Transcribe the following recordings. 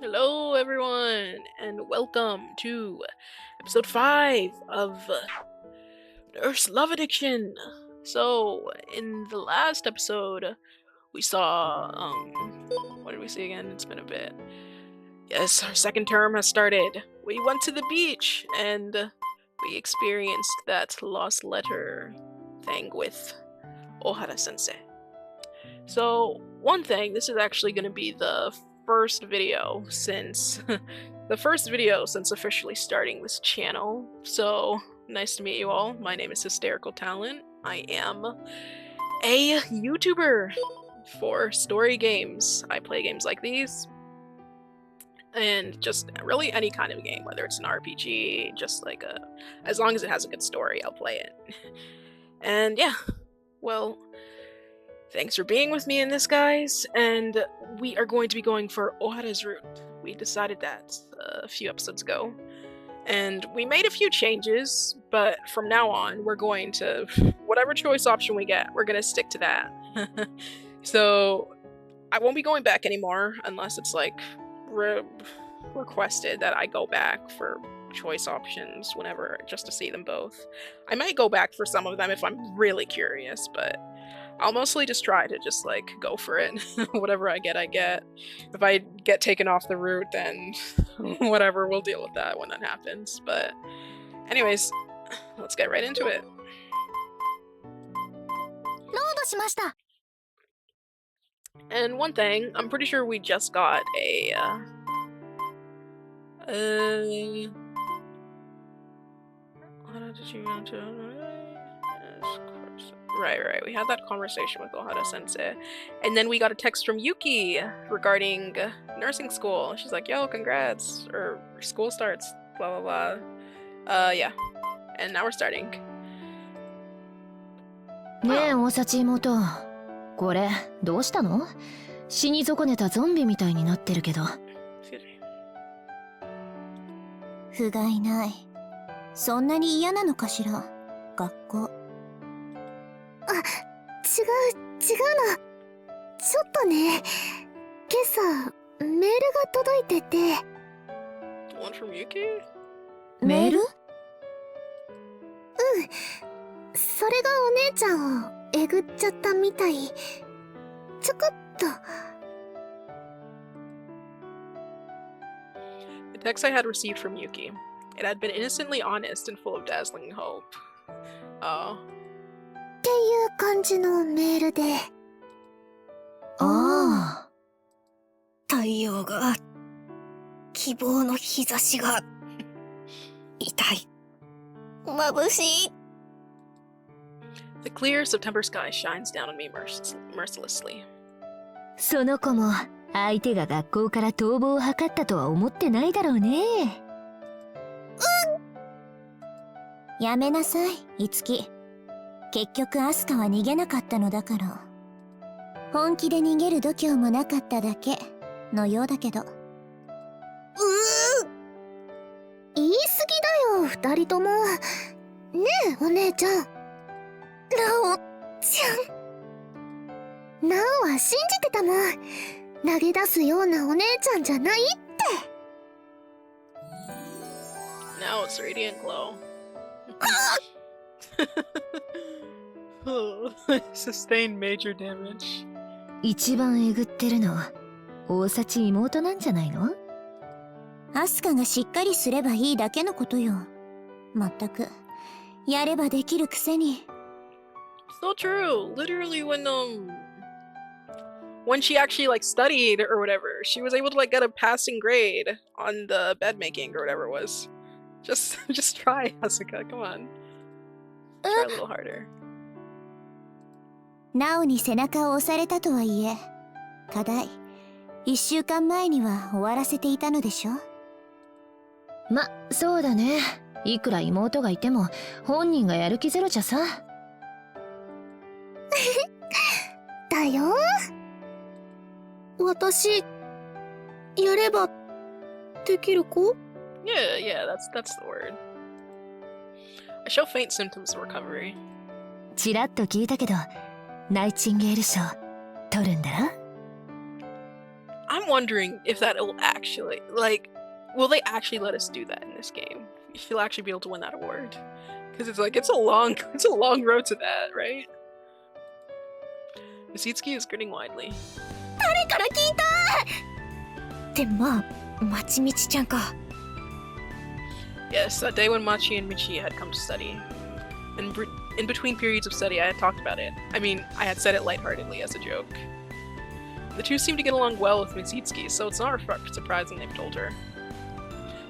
Hello, everyone, and welcome to episode 5 of Nurse Love Addiction. So, in the last episode, we saw, what did we see again? It's been a bit. Yes, our second term has started. We went to the beach, and we experienced that lost letter thing with Ohara-sensei. So, one thing, this is actually going to be the first video since officially starting this channel. So, nice to meet you all. My name is HystericalTalent. I am a YouTuber for story games. I play games like these and just really any kind of game, whether it's an RPG, just like as long as it has a good story, I'll play it. And yeah, well, thanks for being with me in this, guys, and we are going to be going for Ohara's route. We decided that a few episodes ago, and we made a few changes, but from now on, we're going to, whatever choice option we get, we're going to stick to that. So, I won't be going back anymore, unless it's, like, requested that I go back for choice options whenever, just to see them both. I might go back for some of them if I'm really curious, but I'll mostly just try to just, like, go for it. Whatever I get, I get. If I get taken off the route, then whatever, we'll deal with that when that happens. But anyways, let's get right into it. And one thing, I'm pretty sure we just got a, what did you want to... Right, we had that conversation with Ohara-sensei, and then we got a text from Yuki regarding nursing school. She's like, yo, congrats, or school starts, blah blah blah. Yeah, and now we're starting. ねえ、おさち妹。これ、どうしたの？死に損ねたゾンビみたいになってるけど。不甲斐ない。そんなに嫌なのかしら、学校。違うの。ちょっとね、今朝メールが届いてて。One from Yuki? メール？それがお姉ちゃんをえぐっちゃったみたい。ちょこっと。The text I had received from Yuki. It had been innocently honest and full of dazzling hope. Oh. っていう感じのメールで。ああ。太陽が、希望の日差しが、痛い。眩しい。The clear September sky shines down on me mercilessly. その子も相手が学校から逃亡を図ったとは思ってないだろうね。やめなさい、いつき。結局アスカは逃げなかったのだから。本気で逃げる度胸もなかっただけのようだけど。言い過ぎだよ、二人とも。ねえ、お姉ちゃん。ラオちゃん。ナオは信じてたもん。投げ出すようなお姉ちゃんじゃないって。Now it's radiant glow. Sustained major damage. 一番えぐってるの大幸妹なんじゃないの？アスカがしっかりすればいいだけのことよ。まったくやればできるくせに。So true. Literally, when she actually like studied or whatever, she was able to like get a passing grade on the bed making or whatever it was. Just try, Asuka. Come on. Try a little harder. ナオに背中を押されたとはいえ、課題1週間前には終わらせていたのでしょ。ま、そうだね。いくら妹がいても本人がやる気ゼロじゃさ。だよ。私やればできる子？ Yeah, that's the word. I show faint symptoms of recovery. ちらっと聞いたけど、ナイチンゲール賞取るんだろ？ I'm wondering if that will actually, like, will they actually let us do that in this game? If you'll actually be able to win that award. Because it's like, it's a long road to that, right? Misitsuki is grinning widely. 誰から聞いたってまあ、まちみちちゃんか。Yes, that day when Machi and Michi had come to study. In between periods of study, I had talked about it. I mean, I had said it lightheartedly as a joke. The two seem to get along well with Misitsuki, so it's not surprising they've told her.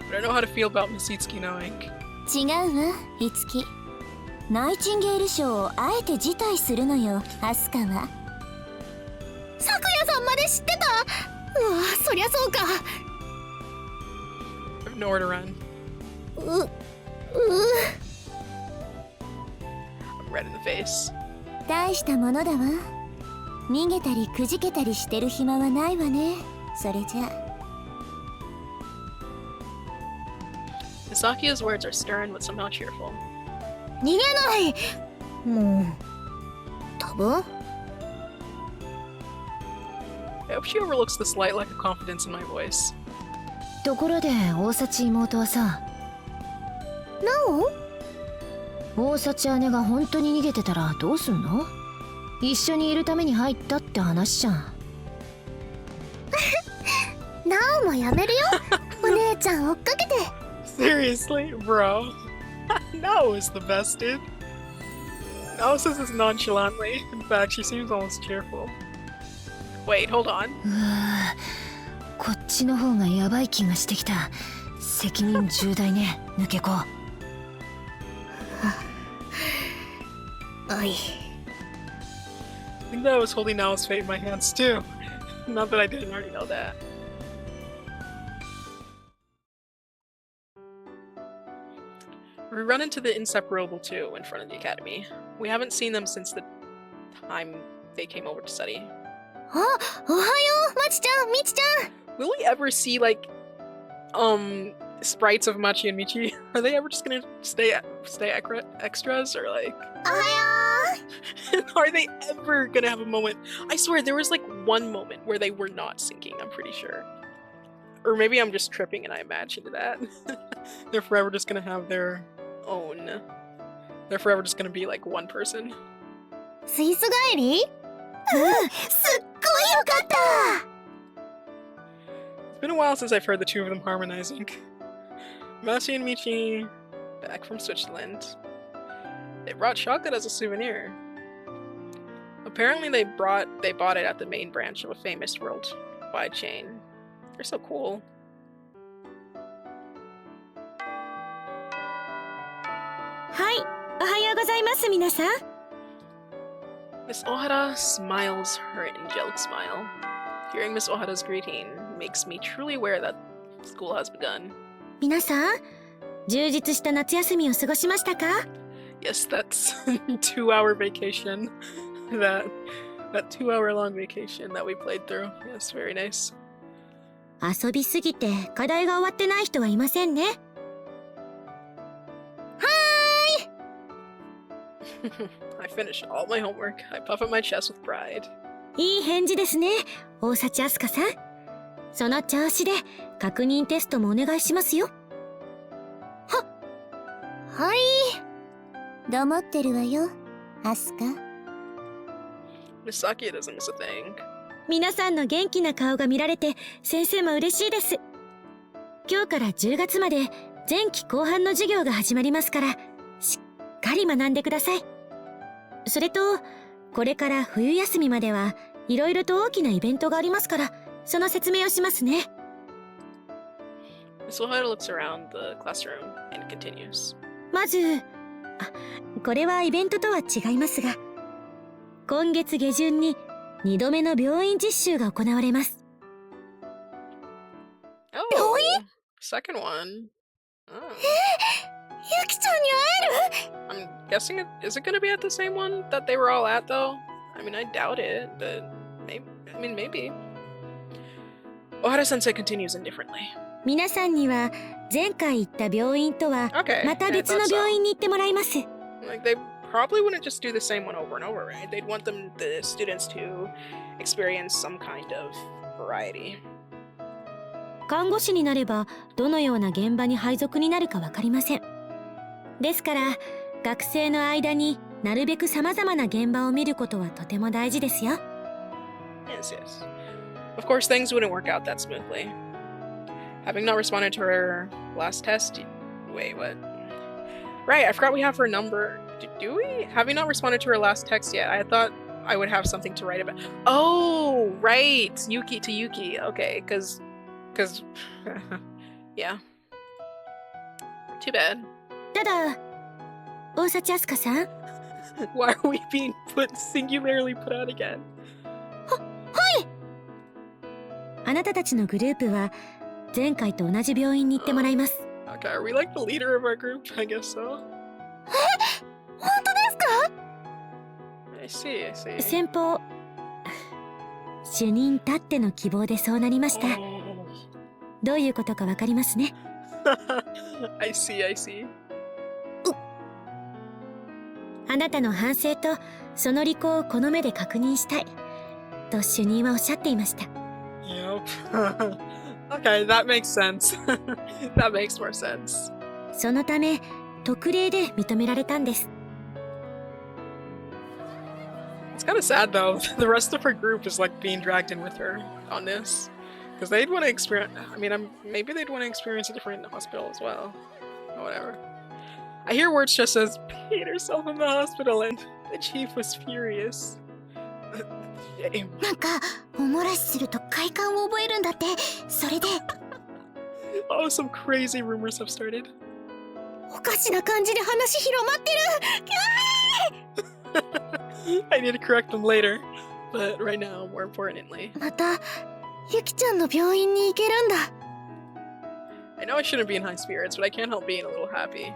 But I don't know how to feel about Misitsuki knowing. 違うわ、いつき。ナイチンゲール賞をあえて辞退するのよ、アスカは。咲夜さんまで知ってた。うわ、そりゃそうか。I have nowhere to run. I'm red in the face. 大したものだわ。逃げたりくじけたりしてる暇はないわね。それじゃ。Misaki's words are stern but somehow cheerful. 逃げない。もう多分。I hope she overlooks the slight lack of confidence in my voice. ところで大幸妹はさ、な大幸姉が本当に逃げてたらどうすんの？一緒にいるために入ったって話じゃん。なおもやめるよ。お姉ちゃん追っかけて。Seriously, bro. Nao is the best, dude. Nao says this nonchalantly. In fact, she seems almost cheerful. Wait, hold on. うわこっちの方がヤバい気がしてきた。責任重大ね、抜け子。おい。I think that I was holding Nao's fate in my hands too. Not that I didn't already know that. We run into the inseparable two in front of the academy. We haven't seen them since the time they came over to study. あ、おはよう、まちちゃん、みちちゃん。 Will we ever see like sprites of Machi and Michi? Are they ever just gonna stay extras or like おはよ are they ever gonna have a moment? I swear there was like one moment where they were not syncing, I'm pretty sure. Or maybe I'm just tripping and I imagined that. They're forever just gonna have their own. They're forever just gonna be like one person. う。スイス帰り？うん、すっごいよかった。 It's been a while since I've heard the two of them harmonizing. Machi and Michi, back from Switzerland. They brought chocolate as a souvenir. Apparently they bought it at the main branch of a famous worldwide chain. They're so cool. Hi, おはようございます、皆さん。 Miss Ohara smiles her angelic smile. Hearing Miss Ohara's greeting makes me truly aware that school has begun. 皆さん、充実した夏休みを過ごしましたか？ Yes, that's 2-hour vacation. That 2-hour long vacation that we played through. Yes, very nice. 遊びすぎて課題が終わってない人はいませんね。はーい。 I finished all my homework. I puff at my chest with pride. いい返事ですね、大幸あすかさん。その調子で確認テストもお願いしますよ。はい。黙ってるわよ、あすか。 Misaki doesn't miss a thing. 皆さんの元気な顔が見られて先生も嬉しいです。今日から10月まで前期後半の授業が始まりますから、しっかり学んでください。それとこれから冬休みまではいろいろと大きなイベントがありますから、その説明をしますね。 Miss Ohara looks around the classroom and continues. まず、これはイベントとは違いますが、今月下旬に2度目の病院実習が行われます。 Oh, second one. Oh. ゆきちゃんに会える？ I'm guessing is it gonna be at the same one that they were all at though? I mean, I doubt it, but maybe. Ohara-sensei continues indifferently. 皆さんには前回行った病院とは Okay, また別の病院に行ってもらいます。 Like they probably wouldn't just do the same one over and over, right? They'd want the students to experience some kind of variety. 看護師になればどのような現場に配属になるか分かりません。ですから学生の間になるべく様々な現場を見ることはとても大事ですよ。Yes, yes. Of course, things wouldn't work out that smoothly. Having not responded to her last test. Wait, what? Right, I forgot we have her number. Do we? Having not responded to her last text yet, I thought I would have something to write about. Oh, right. Yuki to Yuki. Okay, because yeah. Too bad. ただ、大幸あすかさん、 Why are we being singularly put out again? あなたたちのグループは前回と同じ病院に行ってもらいます。 Okay, are we like the leader of our group? I guess so. 本当ですか？ I see, I see. 先方、主任たっての希望でそうなりました。Oh. どういうことかわかりますね。I see, I see. あなたの反省とその履行をこの目で確認したいと主任はおっしゃっていました。 Yep. Okay, that makes sense. That makes more sense. そのため特例で認められたんです。 It's kind of sad though. The rest of her group is like being dragged in with her on this. Because they'd want to experience. I mean, maybe they'd want to experience a different hospital as well. Or whatever. I hear words just as peed herself in the hospital, and the chief was furious. Shame. なんかおもらしすると快感を覚えるんだって。それで Oh, some crazy rumors have started. おかしな感じで話広まってる。 I need to correct them later, but right now, more importantly, またゆきちゃんの病院に行けるんだ。 I know I shouldn't be in high spirits, but I can't help being a little happy.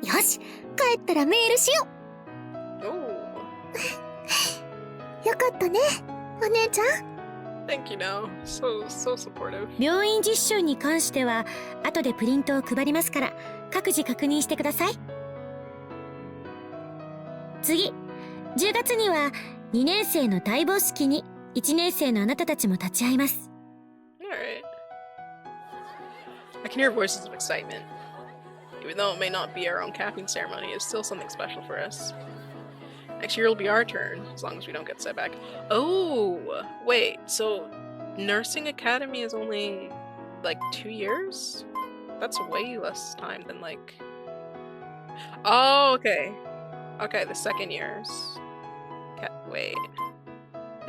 よし、帰ったらメールしよ Oh, う。よかったね、お姉ちゃん。 thank you now. So supportive. 病院実習に関しては後でプリントを配りますから各自確認してください。次、10月には2年生の待望式に1年生のあなたたちも立ち会います。 Alright. I can hear voices of excitement. Even though it may not be our own capping ceremony, it's still something special for us. Next year it'll be our turn, as long as we don't get set back. Oh, wait, so nursing academy is only like 2 years? That's way less time than like... Oh, okay. Okay, the second years. Wait.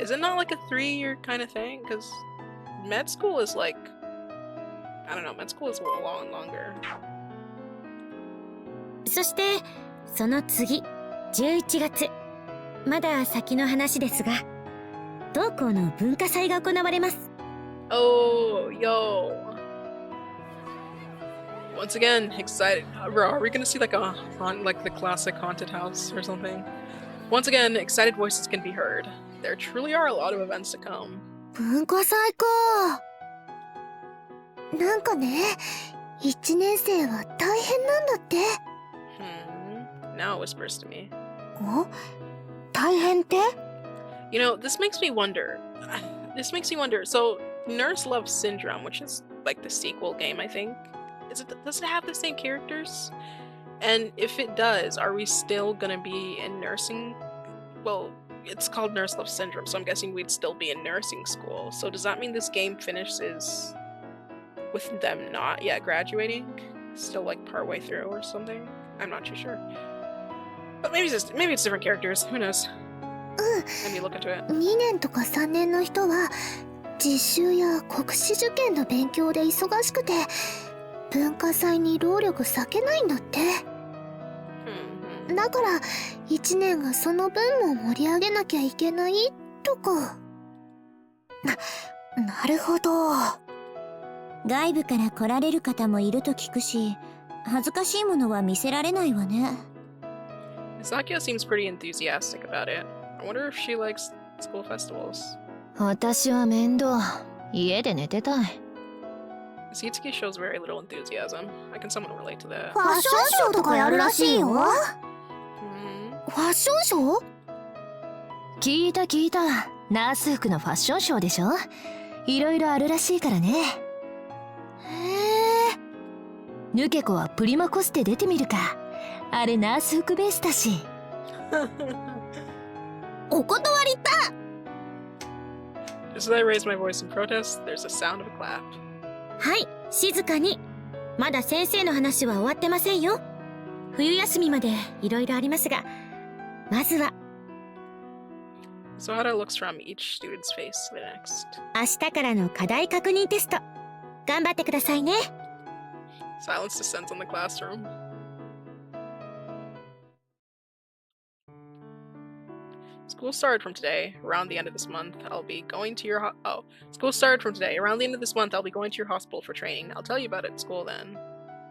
Is it not like a 3-year kind of thing? Because med school is like... I don't know, med school is a lot longer. そしてその次11月、まだ先の話ですが同校の文化祭が行われます。 Oh, yo. Once again, excited. Bro, are we gonna see like like the classic haunted house or something? Once again, excited voices can be heard. There truly are a lot of events to come. 文化祭か。なんかね、1年生は大変なんだって。Now it whispers to me. お？大変って？ You know, this makes me wonder. So, Nurse Love Syndrome, which is like the sequel game, I think. Does it have the same characters? And if it does, are we still gonna be in nursing? Well, it's called Nurse Love Syndrome, so I'm guessing we'd still be in nursing school. So does that mean this game finishes with them not yet graduating? Still like partway through or something? I'm not too sure. But maybe it's different characters. Who knows? Let me look into it. 2年とか3年の人は実習や国試受験の勉強で忙しくて文化祭に労力割けないんだって。だから1年がその分も盛り上げなきゃいけないとか。なるほど。外部から来られる方もいると聞くし、恥ずかしいものは見せられないわね。Sakyo seems pretty enthusiastic about it. I wonder if she likes school festivals. 私は面倒。家で寝てたい。Satsuki shows very little enthusiasm. I can somewhat relate to that. ファッションショーとかやるらしいよ。ファッションショー？聞いた。ナース服のファッションショーでしょ。いろいろあるらしいからね。へえ。ヌケコはプリマコステ出てみるか。あれナース服ベースだし。お断りだ。 Just as I raise my voice in protest, there's a sound of a clap. はい、静かに。まだ先生の話は終わってませんよ。冬休みまでいろいろありますが、まずは Zohara looks from each student's face to the next. 明日からの課題確認テスト。頑張ってくださいね。Silence descends on the classroom. School started from today. Around the end of this month, I'll be going to your School started from today. Around the end of this month, I'll be going to your hospital for training. I'll tell you about it at school then.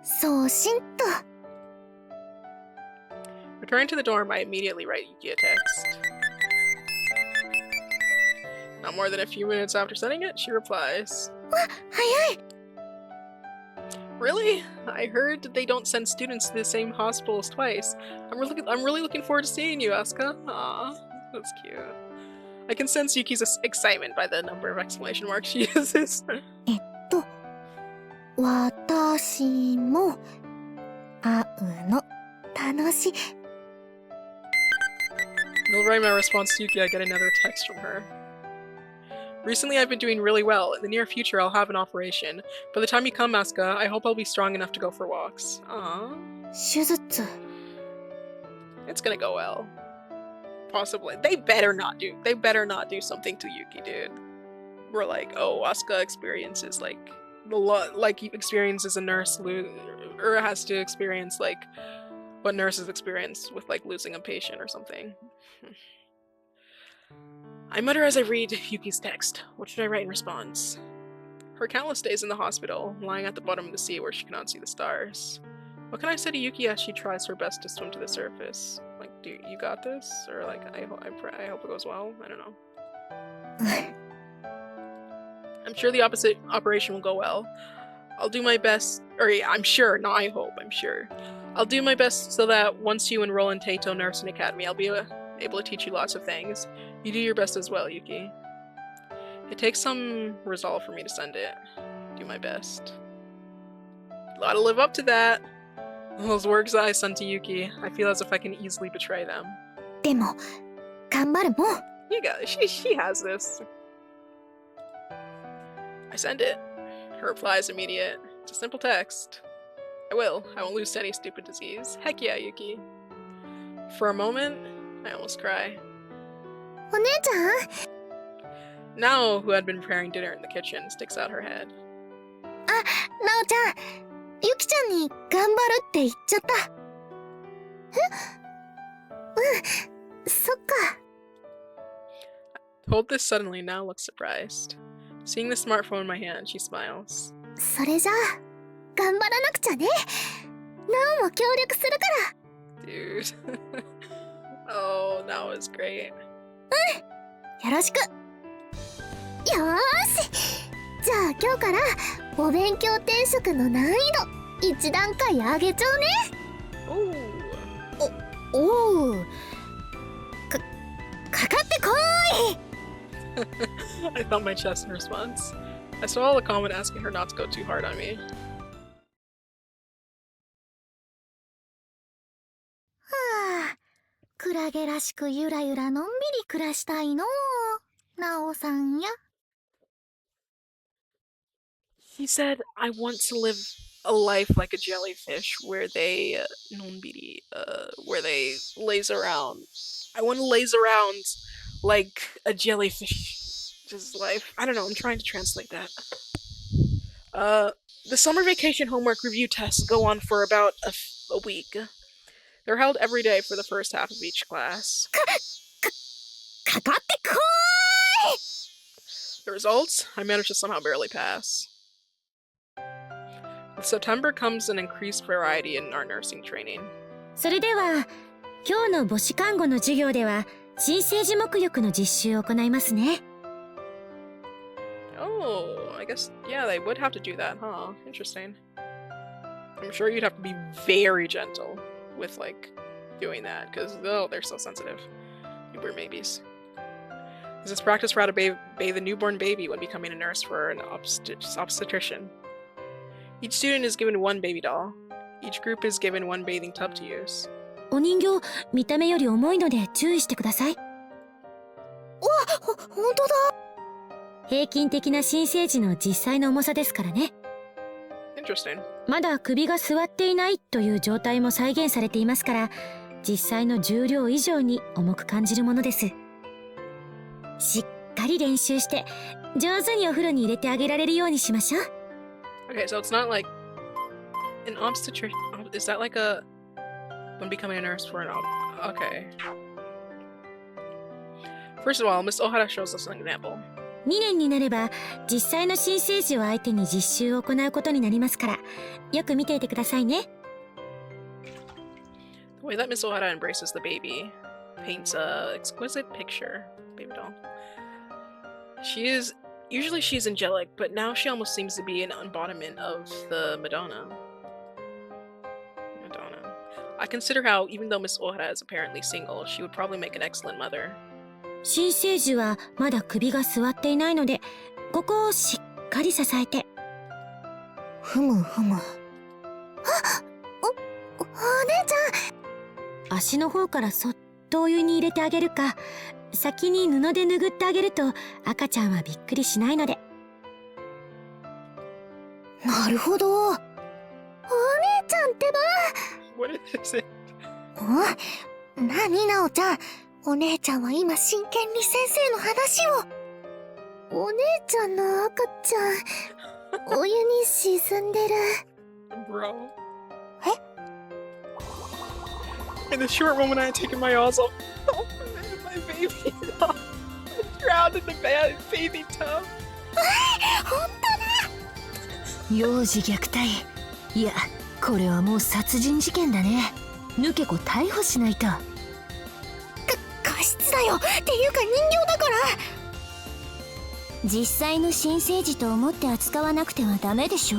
送信と。 Returning to the dorm, I immediately write Yuki a text. Not more than a few minutes after sending it, she replies. 早い。 Really? I heard they don't send students to the same hospitals twice. I'm really looking forward to seeing you, Asuka. Aw, that's cute. I can sense Yuki's excitement by the number of exclamation marks she uses. 私も会うの楽しい。 I'll write my response to Yuki. I get another text from her. Recently, I've been doing really well. In the near future, I'll have an operation. By the time you come, Asuka, I hope I'll be strong enough to go for walks. Aww. 手術。 It's gonna go well. Possibly. They better not do something to Yuki, dude. We're like, oh, Asuka experiences experiences a nurse or has to experience like what nurses experience with like losing a patient or something. I mutter as I read Yuki's text. What should I write in response? Her countless days in the hospital, lying at the bottom of the sea where she cannot see the stars. What can I say to Yuki as she tries her best to swim to the surface? Like, you got this? Or like, I hope it goes well? I don't know. I'm sure the operation will go well. I'll do my best, or yeah, I'm sure, not I hope, I'm sure. I'll do my best so that once you enroll in Taito Nursing Academy, I'll be able to teach you lots of things. You do your best as well, Yuki. It takes some resolve for me to send it. Do my best. Gotta live up to that. Those words that I sent to Yuki, I feel as if I can easily betray them. でも頑張るもん。 You got it. She has this. I send it. Her reply is immediate. It's a simple text. I will. I won't lose to any stupid disease. Heck yeah, Yuki. For a moment, I almost cry. お姉ちゃん。 Nao, who had been preparing dinner in the kitchen, sticks out her head. あ、なおちゃん。ゆきちゃんに頑張るって言っちゃった。そっか。 Told this suddenly, Nao looks surprised. Seeing the smartphone in my hand, she smiles. それじゃあ頑張らなくちゃね。なおも協力するから。 Dude. Oh, Nao is great. よろしく。よーし。じゃあ今日からお勉強転職の難易度1段階上げちゃうね。 Ooh. おお。かかってこーい。 I felt my chest in response. I saw a comment asking her not to go too hard on me. はあ、クラゲらしくゆらゆらのんびり暮らしたいの。なおさんや。 He said, I want to live a life like a jellyfish where they nonbiri, where they laze around. I want to laze around like a jellyfish. Just life. I don't know, I'm trying to translate that. The summer vacation homework review tests go on for about a week. They're held every day for the first half of each class. かかってこーい。 The results? I managed to somehow barely pass. With September comes an increased variety in our nursing training. それでは今日の母子看護の授業では新生児沐浴の実習を行いますね。 Oh, I guess, yeah, they would have to do that, huh? Interesting. I'm sure you'd have to be very gentle with, like, doing that, because, oh, they're so sensitive. You weird maybes. Is this practice for how to bathe a newborn baby when becoming a nurse for an obstetrician. Each student is given one baby doll. Each group is given one bathing tub to use. お人形、見た目より重いので注意してください。本当だ。平均的な新生児の実際の重さですからね。Interesting. まだ首が座っていないという状態も再現されていますから、実際の重量以上に重く感じるものです。しっかり練習して上手にお風呂に入れてあげられるようにしましょう。Okay, so it's not like an obstetrician. Is that like a when becoming a nurse for an okay. First of all, Miss Ohara shows us an example. 2年になれば実際の新生児を相手に実習を行うことになりますから、よく見ていてくださいね。The way that Miss Ohara embraces the baby paints an exquisite picture. Baby doll. Usually she's angelic, but now she almost seems to be an embodiment of the Madonna. I consider how, even though Miss Ohara is apparently single, she would probably make an excellent mother. 新生児はまだ首が座っていないので、ここをしっかり支えて。ふむふむ。お姉ちゃん。足の方からそっとお湯に入れてあげるか、先に布で拭ってあげると赤ちゃんはびっくりしないので。なるほど。お姉ちゃんってば。What is it? なになおちゃん。お姉ちゃんは今真剣に先生の話を。お姉ちゃんの赤ちゃん、お湯に沈んでる。Bro. In the short moment I had taken my eyes off, my baby drowned in the bathing tub. ほんとだ。幼児虐待。いや、これはもう殺人事件だね。抜け子逮捕しないと。過失だよ。っていうか人形だから。実際の新生児と思って扱わなくてはダメでしょ。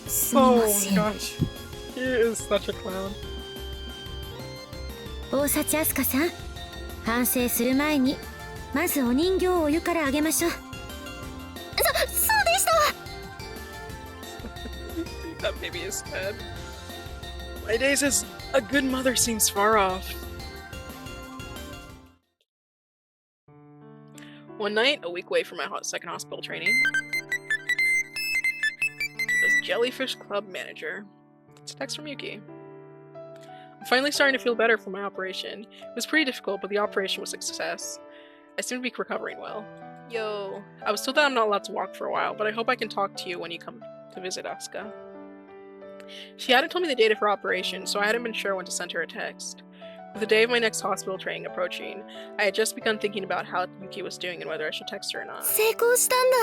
すみません。gosh. He is such a clown. 大幸あすかさん、反省する前にまずお人形をお湯からあげましょう。そうでした。That baby is dead. My days as a good mother seems far off. One night, a week away from my second hospital training, this jellyfish club manager. It's a text from Yuki. I'm finally starting to feel better from my operation. It was pretty difficult, but the operation was a success. I seem to be recovering well. Yo, I was told that I'm not allowed to walk for a while, but I hope I can talk to you when you come to visit Asuka. She hadn't told me the date of her operation, so I hadn't been sure when to send her a text. With the day of my next hospital training approaching, I had just begun thinking about how Yuki was doing and whether I should text her or not. 成功したんだ。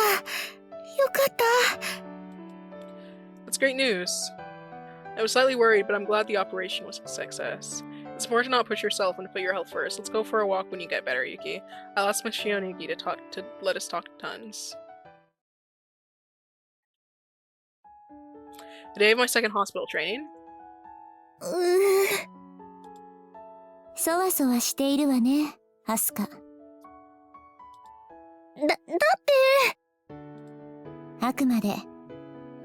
よかった。That's great news. I was slightly worried, but I'm glad the operation was a success. It's important to not push yourself and to put your health first. Let's go for a walk when you get better, Yuki. I'll ask Miss Shionigi to let us talk tons. The day of my second hospital training. そわそわしているわね、アスカ。だってあくまで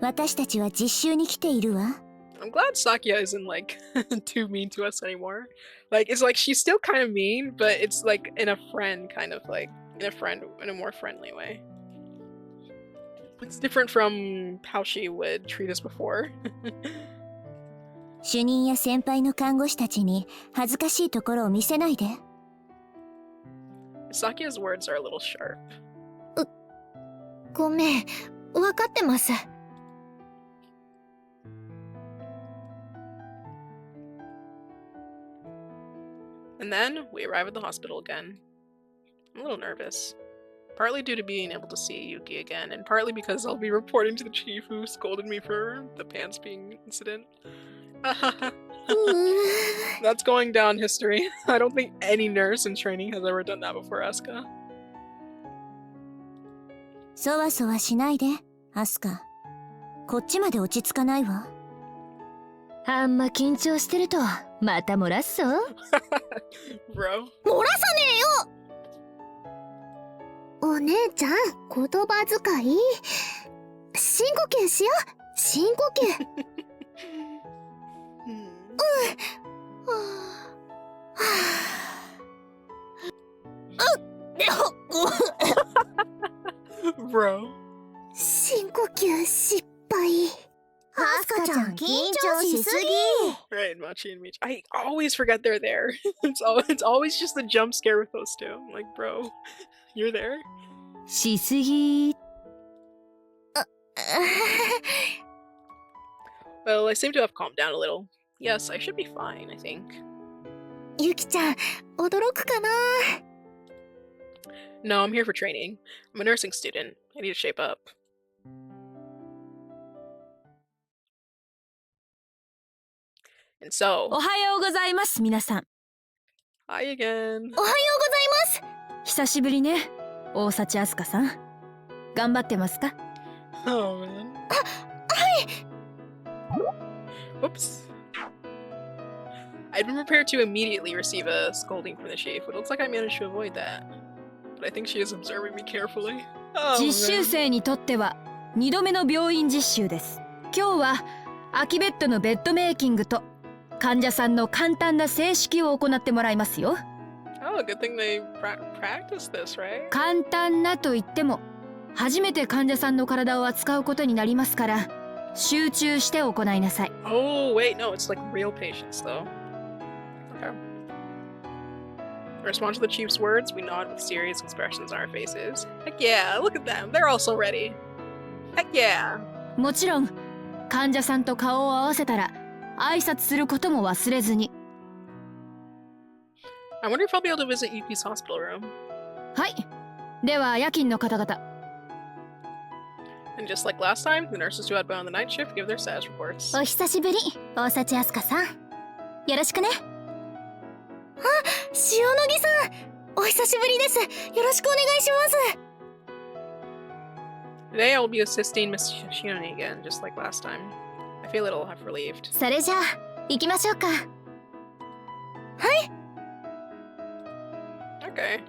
私たちは実習に来ているわ。I'm glad Sakia isn't like too mean to us anymore. Like it's like she's still kind of mean, but it's like in a friend kind of like in a more friendly way. It's different from how she would treat us before. 主任や先輩の看護師たちに恥ずかしいところを見せないで。Sakia's words are a little sharp. ごめん、わかってます。And then we arrive at the hospital again. I'm a little nervous. Partly due to being able to see Yuki again, and partly because I'll be reporting to the chief who scolded me for the pants being incident. That's going down history. I don't think any nurse in training has ever done that before, Asuka. そわそわしないで、アスカ。こっちまで落ち着かないわ。あんま緊張してるとまた漏らすぞ。Bro. 漏らさねえよ。お姉ちゃん、言葉遣い深呼吸しよう。深呼吸。Bro. 深呼吸失敗。アスカちゃん緊張しすぎ。 Right, Machi and Michi. I always forget they're there. It's always just the jump scare with those two. I'm like, bro, you're there? しすぎ。 Well, I seem to have calmed down a little. Yes, I should be fine, I think. ゆきちゃん、驚くかな。 No, I'm here for training. I'm a nursing student. I need to shape up. And so, おはようございます、皆さん。 hi again. おはようございます。久しぶりね、大幸あすかさん。頑張ってますか？ Oh, man. Whoops. I'd been prepared to immediately receive a scolding from the chief, but it looks like I managed to avoid that. But I think she is observing me carefully. Oh, 実習 man. 生にとっては2度目の病院実習です。今日は空きベッドのベッドメイキングと患者さんの簡単な静式を行ってもらいますよ。 Oh, good thing they practice this, right? 簡単なと言っても初めて患者さんの体を扱うことになりますから集中して行いなさい。 Oh, wait, no, it's like real patients, though. Okay. In response to the chief's words, we nod with serious expressions on our faces. Heck yeah, look at them. They're all so ready. Heck yeah. もちろん患者さんと顔を合わせたら挨拶することも忘れずに。 I wonder if I'll be able to visit Yuki's hospital room. はい。では夜勤の方々。 And just like last time, the nurses who had been on the night shift give their status reports. お久しぶり、大幸あすかさん。よろしくね。あ、塩野義さん、お久しぶりです。よろしくお願いします。 Today I will be assisting Miss Shioni again, just like last time. I feel a little relieved. それじゃあ、行きましょうか。 Okay.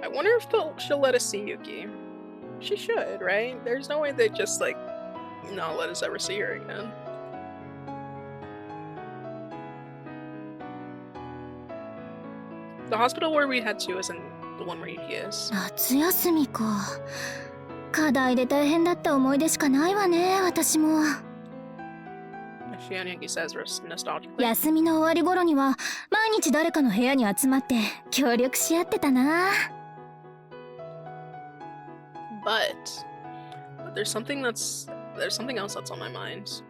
I wonder if she'll let us see Yuki. She should, right? There's no way they'd just, like, not let us ever see her again. The hospital where we head to isn't the one where Yuki is. 夏休みか。課題で大変だった思い出しかないわね、私も。 Shion Yuki says nostalgically. 休みの終わり頃には毎日誰かの部屋に集まって協力し合ってたな。 But there's something else that's on my mind.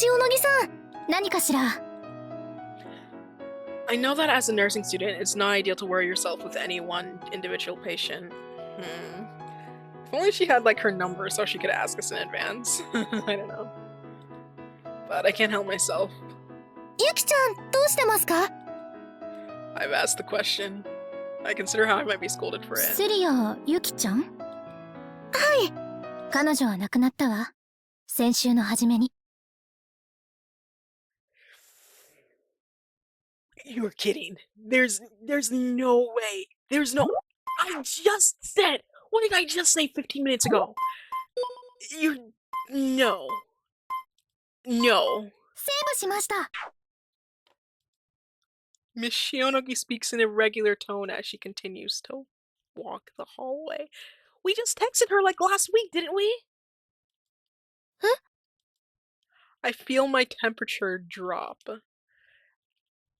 塩野義さん、何かしら。 I know that as a nursing student, it's not ideal to worry yourself with any one individual patient. If only she had like her number so she could ask us in advance. I don't know. But I can't help myself. ゆきちゃん、どうしてますか？ I've asked the question. I consider how I might be scolded for it. セリア、ゆきちゃん？はい。彼女は亡くなったわ。先週の初めに。 You're kidding. There's no way. There's no... I just said... What did I just say 15 minutes ago? You're... No. No. セーブしました。 Miss Shionogi speaks in a regular tone as she continues to walk the hallway. We just texted her like last week, didn't we? Huh? I feel my temperature drop.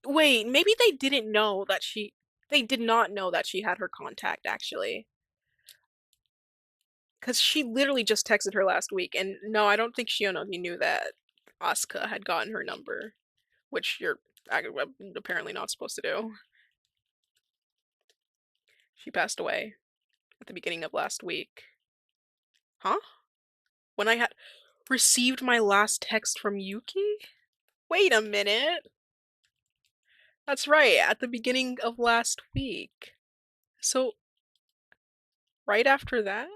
Wait, maybe they didn't know that she... They did not know that she had her contact, actually. Because she literally just texted her last week, and no, I don't think Shionogi knew that Asuka had gotten her number. Which you're apparently not supposed to do. She passed away at the beginning of last week. Huh? When I had received my last text from Yuki? Wait a minute. That's right, at the beginning of last week. So, right after that?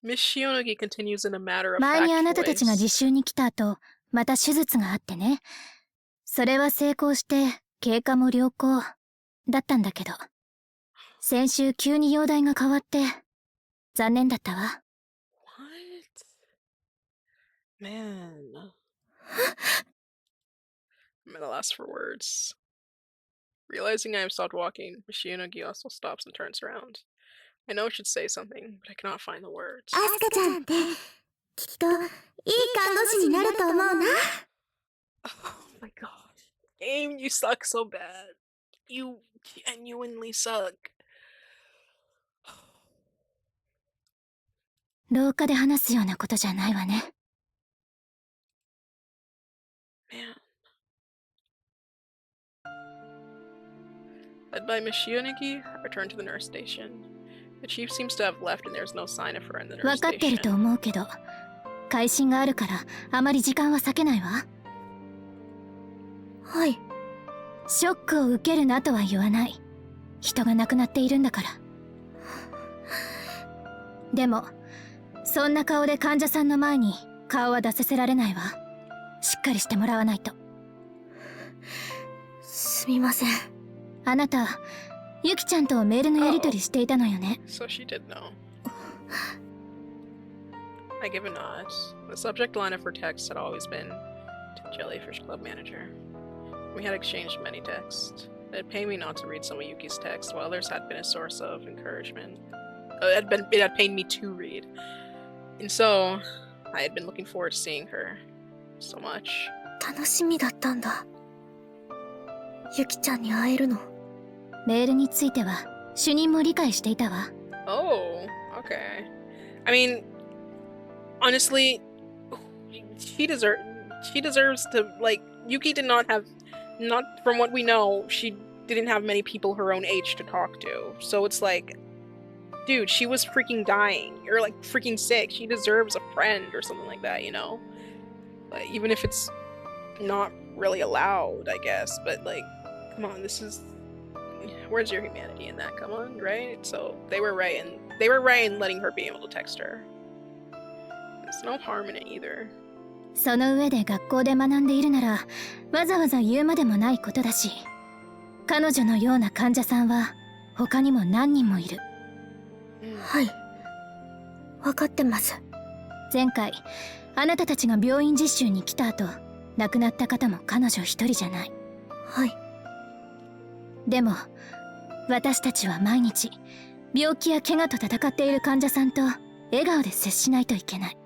Miss Shionogi continues in a matter of fact 前にあなたたちが voice. 実習に来た後、また手術があってね。それは成功して経過も良好だったんだけど、先週急に容体が変わって残念だったわ。What? Man. I'm at a loss for words. Realizing I have stopped walking, Mishionagi also stops and turns around. I know I should say something, but I cannot find the words. アスカちゃんってきっといい看護師になると思うな。Oh my god. Game, you suck so bad. You genuinely suck. 廊下で話すようなことじゃないわね。Man. Led by Mishionagi, I return to the nurse station. The chief seems to have left and there's no sign of her in the 分 nurse かってると station. 思うけど、会心があるからあまり時間は割けないわ。はい。ショックを受けるなとは言わない。人が亡くなっているんだから。でも、そんな顔で患者さんの前に顔は出させられないわ。しっかりしてもらわないと。すみません。あなた、ユキちゃんとメールのやり取りしていたのよね。So she did know. I give a nod. The subject line of her text had always been to Jellyfish Club Manager. We had exchanged many texts. It had pained me not to read some of Yuki's texts, while others had been a source of encouragement. It had pained me to read. And so, I had been looking forward to seeing her so much. 楽しみだったんだ。ユキちゃんに会えるの。メールについては主任も理解していたわ。Oh, okay. I mean, honestly, she deserves to, like, Yuki did not have, not from what we know, she didn't have many people her own age to talk to. So it's like, dude, she was freaking dying, or like freaking sick. She deserves a friend or something like that, you know? Like, even if it's not really allowed, I guess, but like, come on, this is, where's your humanity in that? Come on, right? So they were right in letting her be able to text her. There's no harm in it either. その上で学校で学んでいるなら、わざわざ言うまでもないことだし、彼女のような患者さんは他にも何人もいる。はい、分かってます。前回、あなたたちが病院実習に来た後、亡くなった方も彼女一人じゃない。はい。でも、私たちは毎日、病気や怪我と戦っている患者さんと笑顔で接しないといけない。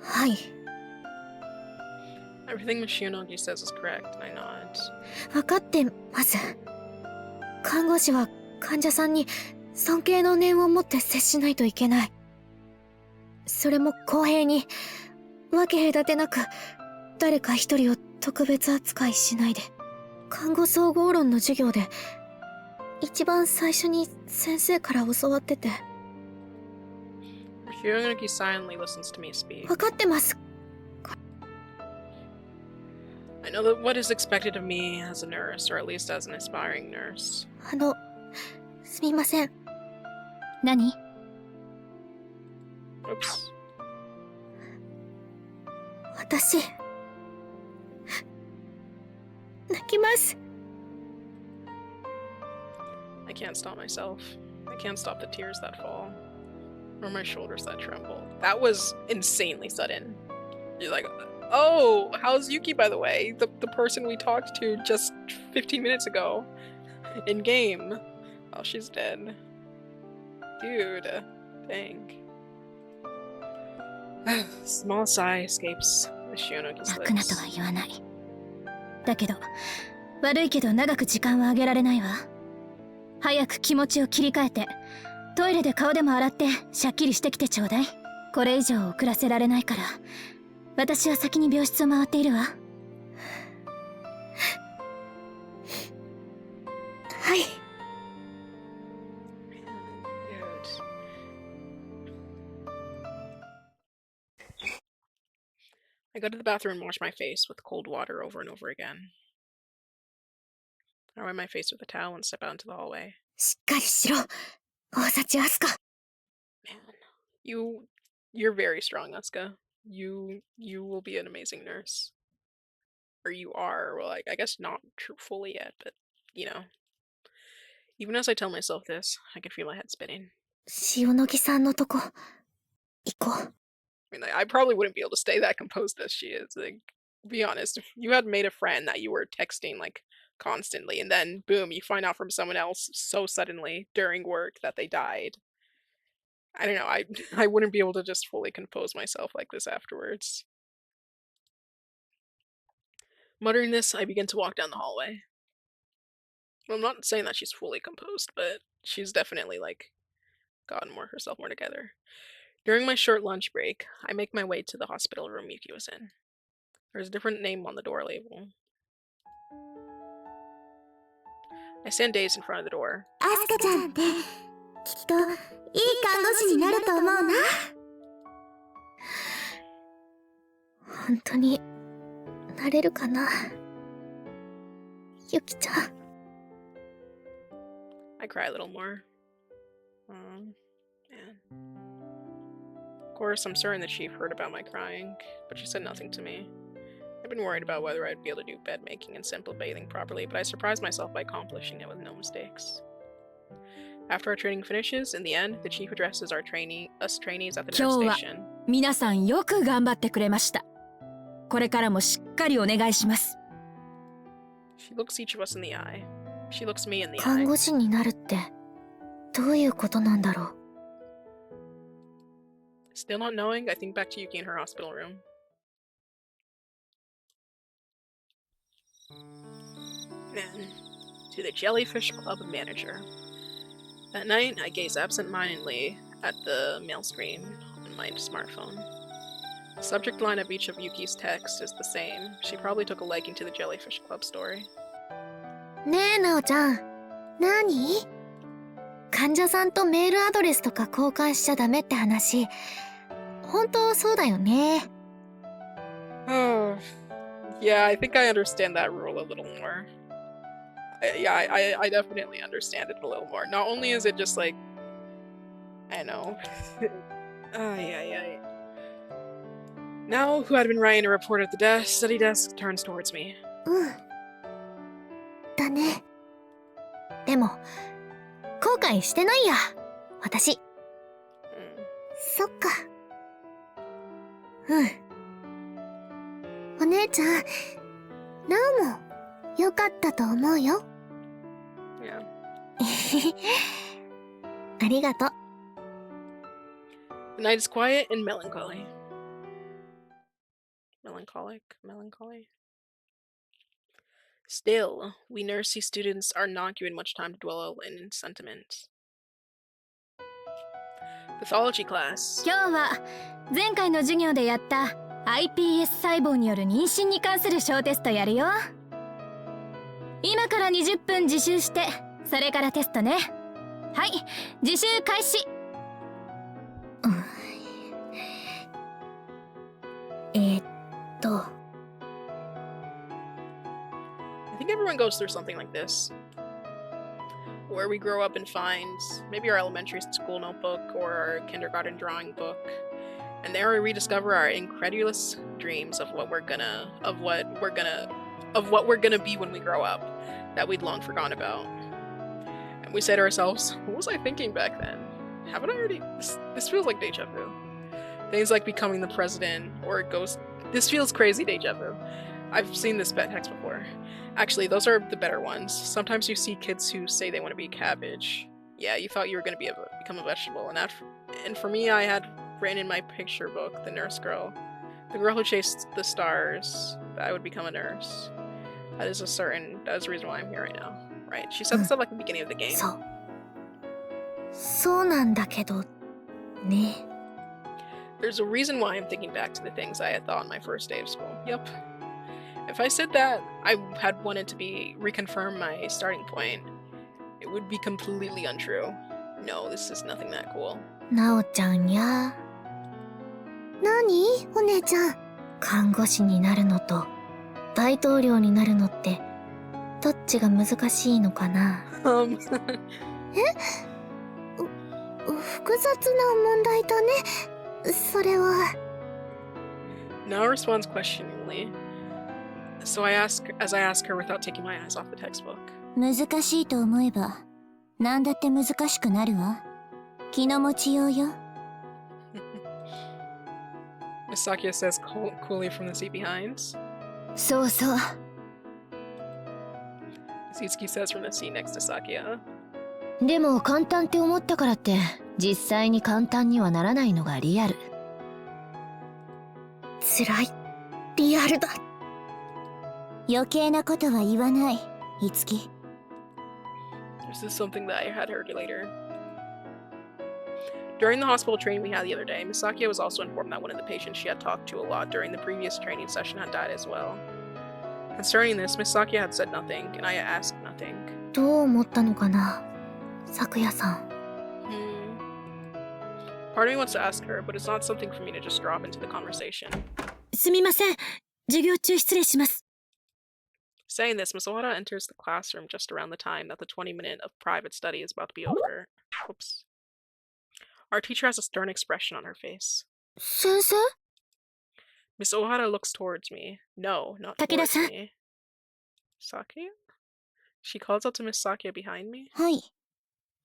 はい。Everything Mishionagi says is correct, and I nod. 分かってます。看護師は患者さんに尊敬の念を持って接しないといけない。それも公平に、分け隔てなく、誰か一人を特別扱いしないで。看護総合論の授業で、一番最初に先生から教わってて。Mishionagi silently listens to me speak. 分かってます。I know that what is expected of me as a nurse, or at least as an aspiring nurse. すみません。何？ Oops. 私、泣きます。I can't stop myself. I can't stop the tears that fall, or my shoulders that tremble. That was insanely sudden. You're like, oh, how's Yuki, by the way? The person we talked to just 15 minutes ago in game. Oh, she's dead. Dude, dang. Small sigh escapes Mishionogi's 泣くなと lips. は言わない。だけど、悪いけど長く時間はあげられないわ。早く気持ちを切り替えて、トイレで顔でも洗ってしゃっきりしてきてちょうだい。これ以上遅らせられないから、私は先に病室を回っているわ。はい。I go to the bathroom and wash my face with cold water over and over again. I wipe my face with a towel and step out into the hallway. しっかりしろ、大幸あすか。Man, you're very strong, Asuka. You will be an amazing nurse. Or you are. Well, I guess not fully yet, but you know. Even as I tell myself this, I can feel my head spinning. 塩野義さんのとこ、行こう。I mean, like, I probably wouldn't be able to stay that composed as she is. Like, be honest, if you had made a friend that you were texting like constantly, and then boom, you find out from someone else so suddenly during work that they died. I don't know. I wouldn't be able to just fully compose myself like this afterwards. Muttering this, I begin to walk down the hallway. Well, I'm not saying that she's fully composed, but she's definitely like gotten herself more together. During my short lunch break, I make my way to the hospital room Yuki was in. There's a different name on the door label. I stand dazed in front of the door. アスカちゃんってきっといい看護師になると思うな。本当になれるかな、ユキちゃん。I cry a little more. Man. Of course, I'm certain the chief heard about my crying, but she said nothing to me. I've been worried about whether I'd be able to do bed making and simple bathing properly, but I surprised myself by accomplishing it with no mistakes. After our training finishes, in the end, the chief addresses us trainees at the nurse station. 皆さんよく頑張ってくれました。これからもしっかりお願いします。 She looks each of us in the eye. She looks me in the eye. 看護師になるってどういうことなんだろう。 Still not knowing, I think back to Yuki in her hospital room. Then, to the Jellyfish Club manager. That night, I gaze absent-mindedly at the mail screen on my smartphone. The subject line of each of Yuki's texts is the same. She probably took a liking to the Jellyfish Club story. ねえ、なおちゃん。何？患者さんとメールアドレスとか交換しちゃダメって話。本当そうだよね。Oh, yeah, I think I understand that rule a little more. I definitely understand it a little more. Not only is it just like, I know. Yeah. Now, who had been writing a report at the study desk turns towards me. うん。だね。でも、後悔してないや、私。そっか。うん。お姉ちゃん、なおも良かったと思うよ。Yeah. ありがとう。The night is quiet and melancholy. Melancholy. Still, we nursey students are not given much time to dwell in sentiment. Pathology class. 今日は前回の授業でやった iPS 細胞による妊娠に関する小テストやるよ。今から20分自習して、それからテストね。はい、自習開始。I think everyone goes through something like this. Where we grow up and find maybe our elementary school notebook or our kindergarten drawing book, and there we rediscover our incredulous dreams of what we're gonna be when we grow up, that we'd long forgotten about. And we say to ourselves, what was I thinking back then? Haven't I already? This feels like deja vu. Things like becoming the president, or it goes. This feels crazy deja vu. I've seen this text before. Actually, those are the better ones. Sometimes you see kids who say they want to be cabbage. Yeah, you thought you were going to become a vegetable. And for me, I had written in my picture book, the nurse girl. The girl who chased the stars, that I would become a nurse. That is the reason why I'm here right now. Right, she said this at like the beginning of the game. そうなんだけど、ね。 There's a reason why I'm thinking back to the things I had thought on my first day of school. Yep. If I said that I had wanted to reconfirm my starting point, it would be completely untrue. No, this is nothing that cool. なおちゃんや。何？お姉ちゃん。看護師になるのと大統領になるのってどっちが難しいのかな。複雑な問題だね。それは。Now responds questioningly. So I ask her without taking my eyes off the textbook. 難しいと思えば何だって難しくなるわ。気の持ちようよ。Miss Sakia says coolly from the seat behind. そうそう。 Mitsuki says from the seat next to Sakia. でも簡単って思ったからって実際に簡単にはならないのがリアル。つらい。リアルだ。余計なことは言わない、いつき。This is something that I had heard later. During the hospital training we had the other day, Miss Sakia was also informed that one of the patients she had talked to a lot during the previous training session had died as well. Concerning this, Miss Sakia had said nothing, and I asked nothing. どう思ったのかな、咲夜さん。Part of me wants to ask her, but it's not something for me to just drop into the conversation. すみません。授業中失礼します。Saying this, Miss Ohara enters the classroom just around the time that the 20-minute of private study is about to be over. Oops. Our teacher has a stern expression on her face. 先生？ Miss Ohara looks towards me. No, not towards Takeda-san. me. Sakia? She calls out to Miss Sakia behind me. はい。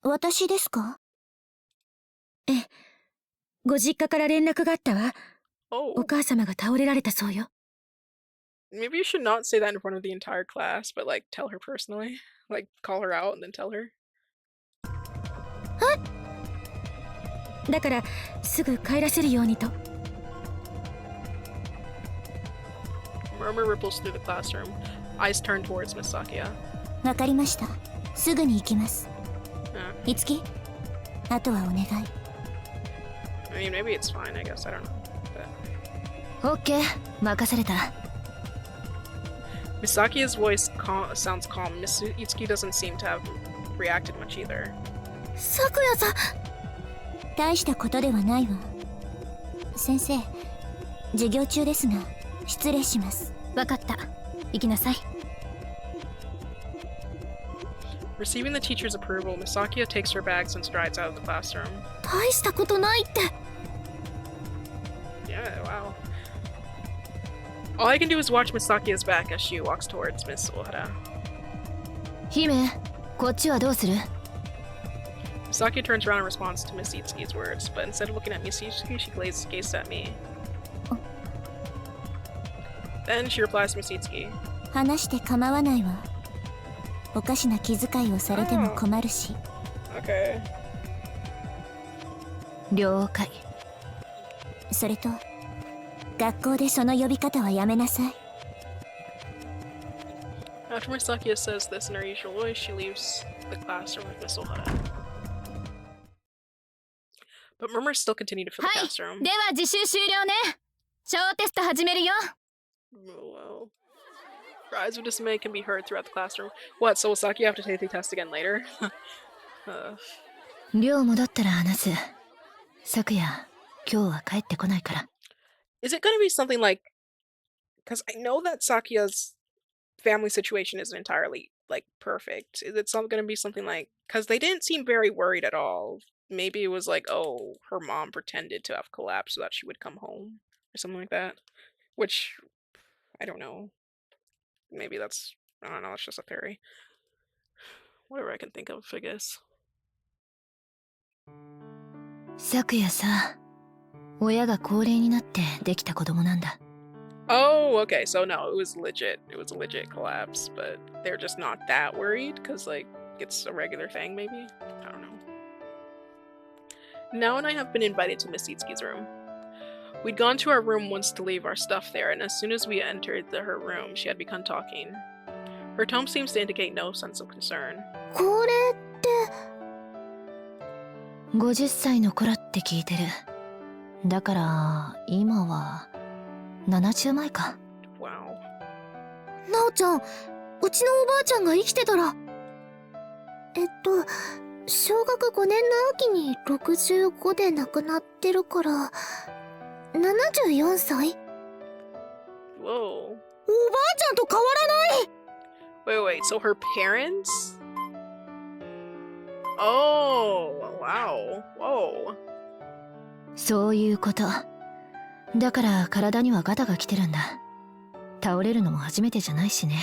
私ですか？ええ。ご実家から連絡があったわ。Oh. お母様が倒れられたそうよ。Maybe you should not say that in front of the entire class, but like tell her personally. Like call her out and then tell her. だからすぐ帰らせるようにと。Murmur ripples through the classroom. Eyes turn towards Miss Sakia. わかりました。すぐに行きます。いつき、あとはお願い。I mean, maybe it's fine, I guess. I don't know. OK、任された。Miss Sakia's voice sounds calm. Miss Itsuki doesn't seem to have reacted much either. 咲夜さん。大したことではないわ。先生、授業中ですが、失礼します。わかった。行きなさい。Receiving the teacher's approval, Miss Sakia takes her bags and strides out of the classroom. 大したことないって。Yeah, wow. All I can do is watch Miss Sakia's back as she walks towards Miss Ohara. 姫、こっちはどうする？ Sakia turns around in response to Miss Itsuki's words, but instead of looking at Miss Itsuki, she gazes at me. Then she replies to Miss Itsuki. 話して構わないわ。おかしな気遣いをされても困るし。Okay. 了解。それと、学校でその呼び方はやめなさい。After Miss Sakia says this in her usual voice, she leaves the classroom with Miss Ohara. But murmurs still continue to fill the はい。 classroom. では自習終了ね。小テスト始めるよ。Well, cries of dismay can be heard throughout the classroom. What, so will Sakia have to take the test again later? 寮戻ったら話す。昨夜、今日は帰ってこないから。Is it gonna be something like... Because I know that Sakia's family situation isn't entirely, like, perfect. Is it gonna be something like... Because they didn't seem very worried at all. Maybe it was like, oh, her mom pretended to have collapsed so that she would come home. Or something like that. Which, I don't know. Maybe that's... I don't know, it's just a theory. Whatever I can think of, I guess. 昨夜さ、親が高齢になってできた子供なんだ。Oh, okay, so no, it was legit. It was a legit collapse, but they're just not that worried, because, like, it's a regular thing, maybe? I don't know. Now and I have been invited to Miss Itsuki's room. We'd gone to our room once to leave our stuff there, and as soon as we entered her room, she had begun talking. Her tone seems to indicate no sense of concern. これって。50歳の頃って聞いてる。だから今は70前か。Wow. なおちゃん、うちのおばあちゃんが生きてたら。小学5年の秋に65で亡くなってるから、74歳？ Whoa. おばあちゃんと変わらない！ Wait, so her parents? Oh, wow. Whoa. そういうこと。だから体にはガタが来てるんだ。倒れるのも初めてじゃないしね。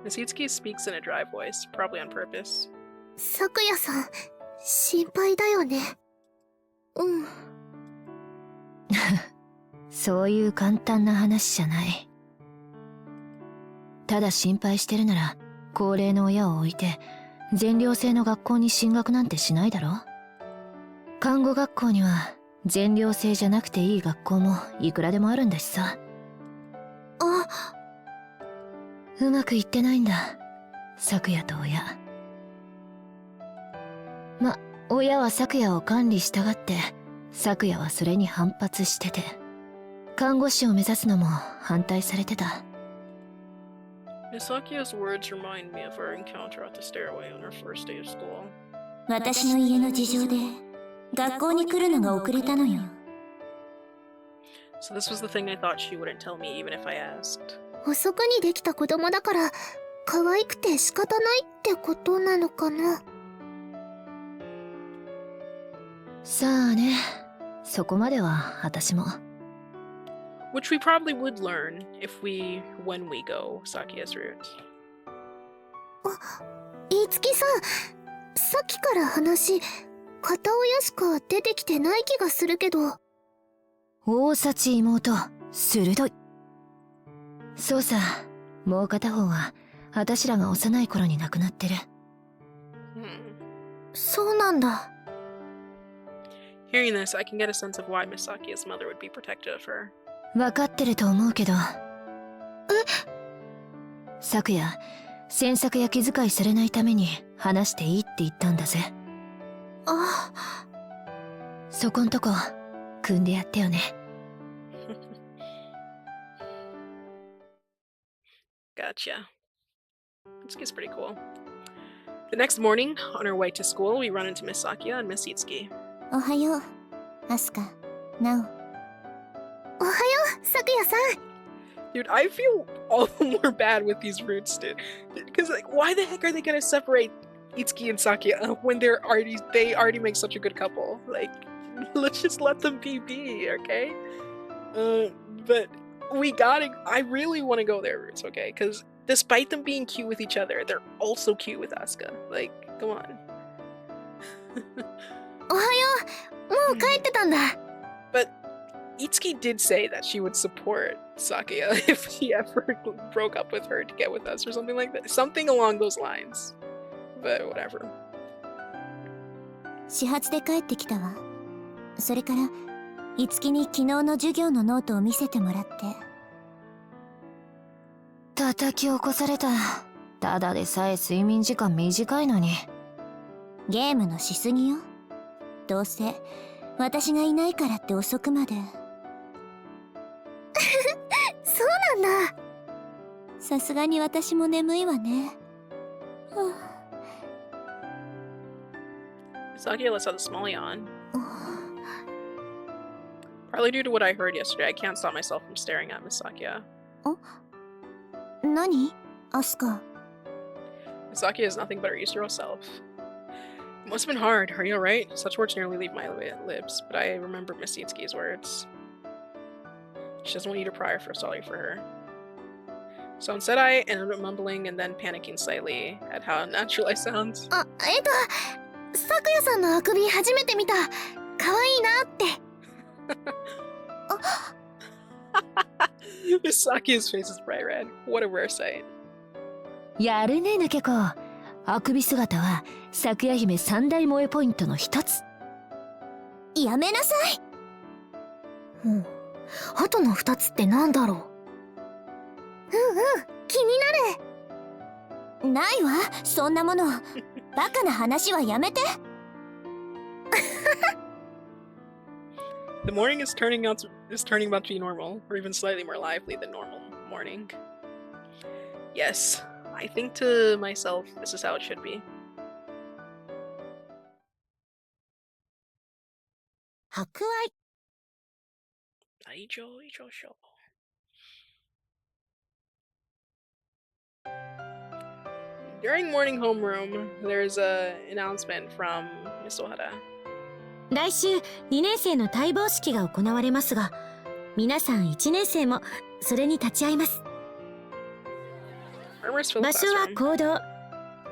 Misitsuki speaks in a dry voice, probably on purpose. 咲夜さん、心配だよね。うん。そういう簡単な話じゃない。ただ心配してるなら、高齢の親を置いて、全寮制の学校に進学なんてしないだろ。看護学校には、全寮制じゃなくていい学校もいくらでもあるんだしさ。うまくいってないんだ、咲夜と親。ま、親は咲夜を管理したがって、咲夜はそれに反発してて、看護師を目指すのも反対されてた。Misaki's words remind me of our encounter at the stairway on our first day of school. 私の家の事情で学校に来るのが遅れたのよ。So this was the thing I thought she wouldn't tell me even if I asked. 遅くにできた子供だから可愛くて仕方ないってことなのかな。さあね、そこまでは私も。Which we probably would learn when we go Sakia's route. いつきさん、さっきから話、片親しか出てきてない気がするけど。大幸妹、鋭い。そうさ、もう片方は私らが幼い頃に亡くなってる。そうなんだ。Hearing this, I can get a sense of why Misaki's mother would be protective of her. 分かってると思うけど。昨夜、詮索や気遣いされないために話していいって言ったんだぜ。そこんとこ、組んでやってよね。Gotcha. This gets pretty cool. The next morning, on our way to school, we run into Miss Sakia and Miss Itsuki. おはよう、アスカ、ナオ。おはよう、咲夜さん。Dude, I feel all the more bad with these roots, dude. Because, like, why the heck are they gonna separate Itsuki and Sakia when they already make such a good couple? Like, let's just let them be, okay? But I really want to go their routes, okay? Because despite them being cute with each other, they're also cute with Asuka. Like, come on. おはよう、もう帰ってたんだ。But Itsuki did say that she would support Sakia if he ever broke up with her to get with us or something like that. Something along those lines. But whatever. 始発で帰ってきたわ。それから、いつきに昨日の授業のノートを見せてもらって。叩き起こされた。ただでさえ睡眠時間短いのに。ゲームのしすぎよ。どうせ私がいないからって遅くまで。そうなんだ。さすがに私も眠いわね。Sakia lets out a small yawn. Partly due to what I heard yesterday, I can't stop myself from staring at Miss Sakia. 何？アスカ。Miss Sakia is nothing but her Easter self. It must have been hard. Are you alright? Such words nearly leave my lips, but I remember Miss Itsuki's words. She doesn't want you to cry for sorry for her. So instead I ended up mumbling and then panicking slightly at how unnatural I sound. 咲夜さんのあくび初めて見た。可愛いなって。Miss Sakia's face is bright red. What a rare sight. やるね、抜け子。あくび姿は咲夜姫三大萌えポイントの一つ。やめなさい。あとの二つってなんだろう。気になる。ないわ、そんなもの。バカな話はやめて。The morning is turning out to be normal, or even slightly more lively than normal morning. Yes, I think to myself, this is how it should be. 博愛。During morning homeroom, there's an announcement from Miss Ohara. 来週2年生の待望式が行われますが、皆さん1年生もそれに立ち会います。 Armor's filled 場所は classroom. 講堂。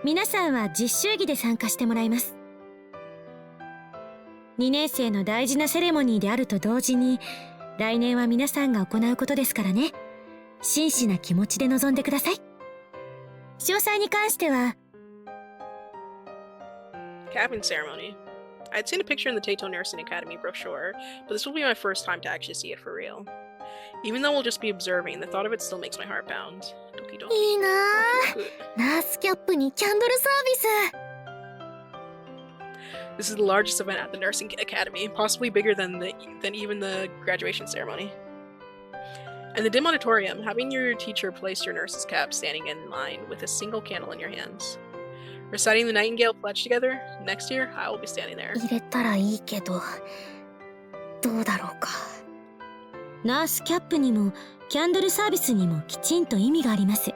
皆さんは実習着で参加してもらいます。2年生の大事なセレモニーであると同時に、来年は皆さんが行うことですからね。真摯な気持ちで臨んでください。詳細に関しては Cabin ceremony. I'd seen a picture in the Taito Nursing Academy brochure, but this will be my first time to actually see it for real. Even though we'll just be observing, the thought of it still makes my heart pound. Doki doki. いいな Doki ぁ。 doki. ナースキャップにキャンドルサービス。 This is the largest event at the Nursing Academy, possibly bigger than even the graduation ceremony. And the dim auditorium, having your teacher place your nurse's cap standing in line with a single candle in your hands. Reciting the Nightingale Pledge together, next year I will be standing there. 入れたらいいけど、どうだろうか。ナースキャップにもキャンドルサービスにもきちんと意味があります。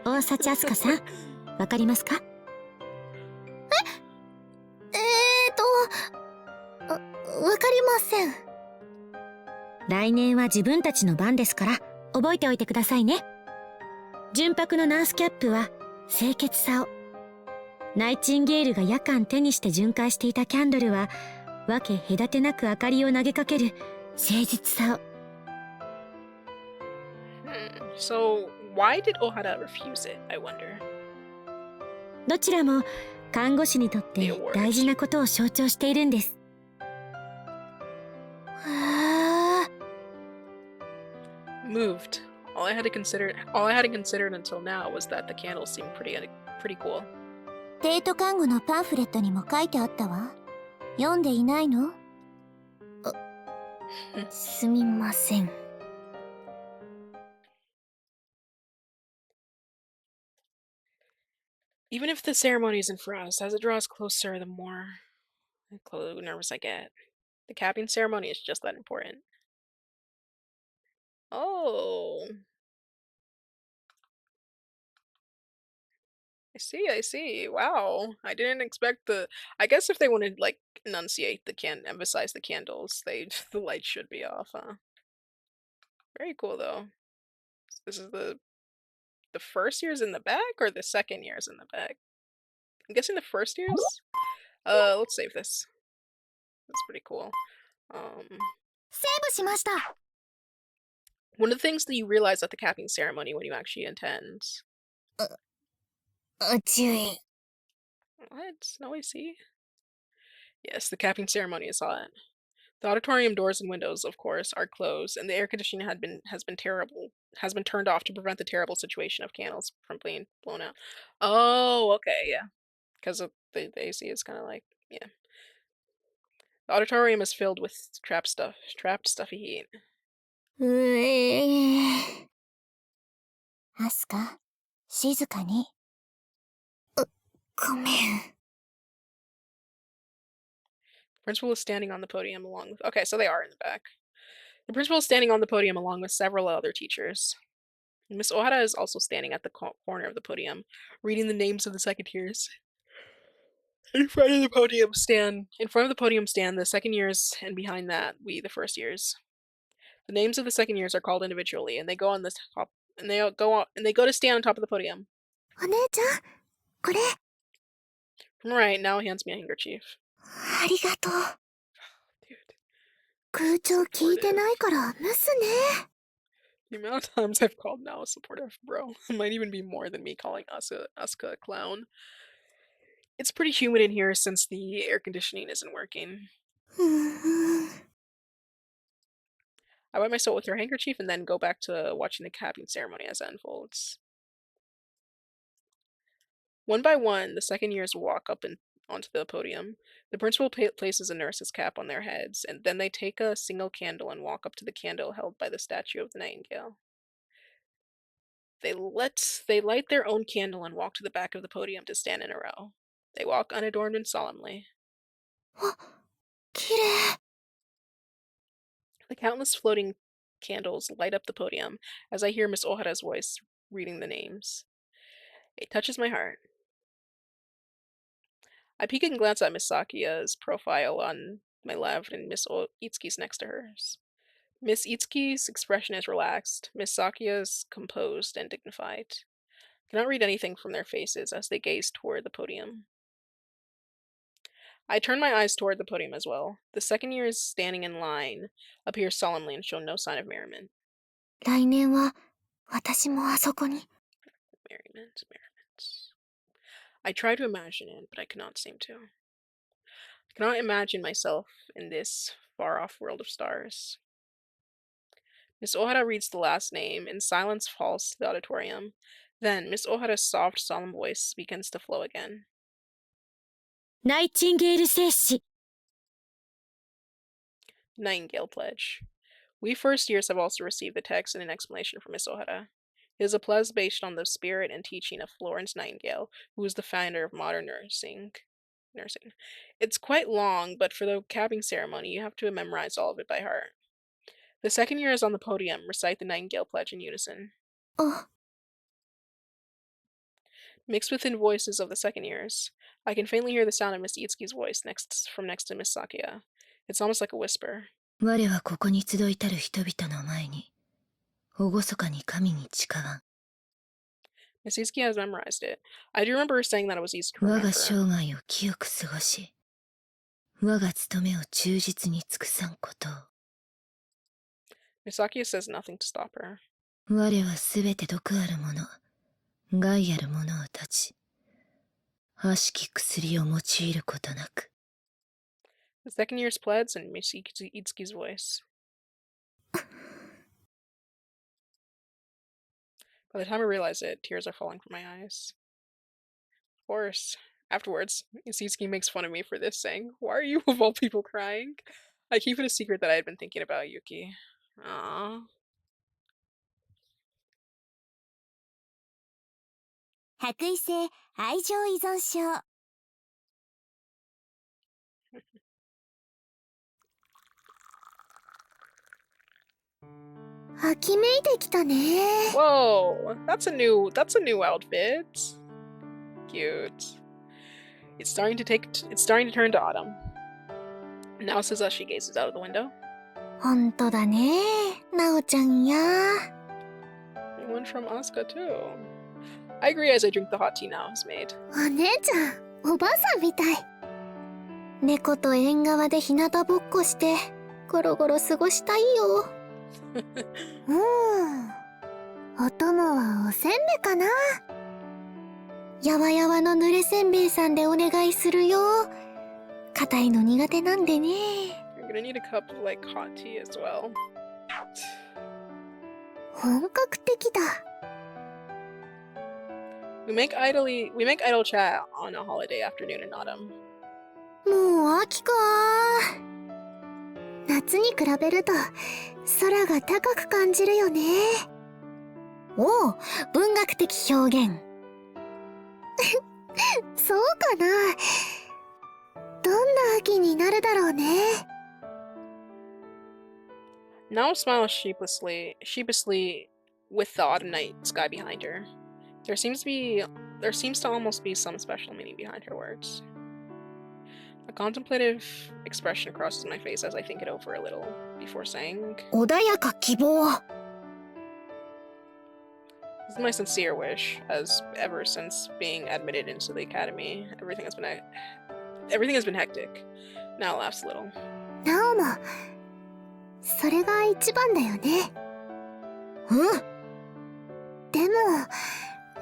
大幸あすかさん、わかりますか？わかりません。来年は自分たちの番ですから覚えておいてくださいね。純白のナースキャップは清潔さを、ナイチンゲールが夜間手にして巡回していたキャンドルは分け隔てなく明かりを投げかける誠実さを。 So, why did Ohara refuse it, I wonder? どちらも看護師にとって大事なことを象徴しているんです。へえ。 Moved. All I hadn't considered until now was that the candles seemed pretty cool. デート看護のパンフレットにも書いてあったわ。読んでいないの？すみません。 Even if the ceremony isn't for us, as it draws closer, the more nervous I get. The capping ceremony is just that important. Oh, I see. Wow. I didn't expect I guess if they wanted like emphasize the candles, the light should be off, huh? Very cool though. This is the first year's in the back or the second year's in the back? I'm guessing the first year's. Let's save this. That's pretty cool. セーブしました。 One of the things that you realize at the capping ceremony when you actually attend. 注意。 What? No AC? Yes, the capping ceremony is hot. The auditorium doors and windows, of course, are closed, and the air conditioning has been turned off to prevent the terrible situation of candles from being blown out. Oh, okay, yeah. Because of the AC is kind of like, yeah. The auditorium is filled with trapped stuffy heat. アスカ、静かに。ごめん。 Principal is standing on the podium along with. Okay, so they are in the back. The principal is standing on the podium along with several other teachers. Miss Ohara is also standing at the corner of the podium, reading the names of the second years. In front of the podium stand the second years, and behind that, we, the first years. The names of the second years are called individually, and they go on the top, and they go to stand on top of the podium. お姉ちゃん、これ。 From right now, he hands me a handkerchief. ありがとう。 Dude, 空調聞いてないから蒸すね。 the amount of times I've called now a supportive bro might even be more than me calling Asuka a clown. It's pretty humid in here since the air conditioning isn't working. I wipe myself with her handkerchief and then go back to watching the capping ceremony as it unfolds. One by one, the second years walk up and onto the podium. The principal places a nurse's cap on their heads, and then they take a single candle and walk up to the candle held by the statue of the Nightingale. They light their own candle and walk to the back of the podium to stand in a row. They walk unadorned and solemnly. きれい。 The countless floating candles light up the podium as I hear Miss Ohara's voice reading the names. It touches my heart. I peek and glance at Miss Sakia's profile on my left and Miss Itsuki's next to hers. Miss Itsuki's expression is relaxed. Miss Sakia's composed and dignified. I cannot read anything from their faces as they gaze toward the podium. I turn my eyes toward the podium as well. The second years standing in line appear solemnly and show no sign of merriment. 来年は私もあそこに。 Merriment. I try to imagine it, but I cannot seem to. I cannot imagine myself in this far-off world of stars. Miss Ohara reads the last name, and silence falls to the auditorium. Then Miss Ohara's soft, solemn voice begins to flow again. ナイチンゲール聖使 Nightingale Pledge. We first years have also received the text and an explanation from Miss Ohara. It is a pledge based on the spirit and teaching of Florence Nightingale, who was the founder of modern nursing. It's quite long, but for the capping ceremony, you have to memorize all of it by heart. The second year is on the podium. Recite the Nightingale Pledge in unison. あ、 Mixed within voices of the second years, I can faintly hear the sound of Miss Itsuki's voice from next to Miss Sakia. It's almost like a whisper. 我はここに集いたる人々の前に、厳かに神に誓わん。 Miss Itsuki has memorized it. I do remember her saying that it was easy to 我 remember. が生涯を清く過ごし、我が務めを忠実に尽くさんことを。 Miss Sakia says nothing to stop her. 我はすべて毒あるもの、害あるものを断ち、悪しき薬を用いることなく。 The second year's pledge and Miss Itsuki's voice. By the time I realize it, tears are falling from my eyes. Of course. Afterwards, Miss Itsuki makes fun of me for this, saying, "Why are you of all people crying?" I keep it a secret that I had been thinking about Yuki. Aww. 白衣性愛情依存症。秋めいてきたね。 Whoa, that's a new outfit. Cute. It's starting to turn to autumn. Now says as she gazes out of the window. ほんとだね、なおちゃんや。 One from Asuka too. I agree as I drink the hot tea now is made. お姉ちゃん、おばあさんみたい。猫と縁側で日向ぼっこしてゴロゴロ過ごしたいよ。お供はおせんべかな。やわやわの濡れせんべいさんでお願いするよ。硬いの苦手なんでね。 You're gonna need a cup of like hot tea as well. 本格的だ。 We make idle chat on a holiday afternoon in autumn. もう秋か。夏に比べると空が高く感じるよね。おう、文学的表現。そうかな。どんな秋になるだろうね。 Now smiles sheepishly with the autumn night sky behind her. There seems to almost be some special meaning behind her words. A contemplative expression crosses my face as I think it over a little before saying, 穏やか希望。 This is my sincere wish, as ever since being admitted into the academy, everything has been hectic. Now laughs a little. なおもそれが一番だよね。うん。でも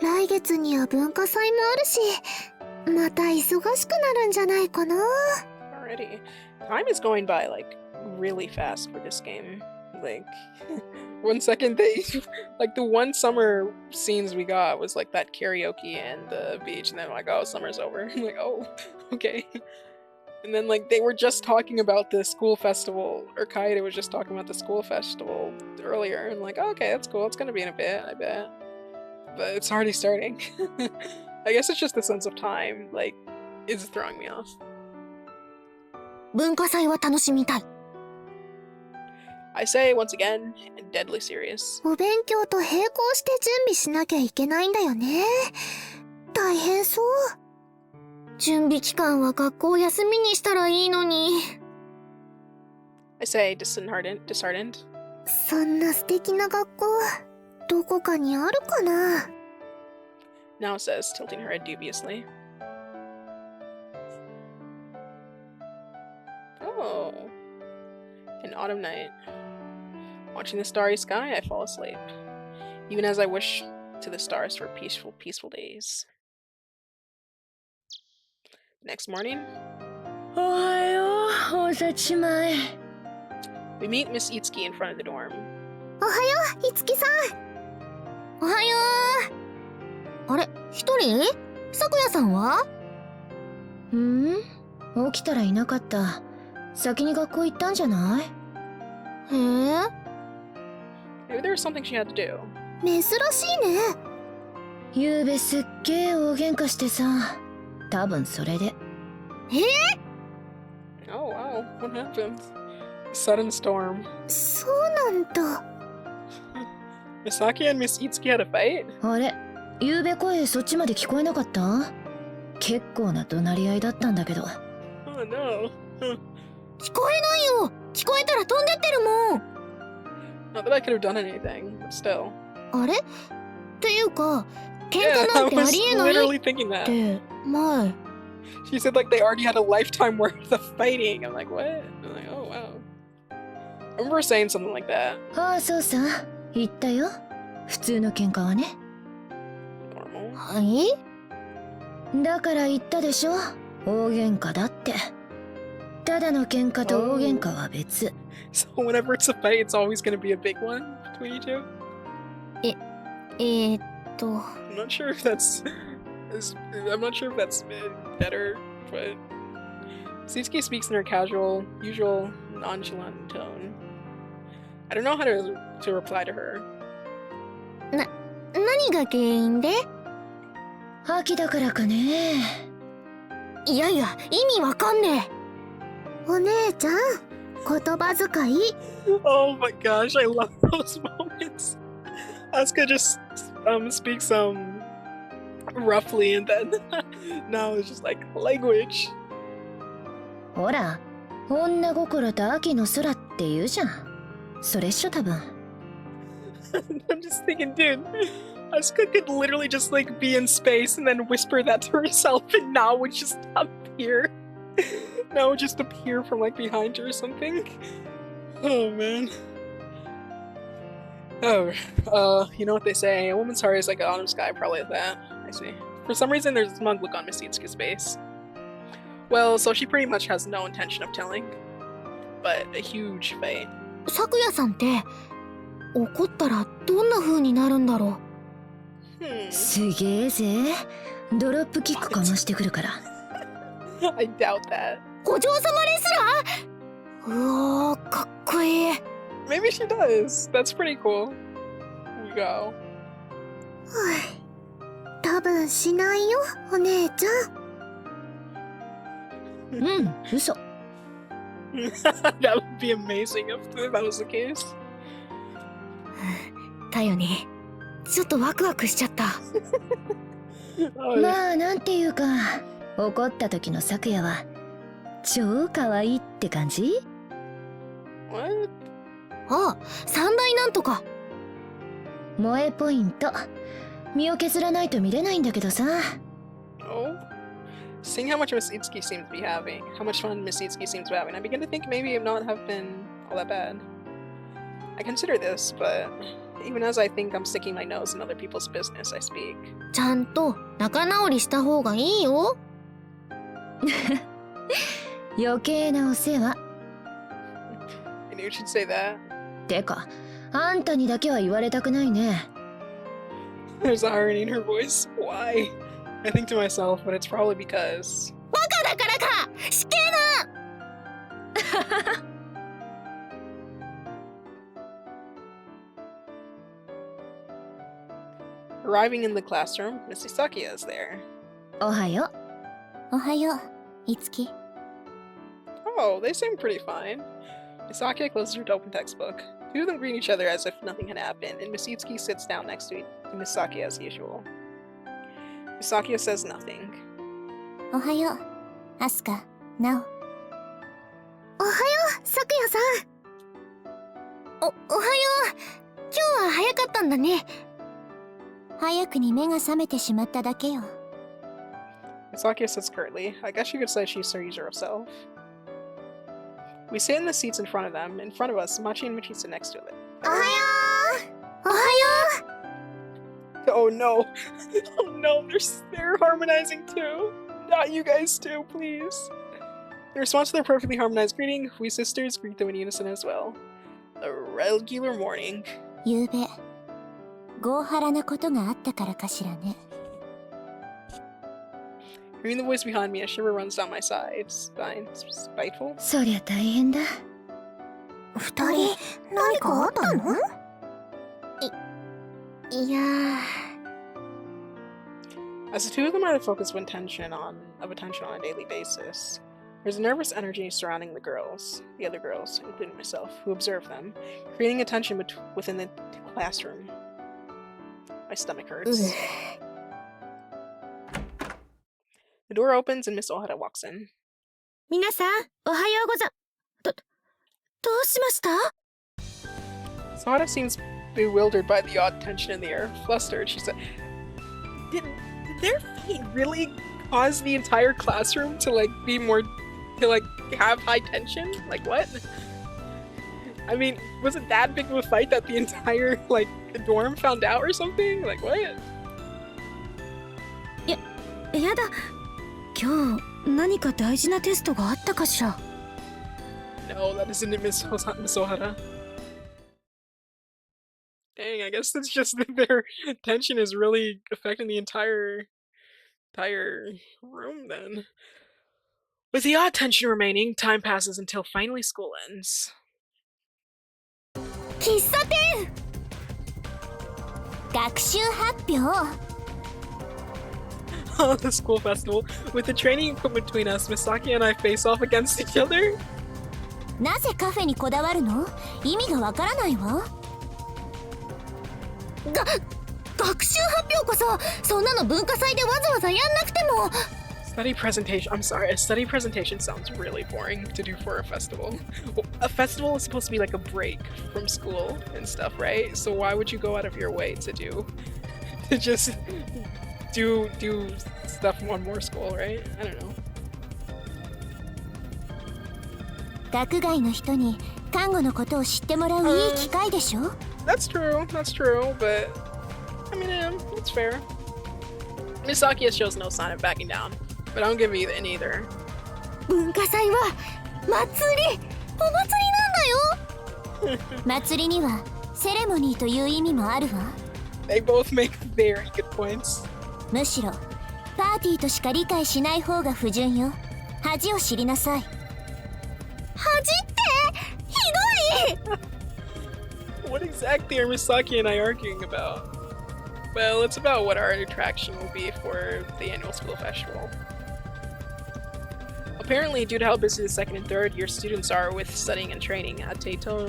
来月には文化祭もあるし、また忙しくなるんじゃないかな。 Already, time is going by like really fast for this game. Like 1 second like the one summer scenes we got was like that karaoke and the beach, and then like, oh, summer's over. I'm like, oh, okay. And then like they were just talking about the school festival, or Kaede was just talking about the school festival earlier, and like, oh, okay, that's cool. It's gonna be in a bit, I bet. But it's already starting. I guess it's just the sense of time, like, is throwing me off. 文化祭は楽しみたい。 I say once again, deadly serious. お勉強と並行して準備しなきゃいけないんだよね。大変そう。準備期間は学校休みにしたらいいのに。 I say disheartened. そんな素敵な学校どこかにあるかな。 Now says, tilting her head dubiously. Oh. An autumn night. Watching the starry sky, I fall asleep. Even as I wish to the stars for peaceful, peaceful days. Next morning, おはよう、お立ち前。 we meet Miss Itsuki in front of the dorm. おはよう、いつきさん。おはよう。あれ、一人？さくやさんは？起きたらいなかった。先に学校行ったんじゃない？へえ、 Maybe there was something she had to do. 珍しいね。ゆうべすっげー大喧嘩してさ。多分それで。Oh wow, what happened? Sudden storm. そうなんだ。 Misaki and Miss Itsuki had a fight? あれ、ゆうべ声そっちまで聞こえなかった？結構な怒鳴り合いだったんだけど。Oh no. 聞こえないよ。聞こえたら飛んでってるもん。 Not that I could have done anything, but still. あれっていうか、喧 Yeah, 嘩な I んてあ was りえないっ literally thinking that. て前。 She said like they already had a lifetime worth of fighting. I'm like, what? I'm like, oh wow. I remember saying something like that. ああ、そうさ。言ったよ。普通の喧嘩はね。Normal. はい？だから言ったでしょ。大喧嘩だって。ただの喧嘩と大喧嘩は別。So whenever it's a fight, it's always gonna be a big one between you two? I'm not sure if that's... I'm not sure if that's better, but... Suzuki speaks in her casual, usual, nonchalant tone. I don't know how to reply to her. 何が原因で？秋だからかね。いやいや、意味わかんねえ。お姉ちゃん、言葉遣い。 Oh my gosh, I love those moments. Asuka just speaks roughly and then now it's just like language. ほら、女心と秋の空って言うじゃん。それっしょ多分。I'm just thinking, dude, Asuka could literally just like be in space and then whisper that to herself and now would just appear. Now it would just appear from like behind her or something. Oh man. Oh, you know what they say, a woman's heart is like an autumn sky, probably like that. I see. For some reason there's a smug look on Miss Itsuki's face. Well, so she pretty much has no intention of telling. But a huge fight. さくやさんって怒ったらどんな風になるんだろう。すげえぜ。ドロップキックかましてくるから。I doubt that. お嬢様レスラー？うわー、かっこいい。 Maybe she does. That's pretty cool. Here we go. 多分しないよ、お姉ちゃん。うん、嘘。That would be amazing if that was the case. だよね。ちょっとワクワクしちゃった。Oh, yeah. まあ、なんていうか、怒った時の咲夜は、超可愛いって感じ？ What? ああ、三大なんとか。萌えポイント。身を削らないと見れないんだけどさ。Oh? Seeing how much Miss Itsuki seems to be having, how much fun Miss Itsuki seems to be having, I begin to think maybe it not have been all that bad. I consider this, but even as I think I'm sticking my nose in other people's business, I speak. ちゃんと仲直りした方がいいよ。余計なお世話。I knew you'd say that. てか、あんたにだけは言われたくないね。There's irony in her voice. Why? I think to myself, but it's probably because... バカだからか。死刑だ。Arriving in the classroom, Miss Isakia is there. おはよおはよう、いつき。 Oh, they seem pretty fine. Isakia closes her open textbook. Two of them greet each other as if nothing had happened, and Miss Itsuki sits down next to Miss Sakia as usual. Miss Sakia says nothing. おはよう、アスカ、ナオ。おはよう、さくやさん。おはよったんだね。早くに目が覚めてしまっただけよ。Misaki says curtly. I guess you could say she's her usual self. We sit in the seats in front of them. In front of us, Machi and Michi sit next to it. おはよう。おはよ Oh no. Oh no, they're harmonizing too. Not you guys too, please. In response to their perfectly harmonized greeting, we sisters greet them in unison as well. A regular morning. う。ゆうべ、ゴーハラなことがあったからかしらね。Hearing the voice behind me, a shiver runs down my sides. Spiteful? そりゃ大変だ。二人、何かあったの？いやー。 As the two of them are the focus of attention on a daily basis, there's a nervous energy surrounding the other girls, including myself, who observe them, creating a tension within the classroom. My stomach hurts. The door opens and Miss Ohara walks in. 皆さん、おはようござ…どうしました？ Ohara seems bewildered by the odd tension in the air. Flustered, she said, Did their feet really cause the entire classroom to have high tension? Like what? I mean, was it that big of a fight that the entire dorm found out or something? Like what? やだ。今日何か大事なテストがあったかしら。 No, that isn't it, Miss Ohara. Dang, I guess it's just that their tension is really affecting the entire room then. With the odd tension remaining, time passes until finally school ends. 喫茶店。学習発表。 Oh, the school festival. With the training equipment between us, Misaki and I face off against each other. なぜカフェにこだわるの？意味がわからないわ。学習発表こそ、そんなの文化祭でわざわざやんなくても。Study presentation. I'm sorry, a study presentation sounds really boring to do for a festival. Well, a festival is supposed to be like a break from school and stuff, right? So why would you go out of your way to just do stuff on more school, right? I don't know. 学外の人に看護のことを知ってもらういい機会でしょ？ That's true, but I mean, it's fair. Misaki shows no sign of backing down, but I don't give in either. 文化祭はお祭りなんだよ。祭りにはセレモニーという意味もあるわ。 They both make very good points. むしろパーティーとしか理解しない方が不純よ。恥を知りなさい。恥ってひどい。 What exactly are Misaki and I arguing about? Well, it's about what our attraction will be for the annual school festival. Apparently, due to how busy the second and third year students are with studying and training at Taito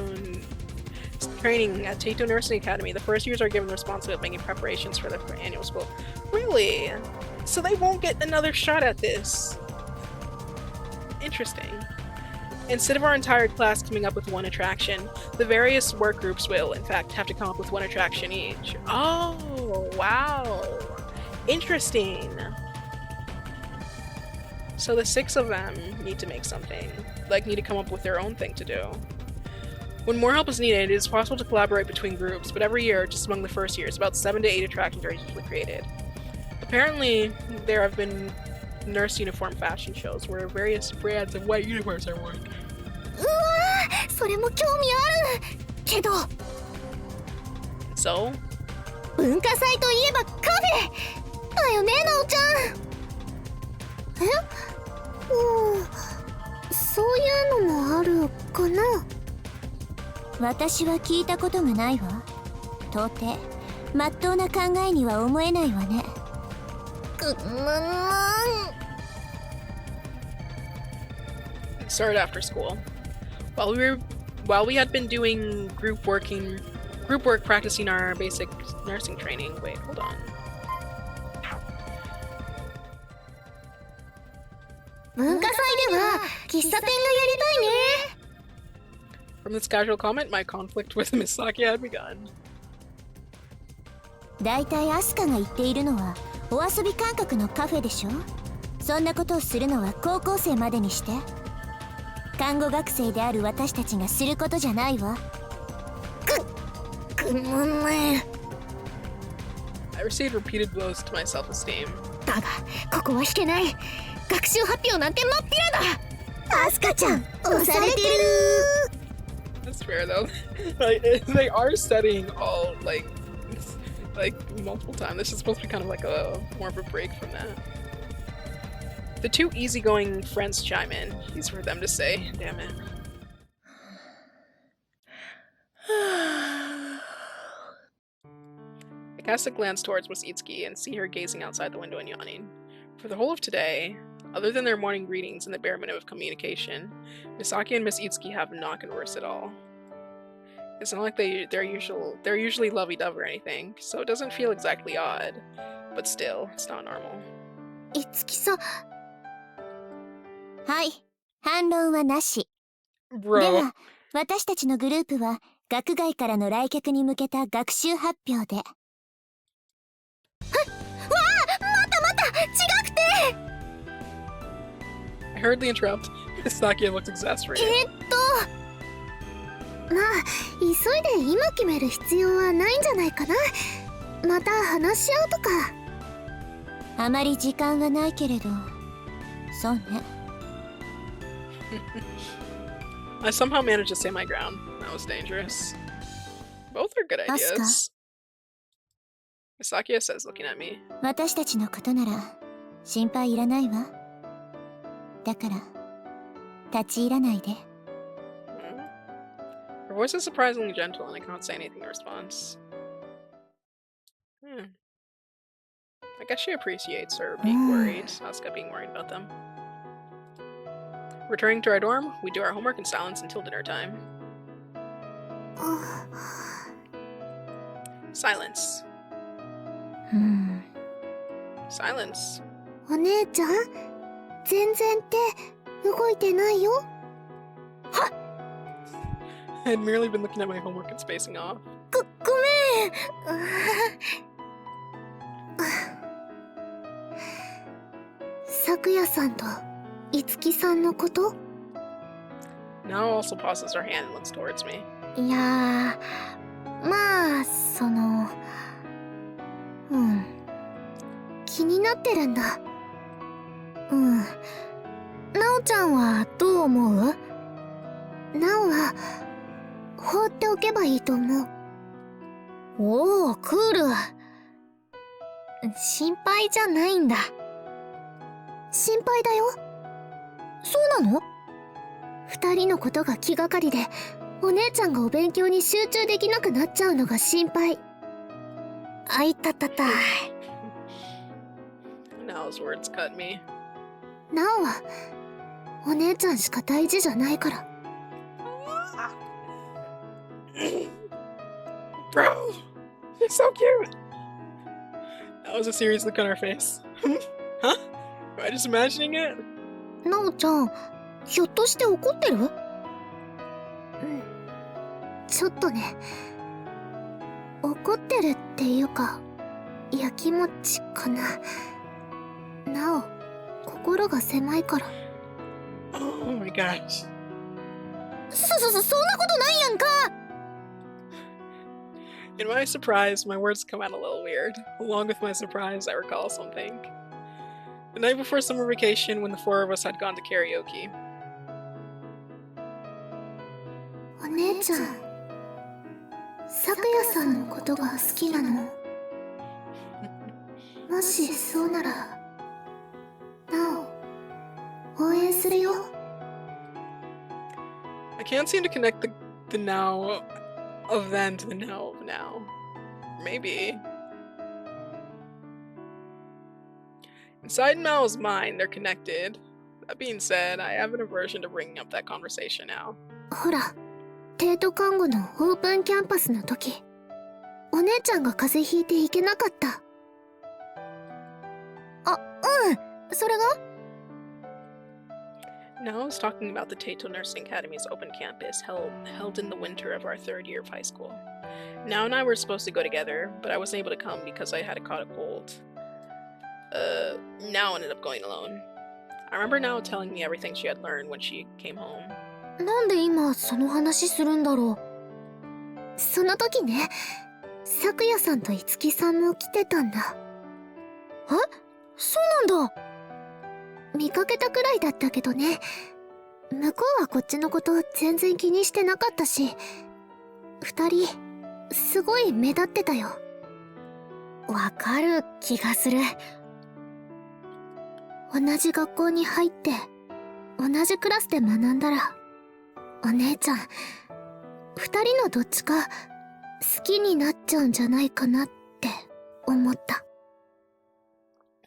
Nursing Academy, the first years are given the responsibility of making preparations for the annual school. Really? So they won't get another shot at this. Interesting. Instead of our entire class coming up with one attraction, the various work groups will, in fact, have to come up with one attraction each. Oh, wow. Interesting. So the 6 of them need to make something, need to come up with their own thing to do. When more help is needed, it is possible to collaborate between groups, but every year, just among the first years, about 7 to 8 attractions are usually created. Apparently, there have been nurse uniform fashion shows where various brands of white uniforms are worn. うわー、それも興味あるけど。 So? 文化祭といえばカフェだよね、なおちゃん。そういうのもあるかな。私は聞いたことがないわ。到底まっとうな考えには思えないわね。It started after school. While we had been doing group work practicing our basic nursing training. Wait, hold on. 文化祭では喫茶店がやりたいね。 From this casual comment, my conflict with Misaki had begun. だいたいアスカが言っているのはお遊び感覚のカフェでしょ。そんなことをするのは高校生までにして。看護学生である私たちがすることじゃないわ。くもんね。 I received repeated blows to my self-esteem. だがここは引けない。学習発表なんてまっぴらだ。アスカちゃん押されてる。 That's fair though. Like, they are studying all like multiple times. This is supposed to be kind of like a more of a break from that. The two easygoing friends chime in. Easy for them to say. Damn it. I cast a glance towards Miss Itsuki and see her gazing outside the window and yawning. For the whole of today, other than their morning greetings and the bare minimum of communication, Misaki and Miss Itsuki have not conversed at all. It's not like they're usually lovey-dovey or anything, so it doesn't feel exactly odd. But still, it's not normal. いつきさん。はい、反論はなし。で Bro. は私たちのグループは学外からの来客に向けた学習発表で。わあ、また違くて。 I hurriedly interrupt. Misaki looked exasperated. まあ急いで今決める必要はないんじゃないかな。また話し合うとか。あまり時間はないけれど。そうね。I somehow managed to stay my ground. That was dangerous. Both are good ideas. Misaki says, looking at me. 私たちのことなら心配いらないわ。だから立ち入らないで。Her voice is surprisingly gentle, and I cannot say anything in response. I guess she appreciates her being worried, Asuka being worried about them. Returning to our dorm, we do our homework in silence until dinner time. Silence. Silence. お姉ちゃん、全然手動いてないよ。 I had merely been looking at my homework and spacing off. ごめん。咲夜さんと樹さんのこと？ Now also pauses her hand and looks towards me. いやー、まあ気になってるんだ。なおちゃんはどう思う？なおは放っておけばいいと思う。おお、クール。心配じゃないんだ。心配だよ。そうなの？二人のことが気がかりで、お姉ちゃんがお勉強に集中できなくなっちゃうのが心配。あいたたた。Now's words cut me. なおはお姉ちゃんしか大事じゃないから。Bro, you're so cute. That was a serious look on her face. Huh? Am I just imagining it? なおちゃん、ひょっとして怒ってる？ちょっとね。怒ってるっていうか、やきもちかな。なお、心が狭いから。Oh my gosh. そんなことないやんか。In my surprise, my words come out a little weird. Along with my surprise, I recall something. The night before summer vacation, when the four of us had gone to karaoke. お姉ちゃん、咲夜さんのことが好きなの？もしそうなら、なお、応援するよ。I can't seem to connect the now of then to the now of now. Maybe. Inside Mao's mind, they're connected. That being said, I have an aversion to bringing up that conversation now. ほら、帝都看護のオープンキャンパスの時、お姉ちゃんが風邪ひいて行けなかった。それが？ Now I was talking about the Taito Nursing Academy's open campus held in the winter of our 3rd year of high school. Now and I were supposed to go together, but I wasn't able to come because I had caught a cold. Now ended up going alone. I remember now telling me everything she had learned when she came home. なんで今その話するんだろう。その時ね、咲夜さんと五木さんも来てたんだ。え？そうなんだ。見かけたくらいだったけどね。向こうはこっちのこと全然気にしてなかったし、2人すごい目立ってたよ。わかる気がする。同じ学校に入って同じクラスで学んだら、お姉ちゃん2人のどっちか好きになっちゃうんじゃないかなって思った。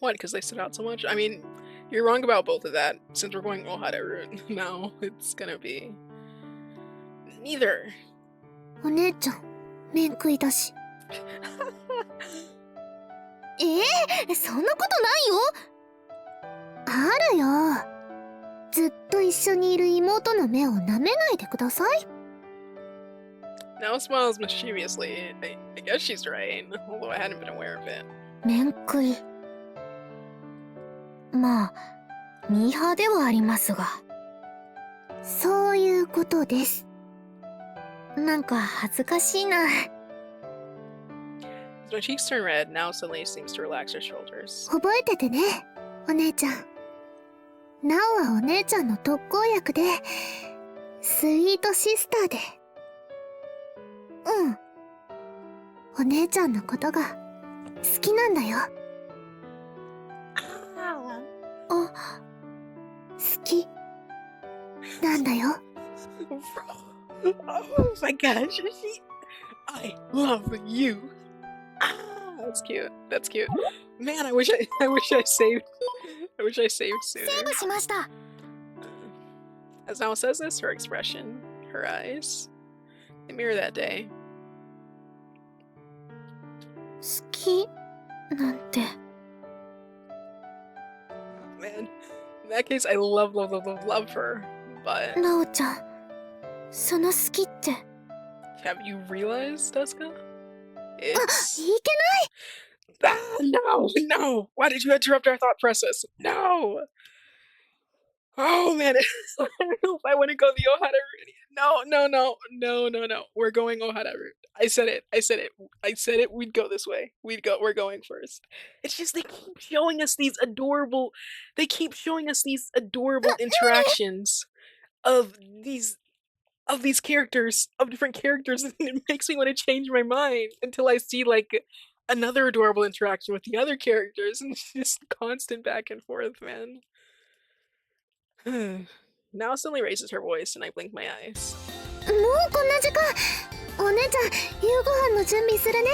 What, because they stood out so much? I mean, you're wrong about both of that. Since we're going Ohara route now, it's gonna be neither. お姉ちゃん面食いだし。そんなことないよ。あるよ。ずっと一緒にいる妹の目を舐めないでください。 Now smiles mischievously. I guess she's right, although I hadn't been aware of it. 面食い。まあミーハーではありますが、そういうことです。なんか恥ずかしいな。 As my cheeks turn red, now suddenly seems to relax her shoulders. 覚えててね、お姉ちゃん。なおはお姉ちゃんの特効薬で、スイートシスターで。うん。お姉ちゃんのことが好きなんだよ。好きなんだよ。Oh my gosh, I love you. That's cute. That's cute. Man, I wish I saved sooner. セーブしました。 As Nao says this, her expression, her eyes, they mirror that day. 好きなんて。 Man, in that case, I love her. But なおちゃん、その好きって。 have you realized, Deska? あ、 It's いけない。 no! Why did you interrupt our thought process? No! Oh man, I don't know if I want to go the Ohara route. No. We're going Ohara route. I said it. We'd go this way. We're going first. It's just they keep showing us these adorable interactions of these characters, of different characters, and it makes me want to change my mind until I see like another adorable interaction with the other characters, and it's just constant back and forth, man. Now suddenly raises her voice, and I blink my eyes. もうこんな時間。お姉ちゃん、夕ご飯の準備するね。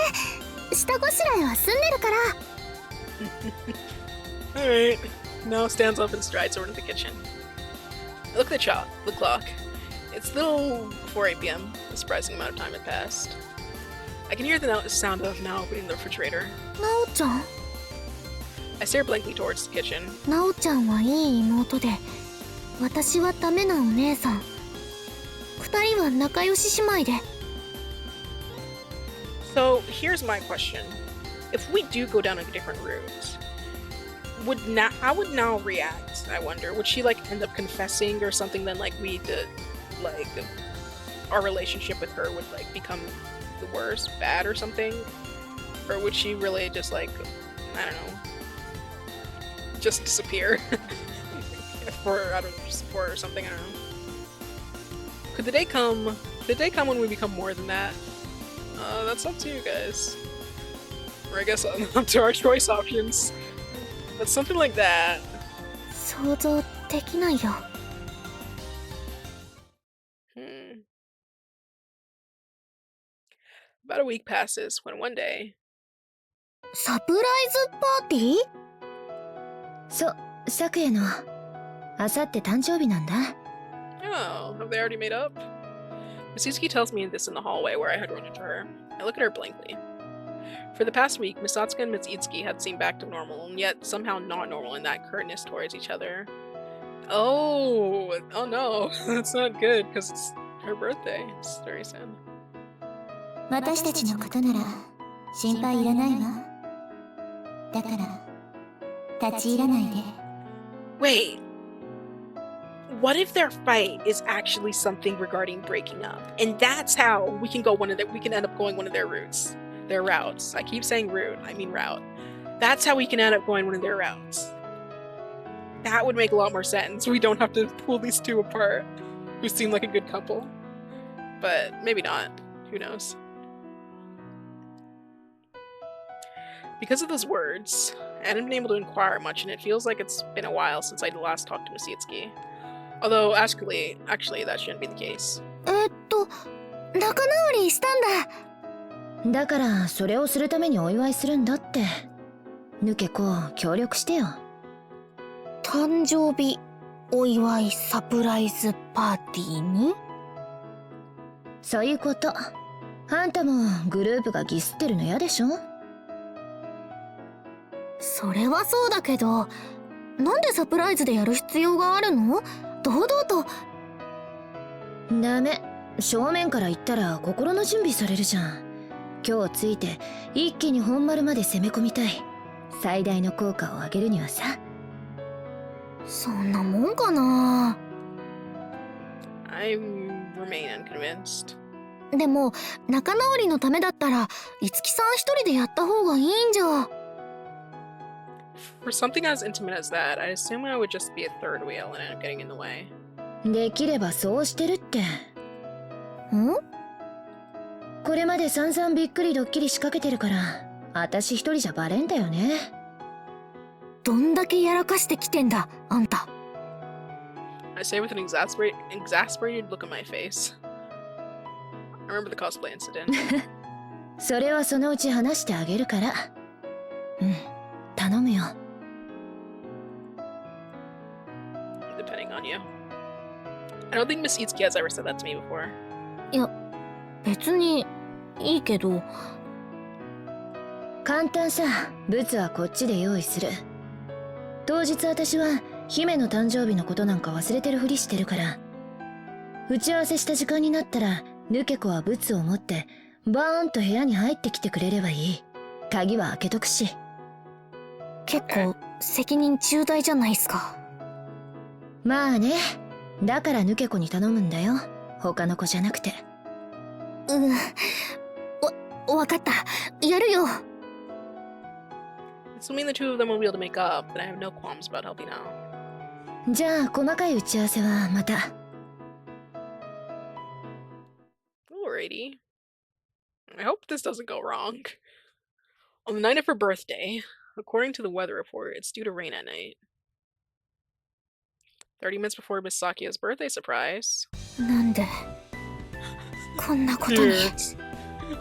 下ごしらえは済んでるから。 Alright. Now stands up and strides over to the kitchen. I look at the clock. It's little before 8 p.m. A surprising amount of time had passed. I can hear the sound of now opening the refrigerator. なおちゃん。 I stare blankly towards the kitchen. なおちゃんはいい妹で、私はダメなお姉さん。二人は仲良し姉妹で。 So here's my question: if we do go down a different route, how would Nao react? I wonder. Would she like end up confessing or something? Then like we did, like our relationship with her would like become the worst, bad or something, or would she really just like, I don't know, just disappear for support or something? I don't know. Could the day come when we become more than that? That's up to you guys. Or I guess up to our choice options. But something like that. 想像できないよ。 About a week passes when one day. サプライズパーティー？そう、昨夜のあさって誕生日なんだ。 Oh, have they already made up? Misutsuki tells me this in the hallway where I had run into her. I look at her blankly. For the past week, Misatsuka and Mitsuki had seemed back to normal, and yet somehow not normal in that curtness towards each other. Oh, oh no, that's not good because it's her birthday. It's very sad. 私たちのことなら心配いらないわ。だから立ち入らないで。 Wait, what if their fight is actually something regarding breaking up, and that's how we can we can end up going one of their routes, their routes. I keep saying route, I mean route. That's how we can end up going one of their routes. That would make a lot more sense. We don't have to pull these two apart, who seem like a good couple, but maybe not. Who knows? Because of those words, I haven't been able to inquire much, and it feels like it's been a while since I last talked to Misitsuki. Although, actually, that shouldn't be the case. 仲直りしたんだ。だからそれをするためにお祝いするんだって。抜け子協力してよ。誕生日お祝いサプライズパーティーに？そういうこと。あんたもグループがギスってるの嫌でしょ？それはそうだけど、なんでサプライズでやる必要があるの？堂々と。ダメ。正面から言ったら心の準備されるじゃん。今日ついて一気に本丸まで攻め込みたい。最大の効果を上げるにはさ。そんなもんかな。I remain unconvinced. でも仲直りのためだったら五木さん一人でやった方がいいんじゃ。For something as intimate as that, I assume I would just be a third wheel and end up getting in the way. できればそうしてるって。ん？これまで散々びっくりドッキリ仕掛けてるから、私一人じゃバレんだよね。どんだけやらかしてきてんだ、あんた。I say with an exasperated look on my face. I remember the cosplay incident. それはそのうち話してあげるから。うん、頼むよ。Depending on you. I don't think Miss Itsuki has ever said that to me before. いや、別にいいけど。簡単さ、ブツはこっちで用意する。当日私は姫の誕生日のことなんか忘れてるふりしてるから。打ち合わせした時間になったら、ヌケ子はブツを持ってバーンと部屋に入ってきてくれればいい。鍵は開けとくし。結構責任重大じゃないっすか。まあね。だからヌケ子に頼むんだよ。他の子じゃなくて。わかった。やるよ。Assuming the two of them will be able to make up, then I have no qualms about helping out. じゃあ細かい打ち合わせはまた。Alrighty. I hope this doesn't go wrong. On the night of her birthday, according to the weather report, it's due to rain at night. 30 minutes before Miss Sakia's birthday surprise. なんでこんなことに。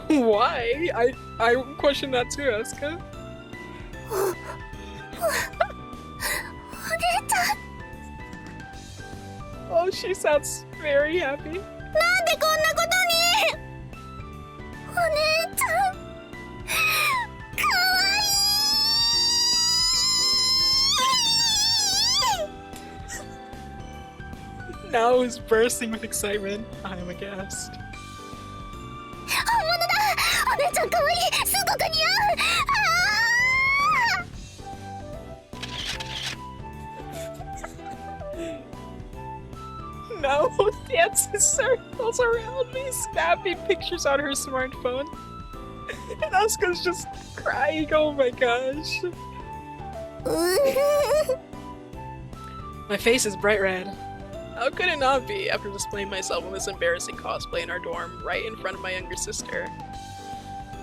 Why? I question that too, Asuka. お姉ちゃん。Oh, she sounds very happy. なんでこんなことに。お姉ちゃん。かわいい。Now is bursting with excitement. I am aghast. 本物だ。お姉ちゃんかわいい。すごく似合う。Now dancing circles around me, snapping pictures on her smartphone. And Asuka's just crying. Oh my gosh. My face is bright red. How could it not be after displaying myself in this embarrassing cosplay in our dorm right in front of my younger sister?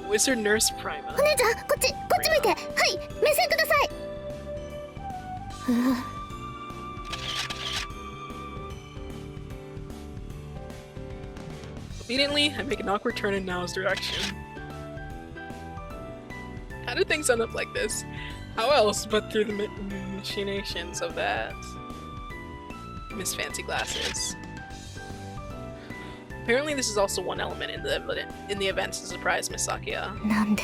Wizard Nurse Prima. お姉ちゃん、こっち向いて。はい、目線ください。Obediently, I make an awkward turn in Nao's direction. How did things end up like this? How else but through the machinations of that Miss Fancy Glasses? Apparently, this is also one element in the events to surprise Miss Sakia. なん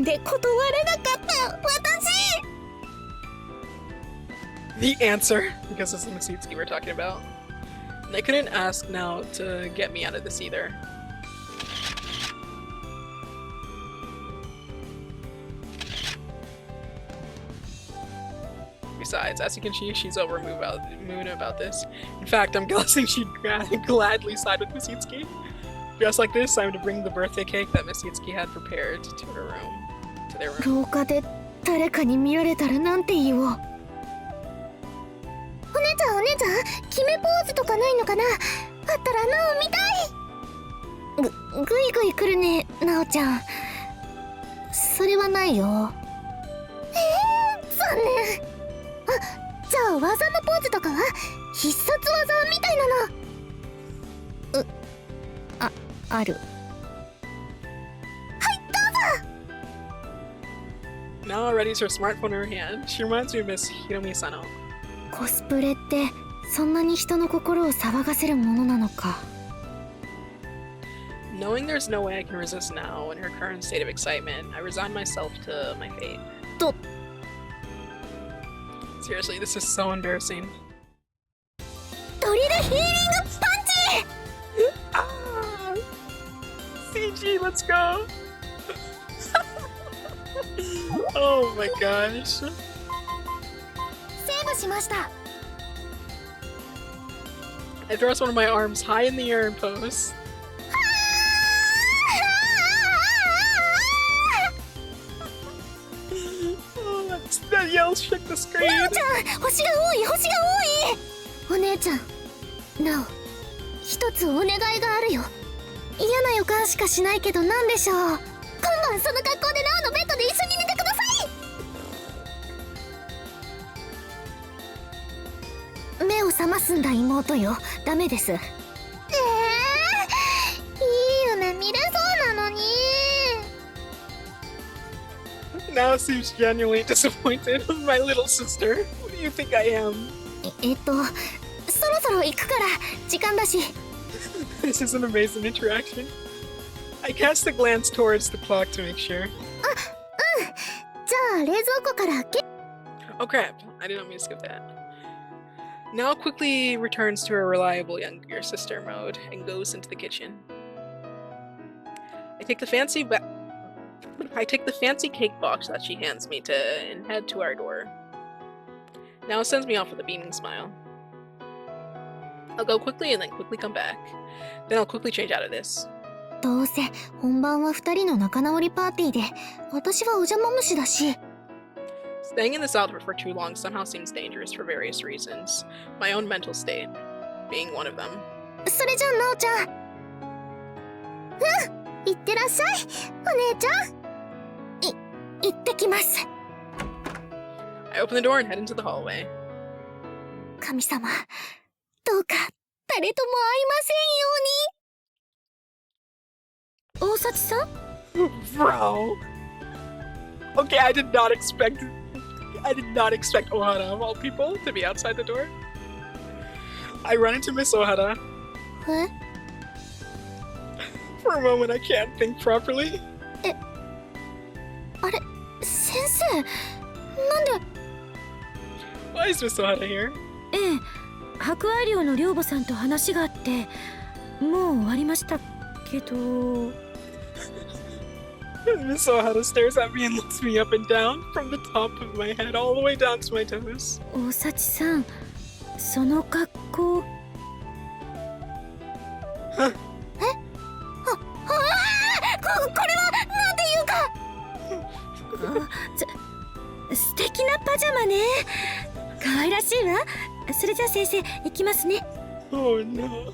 で断れなかった私。The answer, because it's the Masutsuki we're talking about. And I couldn't ask now to get me out of this either. Besides, as you can see, she's over moon about this. In fact, I'm guessing she'd gladly side with Masutsuki. Dressed like this, I'm to bring the birthday cake that Masutsuki had prepared to her room, to their room. 廊下で誰かに見られたらなんて言おう。お姉ちゃんお姉ちゃん、決めポーズとかないのかな。あったらなお見たい。ぐいぐい来るね、なおちゃん。それはないよ。残念。あ、じゃあ技のポーズとかは必殺技みたいなの。ある。 Now readies her smartphone in her hand. She reminds me of Miss Hiromi Sano. コスプレってそんなに人の心を騒がせるものなのか。 Knowing there's no way I can resist now in her current state of excitement, I resign myself to my fate. Seriously, this is so embarrassing. ドリルヒーリングパンチ。 CG, let's go! Oh my gosh. セーブしました。 I thrust one of my arms high in the air and pose. Oh, that yell shook the screen. なおちゃん、星が多い星が多い。お姉ちゃん、なお、一つお願いがあるよ。嫌な予感しかしないけどなんでしょう。今晩その格好でなおのベッドで一緒に寝てください。目を覚ますんだ妹よ。ダメです。いい夢見れそうなのに。 Now seems genuinely disappointed. My little sister. What do you think I am? そろそろ行くから時間だし。 This is an amazing interaction. I cast a glance towards the clock to make sure. じゃあ冷蔵庫から Oh crap, I did not mean to skip that. Now quickly returns to her reliable younger sister mode and goes into the kitchen. I take the fancy cake box that she hands me and head to our door. Now it sends me off with a beaming smile. I'll go quickly and then quickly come back. Then I'll quickly change out of this. どうせ本番は2人の仲直りパーティーで私はお邪魔虫だし。 Staying in this outfit for too long somehow seems dangerous for various reasons. My own mental state being one of them. それじゃあなおちゃん。いってらっしゃいお姉ちゃん。行ってきます。 I open the door and head into the hallway. 神様、どうか誰とも会いませんように。大幸さん Bro. Okay, I did not expect Ohara of all people to be outside the door. I run into Miss Ohara. え？ For a moment, I can't think properly. あれ、先生、なんで？ Why is Miss Ohara here? ええ、博愛寮の寮母さんと話があってもう終わりましたけど。 Miss Ohara stares at me and looks me up and down, from the top of my head all the way down to my toes. 大幸さん、その格好。これはなんていうか。素敵なパジャマね。可愛らしいわ。それじゃあ先生行きますね。 Oh no.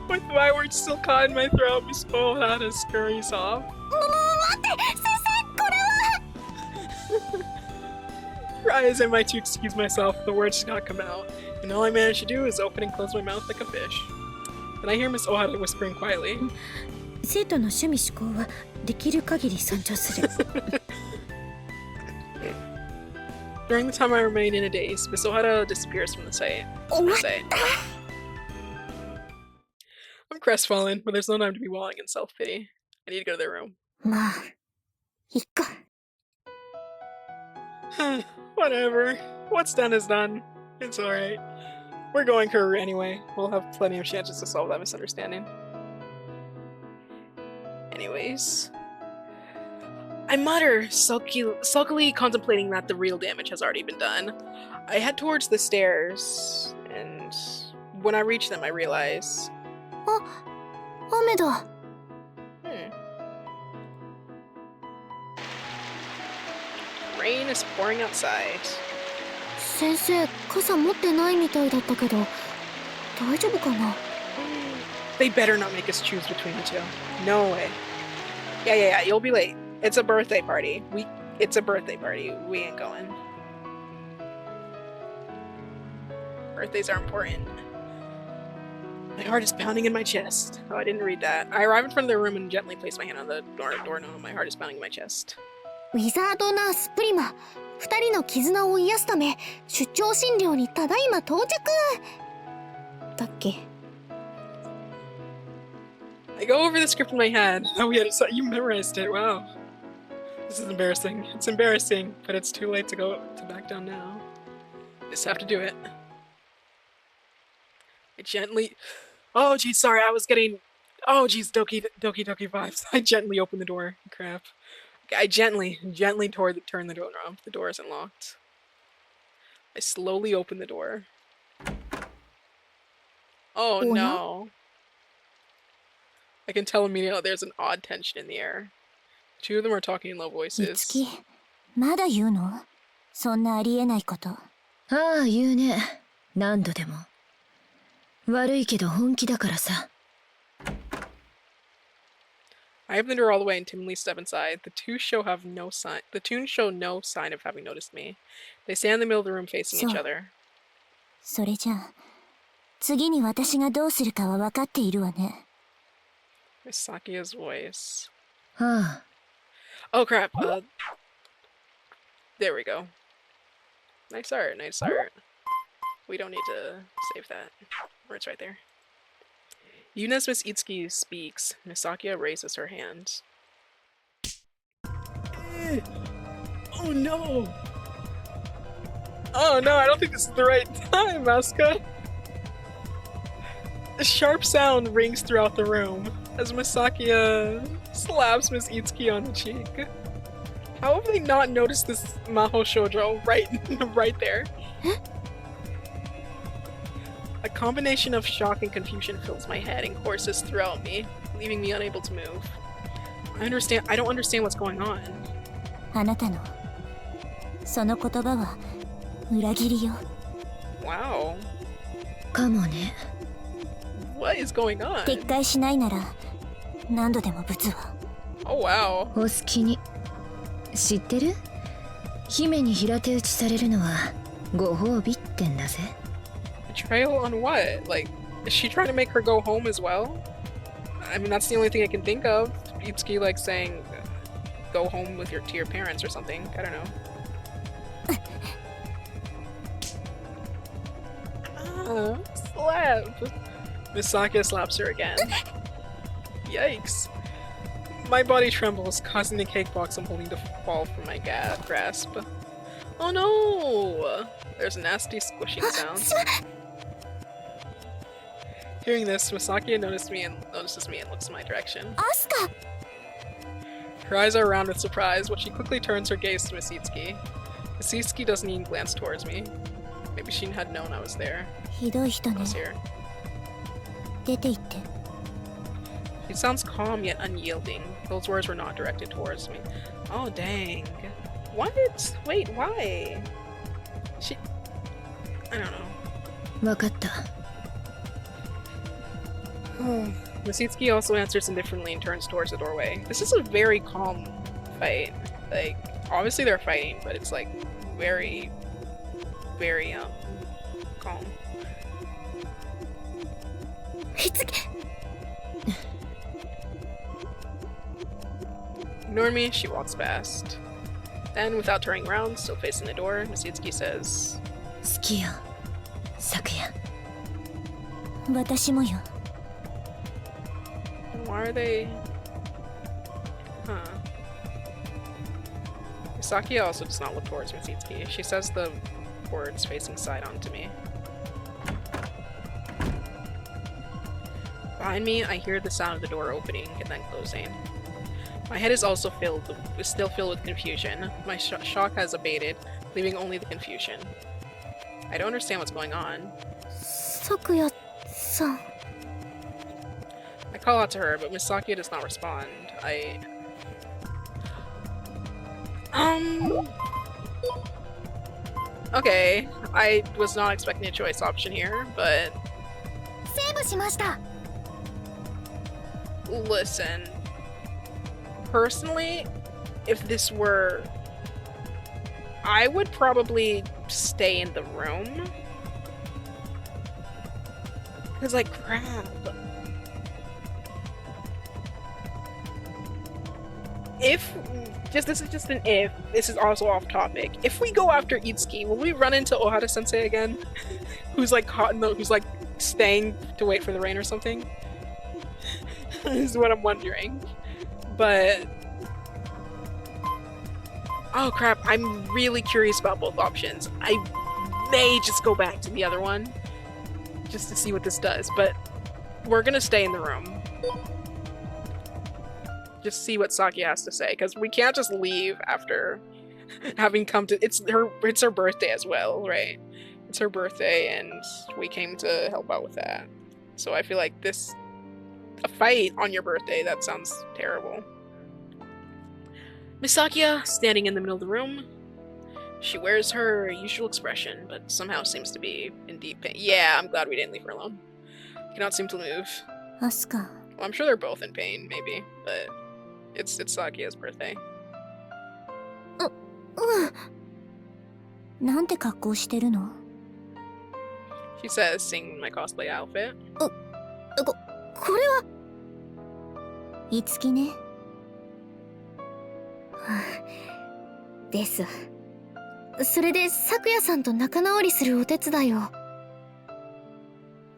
With my words still caught in my throat, Miss Ohara scurries off. 待って、先生、これは。 Try as I might to excuse myself, the words did not come out, and all I managed to do is open and close my mouth like a fish. Then I hear Miss Ohara whispering quietly. 生徒の趣味嗜好はできる限り尊重する。During the time I remain in a daze, Miss Ohara disappears from the sight. I'm crestfallen, but there's no time to be wallowing in self-pity. I need to go to their room. まあ、いっか。 Whatever. What's done is done. It's alright. We're going her anyway. We'll have plenty of chances to solve that misunderstanding. Anyways. I mutter, sulkily contemplating that the real damage has already been done. I head towards the stairs, and when I reach them, I realize... 雨だ。 Rain is pouring outside. 先生、傘持ってないみたいだったけど、大丈夫かな？ They better not make us choose between the two. No way. Yeah, you'll be late. It's a birthday party. It's a birthday party. We ain't going. Birthdays are important. My heart is pounding in my chest. Oh, I didn't read that. I arrive in front of the room and gently place my hand on the doorknob. My heart is pounding in my chest. ウィザードナースプリマ、二人の絆を癒すため出張診療にただいま到着だっけ。 I go over the script in my head. Oh, you memorized it. Wow. This is embarrassing. It's embarrassing, but it's too late to back down now. Just have to do it. I gently... Oh, geez, sorry, I was getting... Oh, geez, Doki vibes. I gently open the door. Crap. I gently turn the door knob. The door isn't locked. I slowly open the door. Oh, no. I can tell immediately there's an odd tension in the air. Two of them are talking in low voices. いつき、まだ言うの？そんなありえないこと。ああ、言うね。何度でも。悪いけど本気だからさ。I open the door all the way and timidly step inside. The two show no sign of having noticed me. They stand in the middle of the room facing each other. それじゃあ、次に私がどうするかは分かっているわね。 Misaki's voice. ああ。 Oh crap. There we go. Nice art. We don't need to save that. It's right there. Even as Miss Itsuki speaks, Misakia raises her hand. Oh no! Oh no, I don't think this is the right time, Asuka! A sharp sound rings throughout the room as Misakia slaps Miss Itsuki on the cheek. How have they not noticed this Maho Shoujo right there? A combination of shock and confusion fills my head and courses throughout me, leaving me unable to move. I don't understand what's going on. あなたのその言葉は裏切りよ。 Wow. かもね。 What is going on? 撤回しないなら何度でもブツは。 Oh wow. お好きに。知ってる？姫に平手打ちされるのはご褒美ってんだぜ。 Betrayal on what? Like, is she trying to make her go home as well? I mean, that's the only thing I can think of. Itsuki like saying, go home with to your parents or something. I don't know. Slap! Misaka slaps her again. Yikes. My body trembles, causing the cake box I'm holding to fall from my grasp. Oh no! There's nasty squishing sounds. Hearing this, Misaki notices me and looks in my direction. Asuka! Her eyes are round with surprise, but she quickly turns her gaze to Miss Itsuki. Miss Itsuki doesn't even glance towards me. Maybe she had known I was there. ひどい人 I ね。 was here. 出て行って。 She sounds calm yet unyielding. Those words were not directed towards me. Oh dang. What? Wait, why? I don't know. わかった。 Misitsuki also answers indifferently and turns towards the doorway. This is a very calm fight. Like, obviously they're fighting, but it's like very, very calm. Ignoring me, she walks past. Then, without turning around, still facing the door, Misitsuki says, 好きよ、昨夜。私もよ。 Why are they... Huh. Misaki also does not look towards Misitsuki. She says the towards, facing side onto me. Behind me, I hear the sound of the door opening and then closing. My head is also still filled with confusion. My shock has abated, leaving only the confusion. I don't understand what's going on. Sakuya-san. I call out to her, but Miss Sakuya does not respond. Okay, I was not expecting a choice option here, but... Listen. Personally, if this were... I would probably stay in the room. Because, like, crap. If... this is just an if. This is also off topic. If we go after Itsuki, will we run into Ohara-sensei again? Who's, like, caught in the... Who's, like, staying to wait for the rain or something? This is what I'm wondering. But... oh crap, I'm really curious about both options. I may just go back to the other one. Just to see what this does, but... we're gonna stay in the room. Just see what Sakuya has to say, because we can't just leave after having come to... It's her birthday as well, right? It's her birthday, and we came to help out with that. So I feel like this... a fight on your birthday, that sounds terrible. Miss Sakuya, standing in the middle of the room. She wears her usual expression, but somehow seems to be in deep pain. Yeah, I'm glad we didn't leave her alone. Cannot seem to move. Asuka. Well, I'm sure they're both in pain, maybe, but it's Sakuya's birthday. なんて格好してるの? She says, seeing my cosplay outfit. これは...いつきね。です。それで、咲夜さんと仲直りするお手伝いを。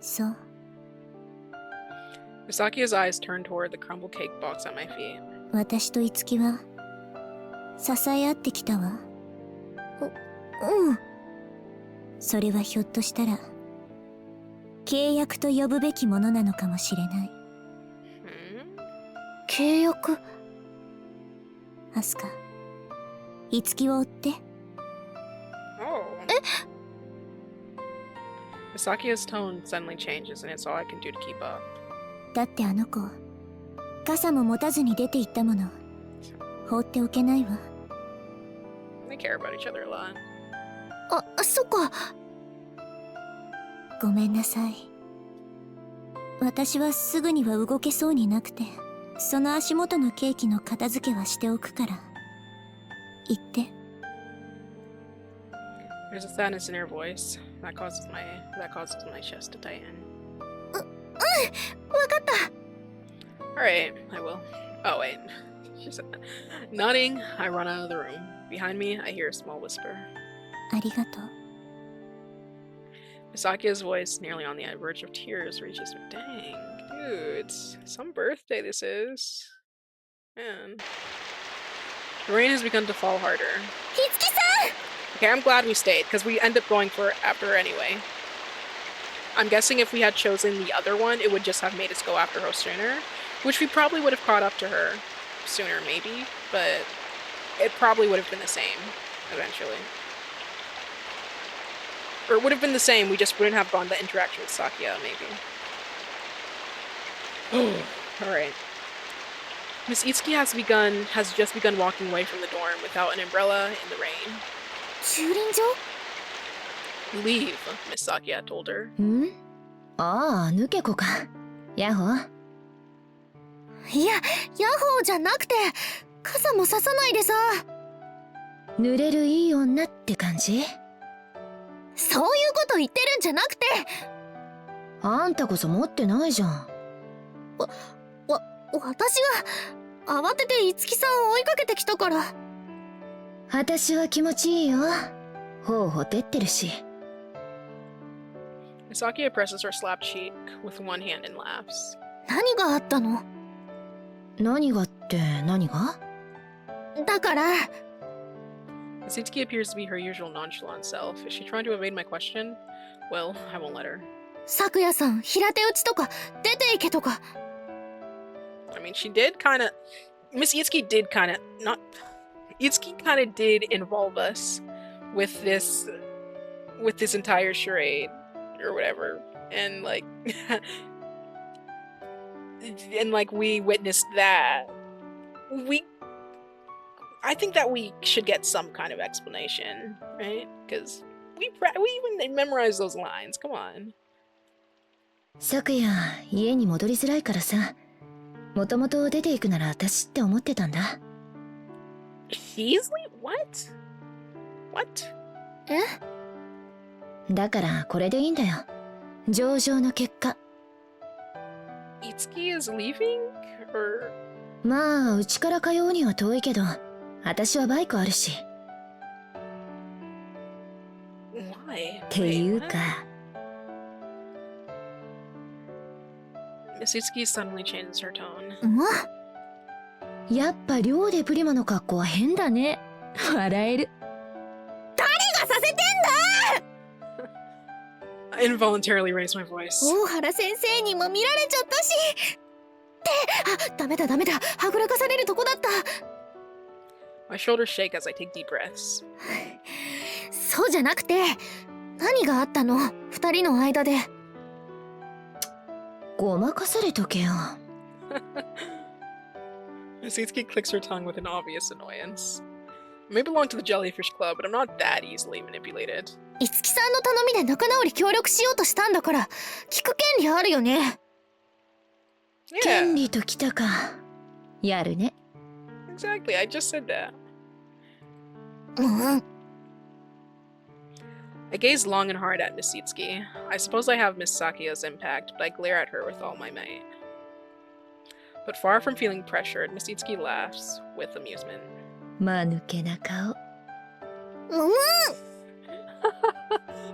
そう。Misaki's eyes turn toward the crumble cake box at my feet. 私といつきは、支え合ってきたわ。うん。それはひょっとしたら、契約と呼ぶべきものなのかもしれない。契約？アスカ、いつきを追って。Misaki's tone suddenly changes, and it's all I can do to keep up. だってあの子、傘も持たずに出て行ったもの。放っておけないわ。They care about each other a lot. そっか。ごめんなさい。私はすぐには動けそうになくて、その足元のケーキの片付けはしておくから。言って。There's a sadness in her voice that causes my chest to tighten. わかった。Alright, I will. Oh wait. She said. Nodding, I run out of the room. Behind me, I hear a small whisper. ありがとう。Misaki's voice, nearly on the verge of tears, reaches me. Dang, dude, some birthday this is. Man. The rain has begun to fall harder. Hitsuki-san! Okay, I'm glad we stayed, because we end up going for after her anyway. I'm guessing if we had chosen the other one, it would just have made us go after her sooner, which we probably would have caught up to her sooner, maybe, but it probably would have been the same, eventually. Or it would have been the same, we just wouldn't have gone the interaction with Sakuya, maybe. Alright. Miss Itsuki has just begun walking away from the dorm without an umbrella in the rain. 駐輪場? Leave, Miss Sakuya told her. ん? ああ、抜け子か。ヤホー? いや、ヤホーじゃなくて、傘もささないでさ。濡れるいい女って感じ？そういうこと言ってるんじゃなくて。あんたこそ持ってないじゃん。私が慌てていつきさんを追いかけてきたから。私は気持ちいいよ。頬ほてってるし。Sakuya presses her slapped cheek with one hand and laughs. 何があったの？何がって何が？だから。Satsuki appears to be her usual nonchalant self. Is she trying to evade my question? Well, I won't let her. 咲夜さん、平手打ちとか、出ていけとか。I mean, she did kind of... Miss Itsuki did kind of... Not... Itsuki kind of did involve us with this entire charade. Or whatever. And, like... and, like, we witnessed that. I think that we should get some kind of explanation, right? Because we even memorized those lines. Come on. 昨夜家に戻りづらいからさ、もともと出ていくなら私って思ってたんだ。Heasley? What? What? だからこれでいいんだよ。上々の結果。Itsuki is leaving? Or... まあうちから通うには遠いけど、私はバイクあるし。Why? っていうか。Miss Itsuki suddenly changes her tone. やっぱ寮でプリマの格好は変だね。笑える。誰がさせてんだ I involuntarily raised my voice. 大原先生にも見られちゃったし。ダメだ。はぐらかされるとこだった。My shoulders shake as I take deep breaths. そうじゃなくて、何があったの？二人の間で。ごまかされとけよ。Miss Itsuki clicks her tongue with an obvious annoyance. I may belong to the Jellyfish Club, but I'm not that easily manipulated. いつきさんの頼みで仲直り協力しようとしたんだから、聞く権利あるよね。権利ときたか。やるね。Exactly, I just said that. うん。I gaze long and hard at Miss Itsuki. I suppose I have Miss Sakia's impact, but I glare at her with all my might. But far from feeling pressured, Miss Itsuki laughs with amusement. 間抜けな顔。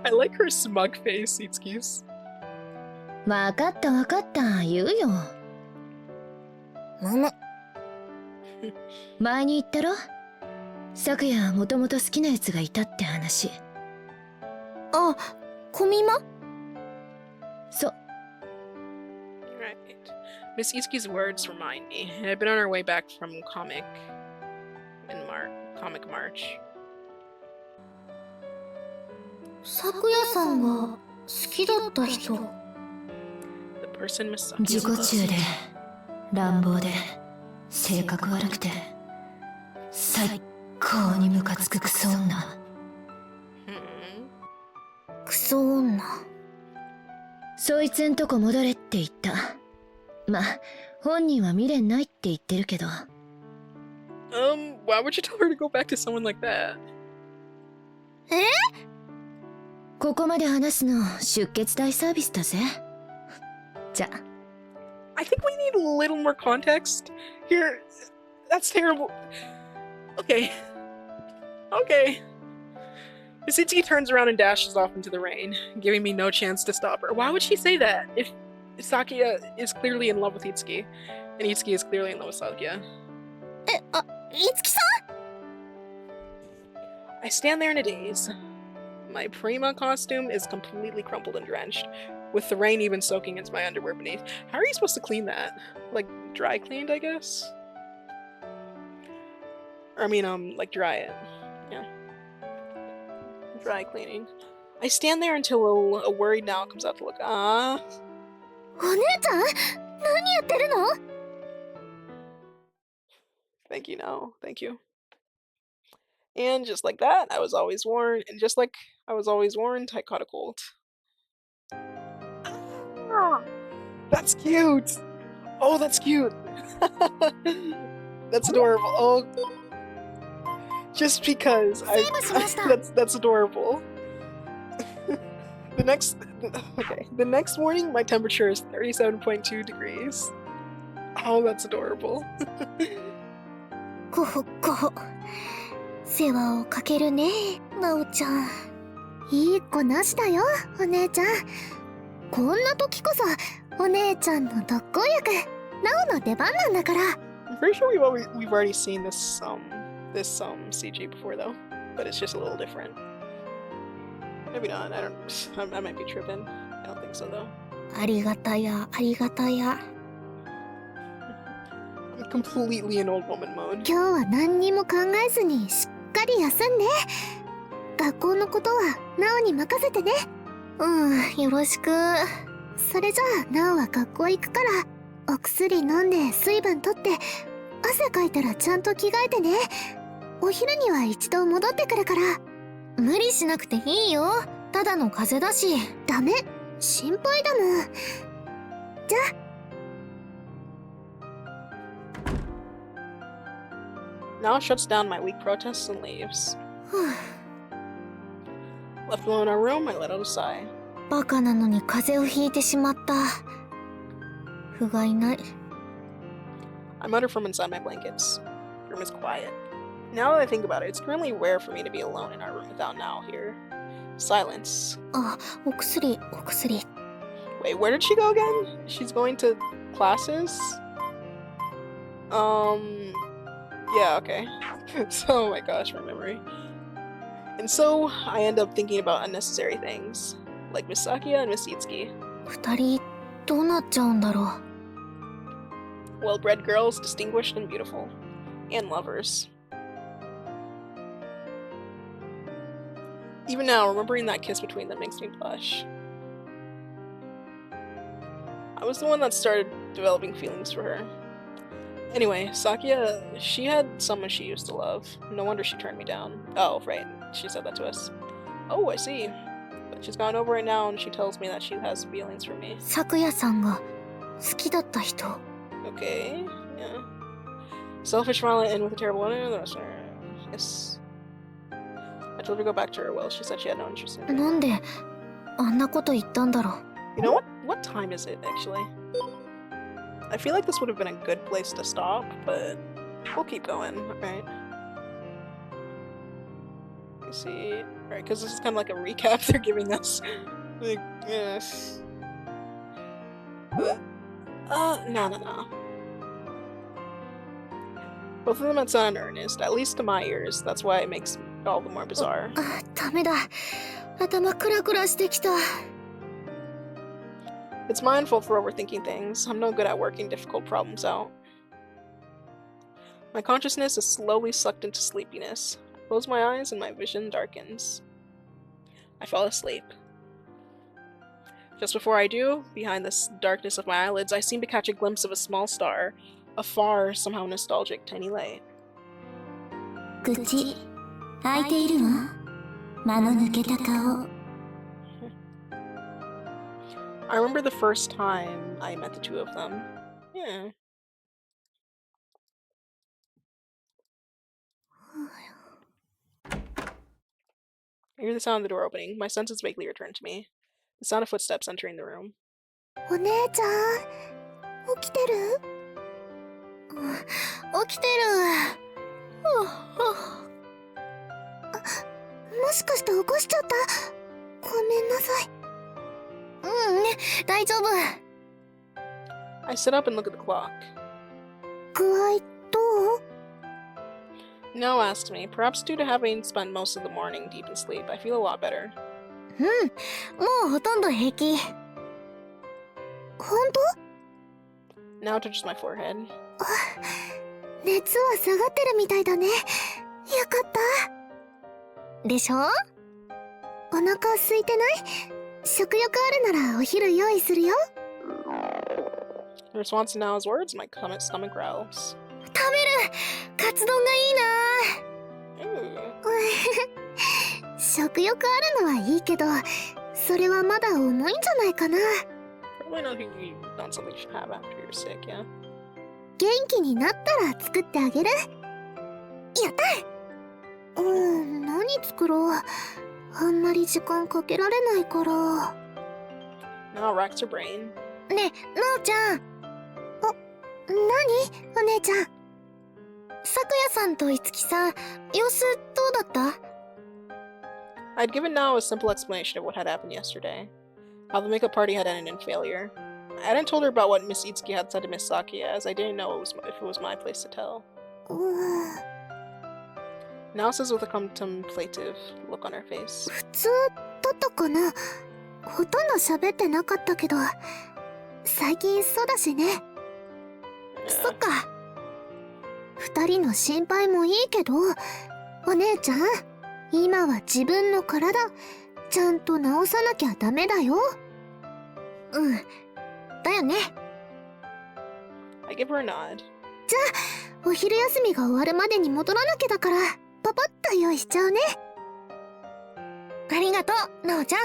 I like her smug face, Itsuki's. わかった言うよ。前に言ったろ。昨夜もともと好きなやつがいたって話。あ、小見間？そう。Right. Miss Itsuki's words remind me. I've been on our way back from Comic March. 昨夜さんが好きだった人。The person Miss Saki 自己中で、乱暴で、性格悪くて、最高にムカつくクソ女。クソ女。そいつんとこ戻れって言った。ま、本人は未練ないって言ってるけど。Why would you tell her to go back to someone like that? ここまで話すの出血大サービスだぜ。じゃ。I think we need a little more context here. That's terrible. Okay. Miss Itsuki turns around and dashes off into the rain, giving me no chance to stop her. Why would she say that if Sakia is clearly in love with Itsuki, and Itsuki is clearly in love with Sakia? いつきさん？ I stand there in a daze. My prima costume is completely crumpled and drenched, with the rain even soaking into my underwear beneath. How are you supposed to clean that? Like, dry cleaned, I guess? Or, I mean, like, dry it. Yeah. Dry cleaning. I stand there until a worried Nao comes out to look. お姉ちゃん？何やってるの？ Thank you, Nao. Thank you. And just like that, I was always warned. And just like I was always warned, I caught a cold. Ah, that's cute! Oh, that's cute! That's adorable. Oh, just because that's adorable. The next morning, my temperature is 37.2 degrees. Oh, that's adorable. ここ世話をかけるね、なおちゃん。いい子なしだよ、お姉ちゃん。こんな時こそお姉ちゃんの特効薬、なおの出番なんだから。 I'm pretty sure we've already seen this CG before, though. but it's just a little different. Maybe not. I might be tripping. I don't think so though. ありがたや、ありがたや。 I'm completely in old woman mode. 今日は何にも考えずにしっかり休んで。学校のことはナオに任せてね。よろしく。それじゃあナオは学校行くから、お薬飲んで水分取って、汗かいたらちゃんと着替えてね。お昼には一度戻ってくるから。無理しなくていいよ。ただの風邪だし。ダメ。心配だもん。じゃあ。 Now shuts down my weak protests and leaves. Left alone in our room, I let out a sigh. バカなのに風邪をひいてしまった。不甲斐ない。 I mutter from inside my blankets. The room is quiet. Now that I think about it, it's currently rare for me to be alone in our room without Nao here. Silence. あ、お薬。 Wait, where did she go again? She's going to classes? Yeah, okay. So, oh my gosh, my memory. And so, I end up thinking about unnecessary things, like Miss Sakia and Miss Itsuki. 二人どうなっちゃうんだろう。 Well-bred girls, distinguished and beautiful. And lovers. Even now, remembering that kiss between them makes me blush. I was the one that started developing feelings for her. Anyway, Sakia, she had someone she used to love. No wonder she turned me down. Oh, right, she said that to us. Oh, I see. But she's gone over it now and she tells me that she has feelings for me. 咲夜さんが好きだった人。 Okay, yeah. Selfish, violent, and with a terrible one. Yes. I told her to go back to her will. She said she had no interest in it. なんであんなこと言ったんだろう。 You know what? What time is it, actually? I feel like this would have been a good place to stop, but we'll keep going, alright? You see, alright, because this is kind of like a recap they're giving us. Like, yes. No. Both of them had sounded earnest, at least to my ears. That's why it makes it all the more bizarre. あ、ダメだ。頭クラクラしてきた。 It's my fault for overthinking things. I'm no good at working difficult problems out. My consciousness is slowly sucked into sleepiness. I close my eyes and my vision darkens. I fall asleep. Just before I do, behind this darkness of my eyelids, I seem to catch a glimpse of a small star, a far, somehow nostalgic, tiny light. 口開いているわ。間の抜けた顔。 I remember the first time I met the two of them. Yeah. I hear the sound of the door opening. My senses vaguely return to me. The sound of footsteps entering the room. お姉ちゃん、起きてる？起きてる。もしかして起こしちゃった？ごめんなさい。大丈夫。 I sit up and look at the clock. 具合どう？ Now asks me, perhaps due to having spent most of the morning deep in sleep, I feel a lot better. もうほとんど平気。本当？ Now touches my forehead. 熱は下がってるみたいだね。よかった。でしょ？お腹空いてない？食欲あるならお昼用意するよ。 In response to Nao's words, my stomach growls. 食べる。カツ丼がいいな。 食欲あるのはいいけど、それはまだ重いんじゃないかな。 Probably not something you should have after you're sick, yeah? 元気になったら作ってあげる。やった。何作ろう。あんまり時間かけられないから。 Now racks her brain. ねえ、なおちゃん。何？お姉ちゃん。咲夜さんといつきさん、様子どうだった？ I'd given Nao a simple explanation of what had happened yesterday. How the makeup party had ended in failure. I hadn't told her about what Miss Itsuki had said to Miss Sakia, as I didn't know if it was my place to tell. Now says with a contemplative look on her face. 普通だったかな。ほとんど喋ってなかったけど、最近そうだしね。そっか。二人の心配もいいけど、お姉ちゃん、今は自分の体、ちゃんと治さなきゃダメだよ。うん、だよね。I give her a nod. じゃあ、お昼休みが終わるまでに戻らなきゃだから、パパッと用意しちゃうね。ありがとう、なおちゃん。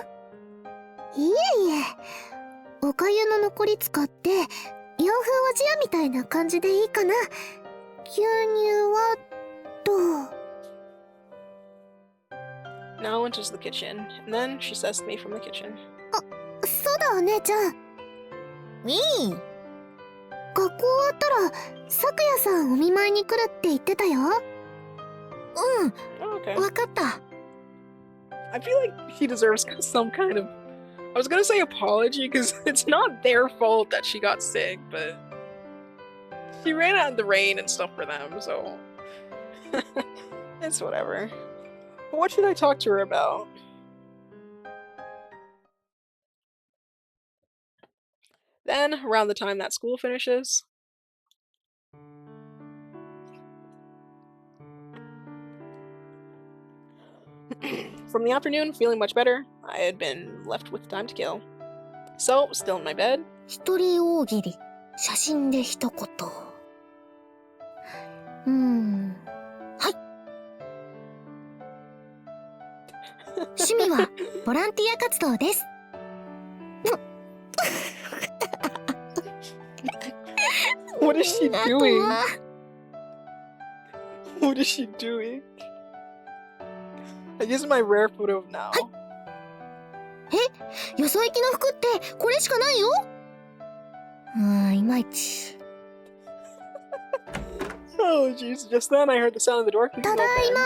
いえいえ、おかゆの残り使って、洋風おじやみたいな感じでいいかな。牛乳は、どう？ Now enters the kitchen, and then she says to me from the kitchen. そうだお姉ちゃん。学校終わったら、咲夜さんお見舞いに来るって言ってたよ。Oh, okay. わかった。I feel like he deserves some kind of... I was gonna say apology, because it's not their fault that she got sick, but... She ran out in the rain and stuff for them, so... It's whatever. But what should I talk to her about? Then, around the time that school finishes... From the afternoon, feeling much better, I had been left with time to kill. So, still in my bed. 一人大喜利、写真で一言。はい。趣味はボランティア活動です。What is she doing? What is she doing? I use my rare photo of now. よそ行きの服ってこれしかないよ。いまいち。Oh jeez, just then I heard the sound of the door kicking ただいま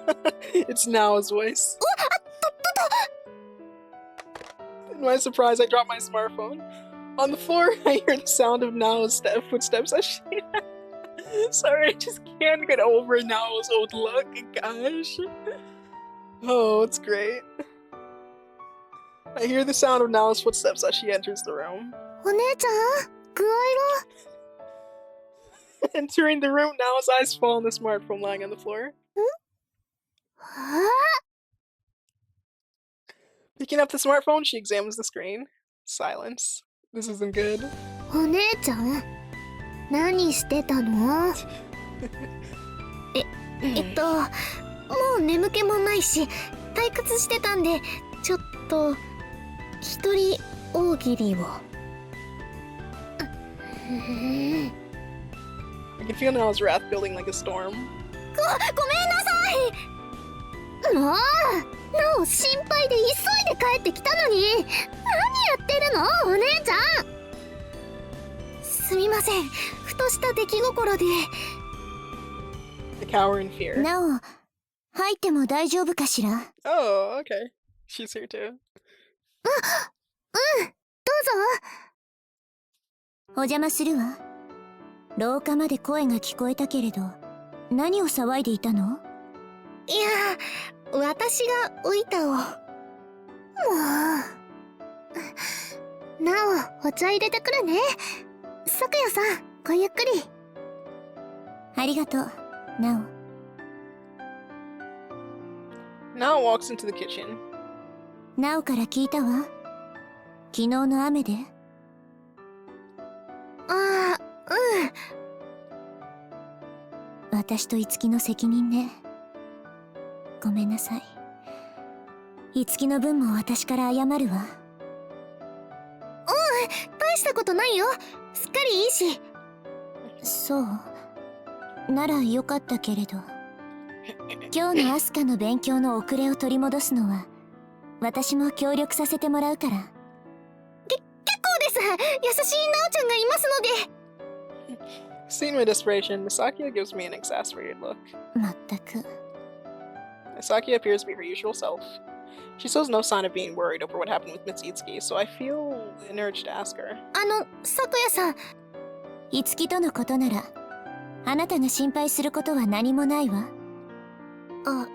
open. It's Nao's voice. In my surprise, I dropped my smartphone. On the floor, I hear the sound of Nao's footsteps as she... Sorry, I just can't get over Nao's old look, gosh. Oh, it's great. I hear the sound of Nao's footsteps as she enters the room. お姉ちゃん、具合は？ Entering the room, Nao's eyes fall on the smartphone lying on the floor. Picking up the smartphone, she examines the screen. Silence. This isn't good. お姉ちゃん、何してたの？もう眠気もないし、退屈してたんで、ちょっと一人大喜利を。I can feel Nao's wrath building like a storm. ごめんなさい。もう、なお心配で急いで帰ってきたのに、何やってるの、お姉ちゃん。すみません、ふとした出来心で。The cower in fear. なお、入っても大丈夫かしら？ Oh, okay. She's here too. どうぞ。お邪魔するわ。廊下まで声が聞こえたけれど、何を騒いでいたの？いや、私がお板を。もう。なお、お茶入れてくるね。咲夜さん、ごゆっくり。ありがとう、なお。Nao walks into the kitchen. なおから聞いたわ。昨日の雨で。ああ、うん。私と樹の責任ね。ごめんなさい。樹の分も私から謝るわ。大したことないよ。すっかりいいし。そう。ならよかったけれど。今日のアスカの勉強の遅れを取り戻すのは、私も協力させてもらうから。結構です。優しいなおちゃんがいますので。Seeing my desperation, Misaki gives me an exasperated look. まったく。Misaki appears to be her usual self. She shows no sign of being worried over what happened with Mitsutsuki, so I feel an urge to ask her. 咲夜さん。樹とのことなら、あなたが心配することは何もないわ。あ、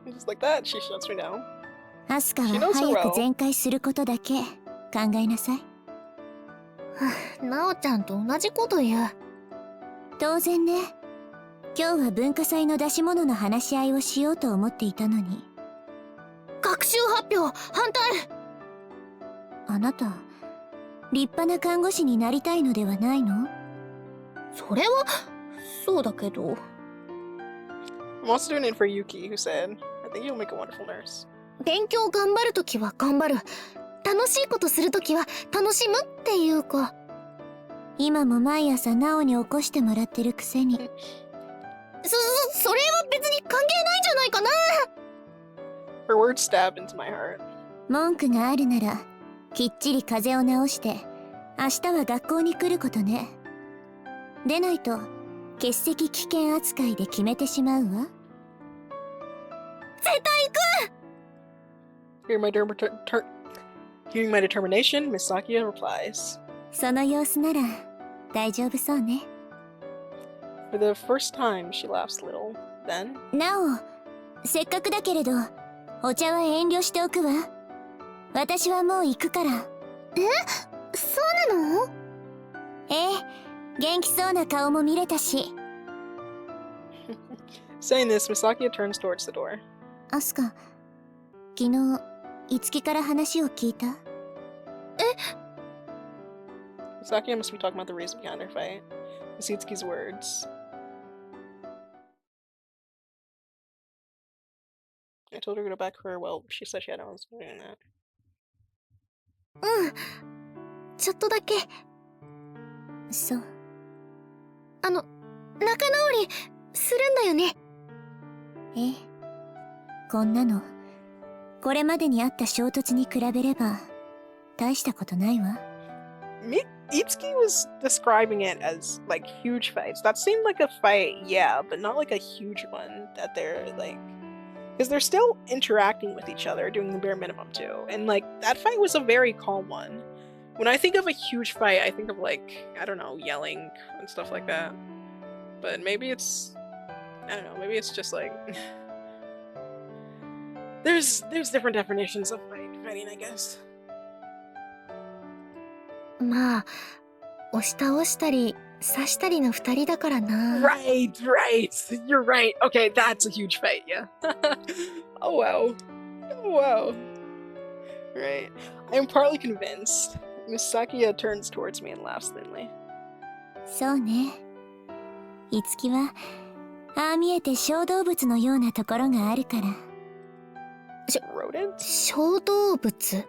Just like that, she shuts me down. アスカは She knows her 早く well. 全開することだけ考えなさい。なおちゃんと同じこと言う。当然ね。今日は文化祭の出し物の話し合いをしようと思っていたのに。学習発表反対。あなた立派な看護師になりたいのではないの？それはそうだけど。I'm also doing it for Yuki, who said, I think you'll make a wonderful nurse. 勉強頑張るときは頑張る。楽しいことするときは楽しむっていうか。今も毎朝ナオに起こしてもらってるくせに。それは別に関係ないんじゃないかな。Her words stabbed into my heart. 文句があるならきっちり風邪を治して明日は学校に来ることね。でないと欠席危険扱いで決めてしまうわ。絶対行く。 Hearing my determination, Miss Sakia replies. その様子なら大丈夫そうね。 For the first time, she laughs a little. Then, なお、せっかくだけれどお茶は遠慮しておくわ。私はもう行くから。え、そうなの？ええ、元気そうな顔も見れたし。saying this, Misakia turns towards the door. アスカ、昨日いつきから話を聞いた？ Misakia must be talking about the reason behind their fight. Misitsuki's words. I told her to go back for her. Well, she said she had no one doing that. うん、ちょっとだけ。そう。仲直りするんだよね。ええ。こんなのこれまでにあった衝突に比べれば大したことないわ。Itsuki was describing it as like huge fights. That seemed like a fight, yeah, but not like a huge one that they're like, because they're still interacting with each other, doing the bare minimum too. And like that fight was a very calm one. When I think of a huge fight, I think of like, I don't know, yelling and stuff like that. But maybe it's, I don't know, maybe it's just like there's different definitions of fighting, I guess. まあ、押し倒したり刺したりの二人だからな。Right. You're right. Okay, that's a huge fight, yeah. Oh wow. Right. I am partly convinced. Miss Sakia turns towards me and laughs thinly. そうね。いつきはああ見えて小動物のようなところがあるから。Rodent? 小動物？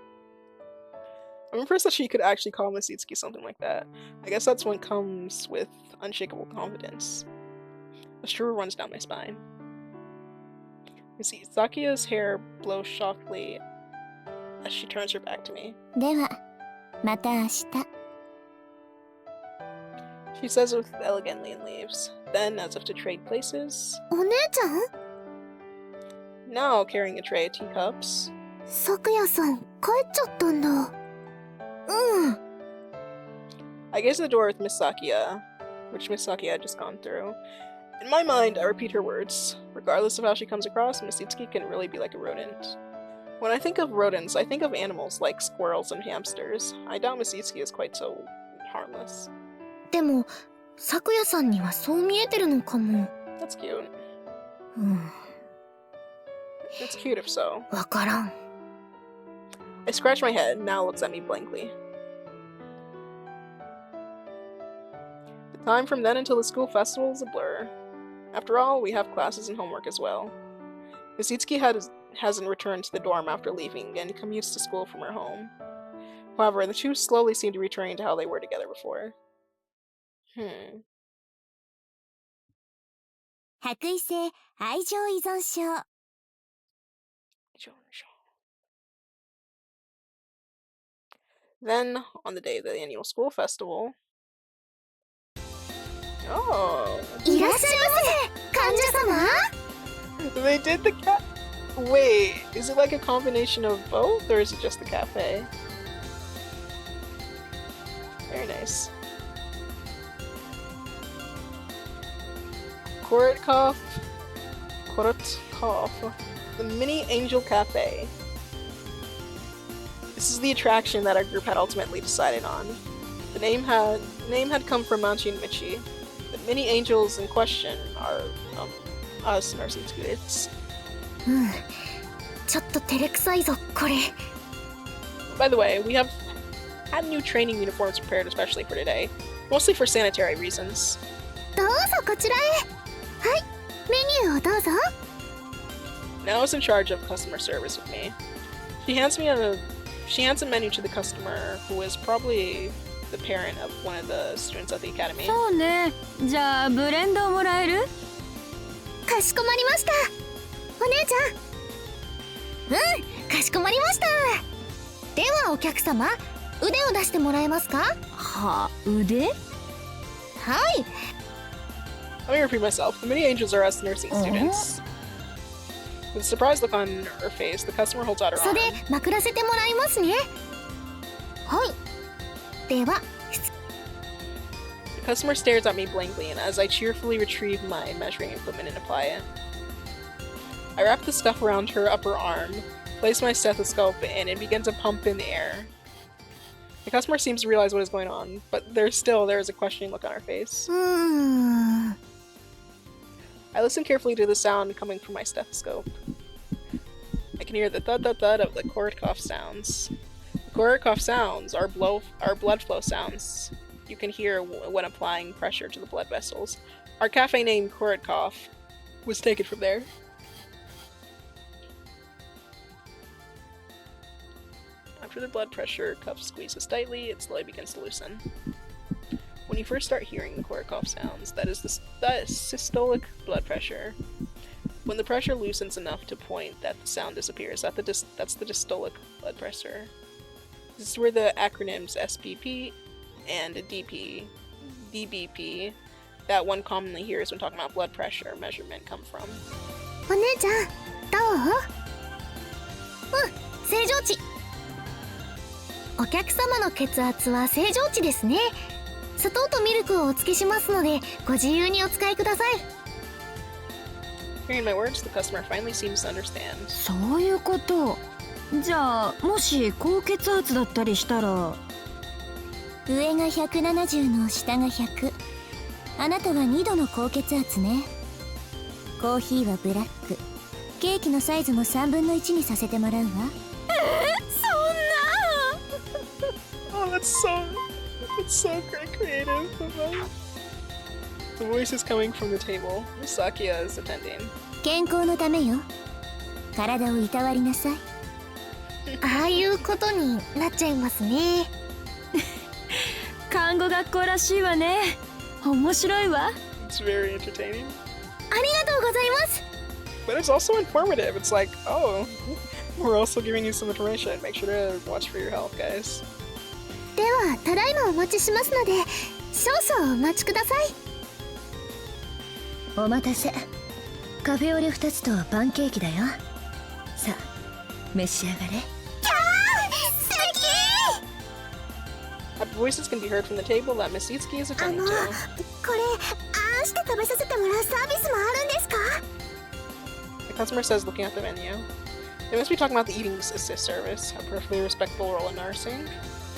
I'm impressed that she could actually call Miss Itsuki something like that. I guess that's what comes with unshakable confidence. A shiver runs down my spine. Miss Sakia's hair blows softly as she turns her back to me. では、また明日。 She says it elegantly and leaves. Then, as if to trade places, お姉ちゃん？ now carrying a tray of teacups, 咲夜さん帰っちゃったんだ。うん。 I gaze at the door with Miss Sakia, which Miss Sakia had just gone through. In my mind, I repeat her words. Regardless of how she comes across, Miss Itsuki can really be like a rodent. When I think of rodents, I think of animals like squirrels and hamsters. I doubt Miss Itsuki is quite so harmless. でも、咲夜さんにはそう見えてるのかも。 That's cute. うん。 It's cute if so. わからん。 I scratch my head, now looks at me blankly. The time from then until the school festival is a blur. After all, we have classes and homework as well. Miss Itsuki hasn't returned to the dorm after leaving and commutes to school from her home. However, the two slowly seem to be returning to how they were together before. 白衣性愛情依存症。 Then, on the day of the annual school festival... Oh! いらっしゃいませ、患者様。 They did the Wait, is it like a combination of both, or is it just the cafe? Very nice. Court cough. Korotkov, the Mini Angel Cafe. This is the attraction that our group had ultimately decided on. The name had come from Manchi and Michi. The mini angels in question are us nursing students. ちょっと照れくさいぞこれ。 By the way, we have had new training uniforms prepared especially for today, mostly for sanitary reasons. どうぞこちらへ。はい、メニューをどうぞ。 Now is in charge of customer service with me. She hands a menu to the customer, who is probably the parent of one of the students at the academy. そうね。じゃあブレンドをもらえる？かしこまりました。お姉ちゃん。かしこまりました。ではお客様、腕を出してもらえますか？は、腕？はい。 Let me repeat myself. The mini angels are us nursing students. With a surprised look on her face, the customer holds out her arm. 袖まくらせてもらいますね。はい。では。 The customer stares at me blankly, and as I cheerfully retrieve my measuring equipment and apply it, I wrap the stuff around her upper arm, place my stethoscope in, and begin to pump in the air. The customer seems to realize what is going on, but there is a questioning look on her face. I listen carefully to the sound coming from my stethoscope. I can hear the thud-thud-thud of the Korotkov sounds. The Korotkov sounds are blood flow sounds you can hear when applying pressure to the blood vessels. Our cafe name, Korotkov, was taken from there. After the blood pressure cuff squeezes tightly, it slowly begins to loosen. When you first start hearing the Korotkov sounds, that is systolic blood pressure. When the pressure loosens enough to point that the sound disappears, that's the dystolic blood pressure. This is where the acronyms SPP and DBP that one commonly hears when talking about blood pressure measurement come from. お姉ちゃん、どう？正常値。お客様の血圧は正常値ですね。砂糖とミルクをお付けしますので、ご自由にお使いください。 Hearing my words, the customer finally seems to understand. そういうこと。じゃあもし高血圧だったりしたら。上が170の下が100。あなたは2度の高血圧ね。コーヒーはブラック。ケーキのサイズも3分の1にさせてもらうわ。Oh, that's so creative of them. The voice is coming from the table. Sakia is attending. 健康のためよ。体をいたわりなさい。ああいうことになっちゃいますね。看護学校らしいわね。面白いわ。 It's very entertaining. ありがとうございます。 But it's also informative. It's like, oh, we're also giving you some information. Make sure to watch for your health, guys. ではただいまお待ちしますので、少々お待ちください。お待たせ。カフェオレ2つとパンケーキだよ。さあ、召し上がれ。キャー、素敵。 Voices can be heard from the table that Miss Itsuki is あ attending の、こ to. れ、あんして食べさせてもらうサービスもあるんですか？ The customer says, looking at the menu. They must be talking about the eating assist service, a perfectly respectable role in nursing,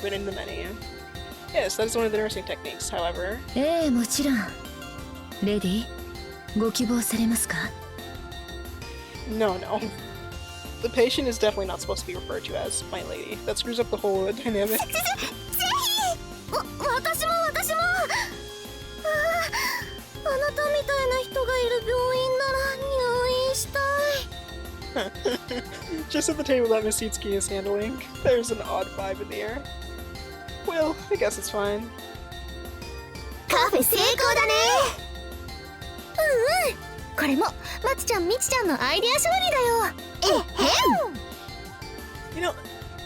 written in the menu. Yes, that is one of the nursing techniques, however. もちろん。レディー、ご希望されますか？ No. The patient is definitely not supposed to be referred to as my lady. That screws up the whole dynamic. ぜひ。私も。あなたみたいな人がいる病院なら入院したい。 Just at the table that Miss Itsuki is handling, there's an odd vibe in the air. Well, I guess it's fine. カフェ成功だね。これもまちちゃんみちちゃんのアイデア勝利だよ。You know,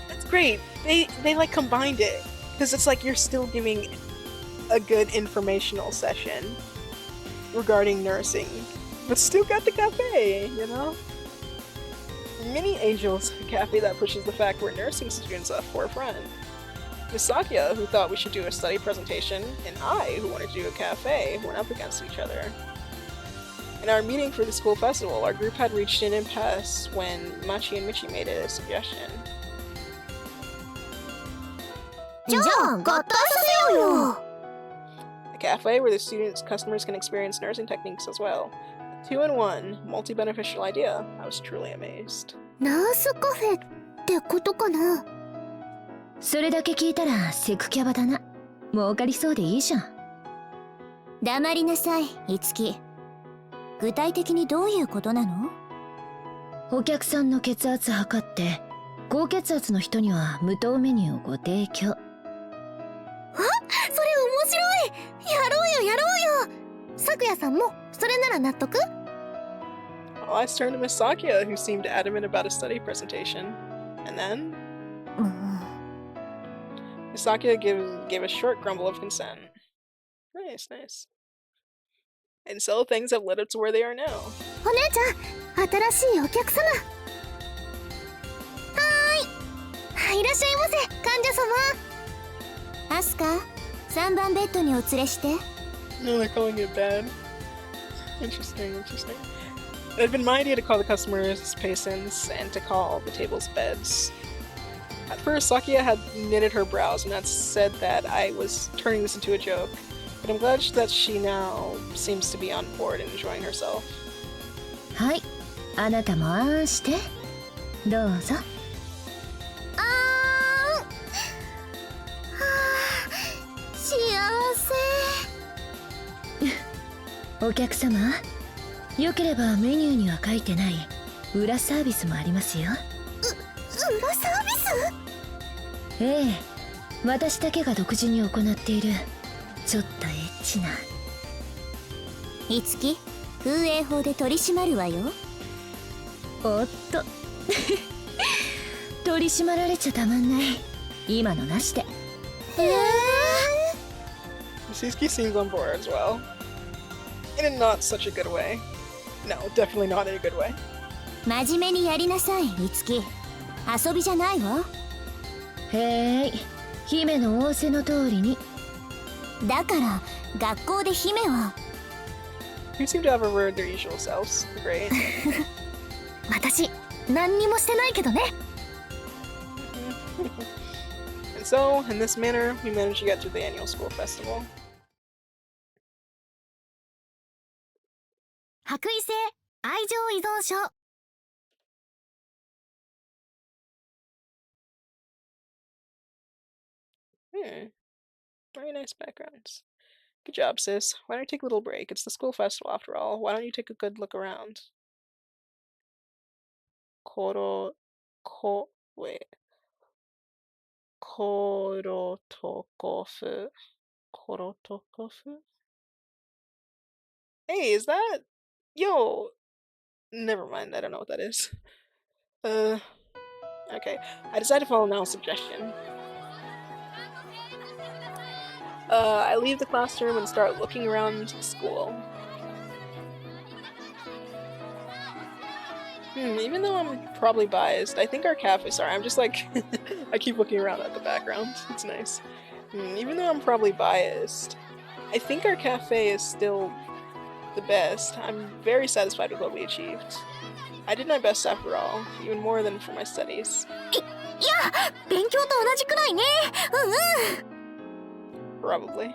that's great. They like combined it because it's like you're still giving a good informational session regarding nursing, but still got the cafe, you know? Mini Angels, a cafe that pushes the fact we're nursing students at the forefront. Miss Sakia, who thought we should do a study presentation, and I, who wanted to do a cafe, went up against each other. In our meeting for the school festival, our group had reached an impasse when Machi and Michi made a suggestion. じゃあ合体させようよ。 A cafe where the students' customers can experience nursing techniques as well. A two-in-one, multi-beneficial idea. I was truly amazed. ナースカフェってことかな。それだけ聞いたらセクキャバだな。儲かりそうでいいじゃん。黙りなさい、いつき。具体的にどういうことなの？お客さんの血圧測って高血圧の人には無糖メニューをご提供。それ面白い。やろうよやろうよ。さくやさんもそれなら納得？ Well, I turned to Miss Sakia, who seemed adamant about a study presentation. And then, Miss Sakia gave a short grumble of consent. Nice, nice. And so things have led up to where they are now. お姉ちゃん、新しいお客様。はーい。いらっしゃいませ、患者様。アスカ、3番ベッドにお連れして。 No, they're calling it bad. Interesting, interesting. It had been my idea to call the customers patients and to call the tables beds. At first, Sakia had knitted her brows and had said that I was turning this into a joke, but I'm glad that she now seems to be on board and enjoying herself. はい、あなたもあんして。どうぞ。幸せ。お客様、よければメニューには書いてない裏サービスもありますよ。裏サービス？ええ、私だけが独自に行っているちょっとエッチな。いつき、風営法で取り締まるわよ。おっと取り締まられちゃたまんない。今のなしで。Sisuke seems on board as well. In a not such a good way. No, definitely not in a good way. 真面目にやりなさい、いつき。遊びじゃないわ。へい、姫の仰せの通りに。だから学校で姫は。You seem to have revered their usual selves. Great. 私、何にもしてないけどね。And so, in this manner, we managed to get through the annual school festival. 白衣性愛情依存症。Very nice backgrounds. Good job, sis. Why don't you take a little break? It's the school festival after all. Why don't you take a good look around? Wait. Korotokofu. Korotokofu? Hey, is that? Yo! Never mind, I don't know what that is. Okay. I decided to follow Nao's suggestion. I leave the classroom and start looking around school. Even though I'm probably biased, I think our cafe- sorry, I'm just like- I keep looking around at the background. It's nice. Even though I'm probably biased, I think our cafe is still the best. I'm very satisfied with what we achieved. I did my best after all, even more than for my studies. いや、勉強と同じくらいね。Probably.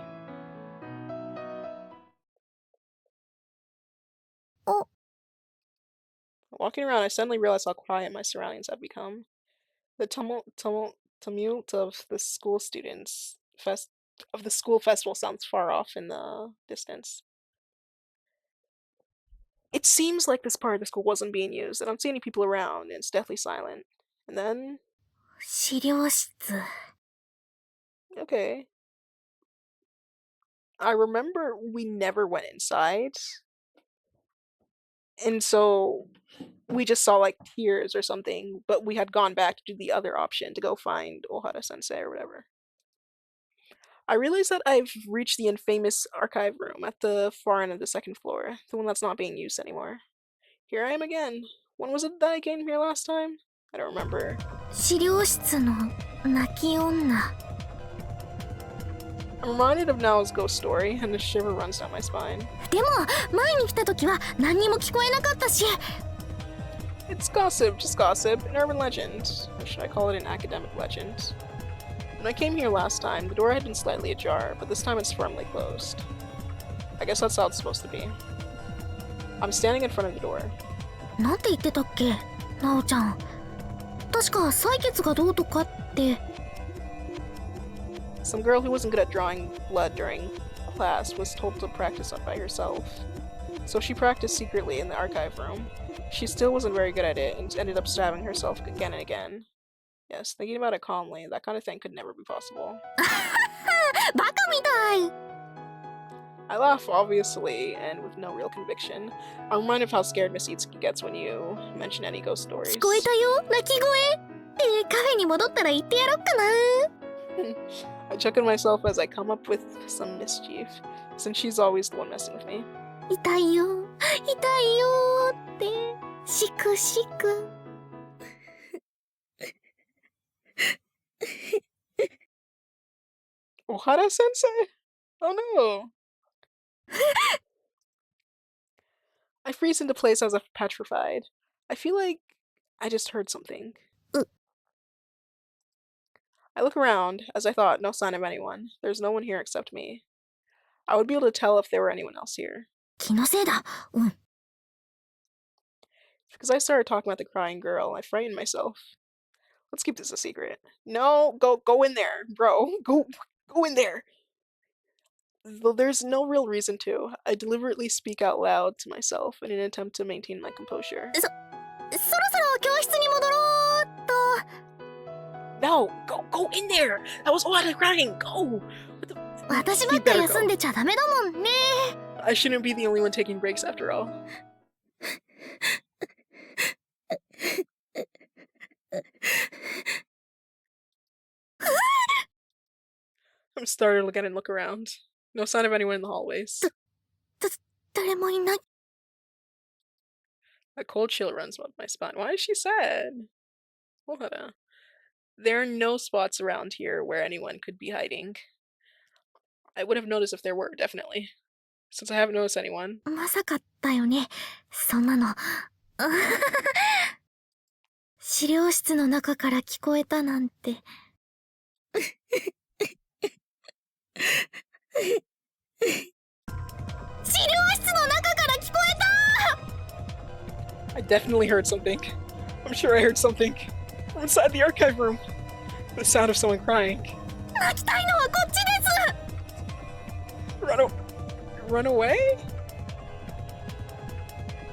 Oh. Walking around, I suddenly realized how quiet my surroundings have become. The tumult of the school students of the school festival sounds far off in the distance. It seems like this part of the school wasn't being used. I don't see any people around, and it's deathly silent. And then, 資料室。 okay. I remember we never went inside. And so we just saw like tears or something, but we had gone back to do the other option to go find Ohara sensei or whatever. I realized that I've reached the infamous archive room at the far end of the second floor, the one that's not being used anymore. Here I am again. When was it that I came here last time? I don't remember. 資料室の泣き女。I'm reminded of Nao's ghost story, and a shiver runs down my spine. でも前に来た時は何にも聞こえなかったし。 It's gossip, just gossip, an urban legend. Or should I call it an academic legend? When I came here last time, the door had been slightly ajar, but this time it's firmly closed. I guess that's how it's supposed to be. I'm standing in front of the door. なんて言ってたっけ、なおちゃん。確か採血がどうとかって。 Some girl who wasn't good at drawing blood during class was told to practice up by herself. So she practiced secretly in the archive room. She still wasn't very good at it and ended up stabbing herself again and again. Yes, thinking about it calmly, that kind of thing could never be possible. バカみたい。 I laugh, obviously, and with no real conviction. I'm reminded of how scared Miss Itsuki gets when you mention any ghost stories. 聞こえたよ、泣き声。カフェに戻ったら言ってやろっかな。 I chuckle myself as I come up with some mischief, since she's always the one messing with me. 痛いよ、痛いよって。しくしく。 Ohara-sensei? Oh no! I freeze into place as if petrified. I feel like I just heard something. I look around, as I thought, no sign of anyone. There's no one here except me. I would be able to tell if there were anyone else here. 気のせいだ。うん。 Because I started talking about the crying girl, I frightened myself. Let's keep this a secret. No, go in there, bro. Go in there. Though there's no real reason to, I deliberately speak out loud to myself in an attempt to maintain my composure. そろそろ教室に戻ろうっと。 No, go in there. That was Ohara crying. Go. 私ばっか休んでちゃダメだもんね。 I shouldn't be the only one taking breaks after all. I'm startled to look at and look around. No sign of anyone in the hallways. 誰もいない。 A cold chill runs up my spine. Why is she sad? Ohara. There are no spots around here where anyone could be hiding. I would have noticed if there were, definitely. Since I haven't noticed anyone. まさかだよね、そんなの。資料室の中から聞こえたなんて。資料室の中から聞こえた！ I definitely heard something. I'm sure I heard something. From inside the archive room. The sound of someone crying. 泣きたいのはこっちです！ Run away?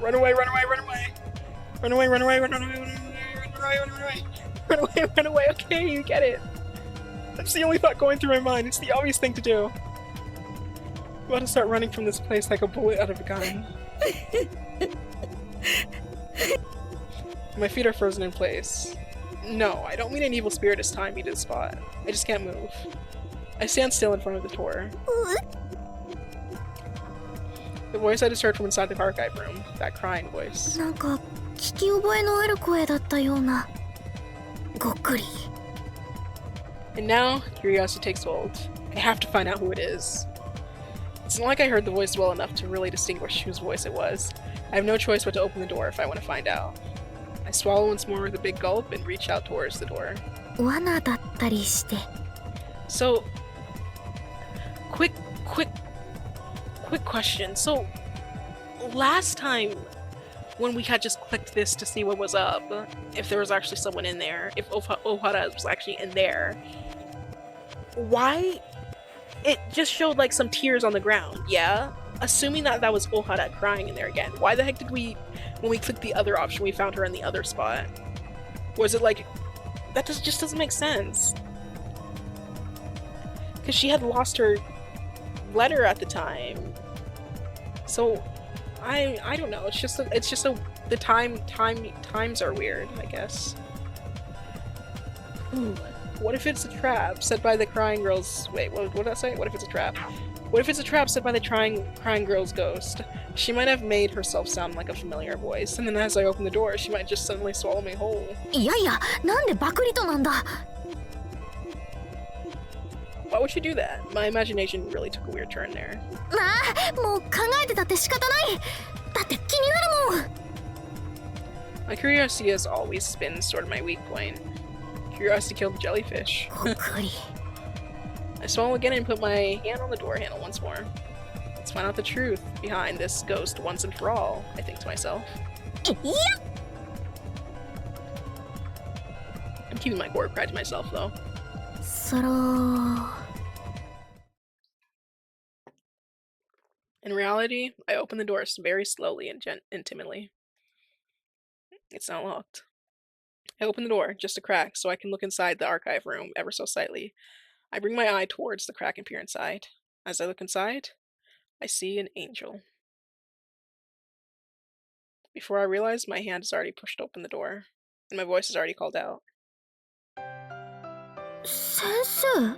Run away, run away, run away. Run away, run away, run away, run away, run away, run away, run away, okay, you get it. That's the only thought going through my mind. It's the obvious thing to do. I'm about to start running from this place like a bullet out of a gun. My feet are frozen in place. No, I don't mean an evil spirit is tying me to the spot. I just can't move. I stand still in front of the door. The voice I just heard from inside the archive room. That crying voice. なんか聞き覚えのある声だったような。ごっくり。 And now, curiosity takes hold. I have to find out who it is. It's not like I heard the voice well enough to really distinguish whose voice it was. I have no choice but to open the door if I want to find out. I swallow once more with a big gulp and reach out towards the door. 罠だったりして。 So, quick question. So, last time when we had just clicked this to see what was up, if there was actually someone in there, if Ohara was actually in there, why? It just showed like some tears on the ground, yeah? Assuming that was Ohara crying in there again, why the heck did we, when we clicked the other option, we found her in the other spot? Was it like, that just doesn't make sense. Because she had lost her letter at the time. So, I don't know, it's just the times are weird, I guess. Ooh. What if it's a trap set by the crying girl's... Wait, what did I say? What if it's a trap? What if it's a trap set by the crying girl's ghost? She might have made herself sound like a familiar voice, and then as I open the door, she might just suddenly swallow me whole. いやいや、なんでバクリトなんだ。Why would she do that? My imagination really took a weird turn there. まあもう考えてたって仕方ないだって気になるもん My curiosity has always been sort of my weak point. Curiosity killed the jellyfish. ほっこり I swallow again and put my hand on the door handle once more. Let's find out the truth behind this ghost once and for all, I think to myself. いや I'm keeping my core pride to myself, though. そろ In reality, I open the doors very slowly and timidly. It's not locked. I open the door, just a crack, so I can look inside the archive room ever so slightly. I bring my eye towards the crack and peer inside. As I look inside, I see an angel. Before I realize, my hand has already pushed open the door, and my voice has already called out. 先生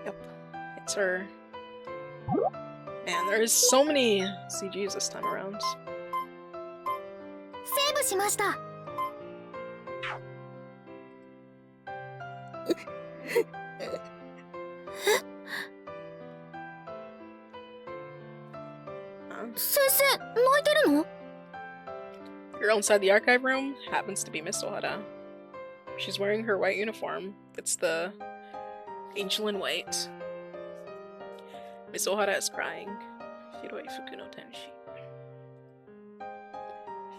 Yep, it's her. Man, there's so many CGs this time around. セーブしました 先生泣いてるの Girl inside the archive room happens to be Miss Ohara. She's wearing her white uniform. It's the angel in white. Miss Ohara is crying. Hiroi fuku no tenshi.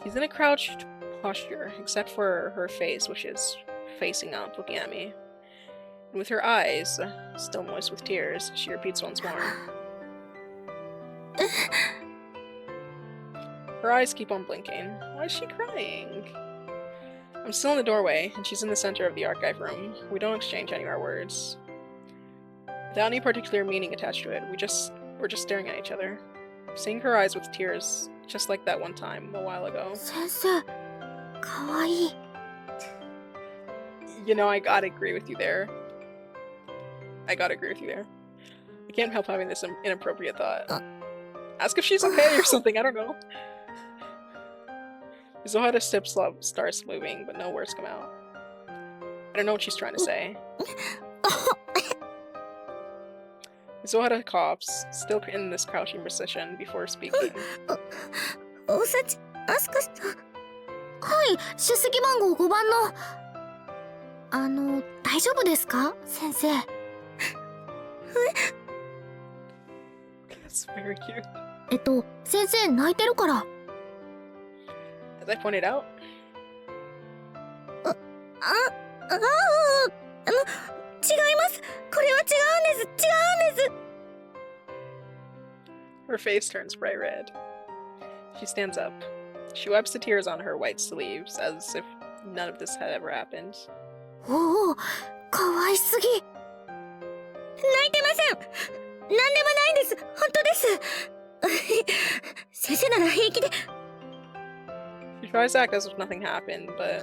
She's in a crouched posture, except for her face, which is facing up, looking at me. And with her eyes, still moist with tears, she repeats once more. Her eyes keep on blinking. Why is she crying? I'm still in the doorway, and she's in the center of the archive room. We don't exchange any of our words. Without any particular meaning attached to it, we're just staring at each other. Seeing her eyes with tears, just like that one time a while ago. 先生かわいい You know, I gotta agree with you there. I can't help having this inappropriate thought. Ask if she's okay or something, I don't know. Zohara's lips starts moving, but no words come out. I don't know what she's trying to say. Zohara coughs, still in this crouching position, before speaking. おさちアスカさんはい出席番号5番の大丈夫ですか先生 That's very cute. 先生泣いてるから As I pointed out, 違いますこれは違うんです her face turns bright red. She stands up. She wipes the tears on her white sleeves, as if none of this had ever happened. おおかわいすぎ泣いてません何でもないです本当です先生なら平気で She tries to act as if nothing happened, but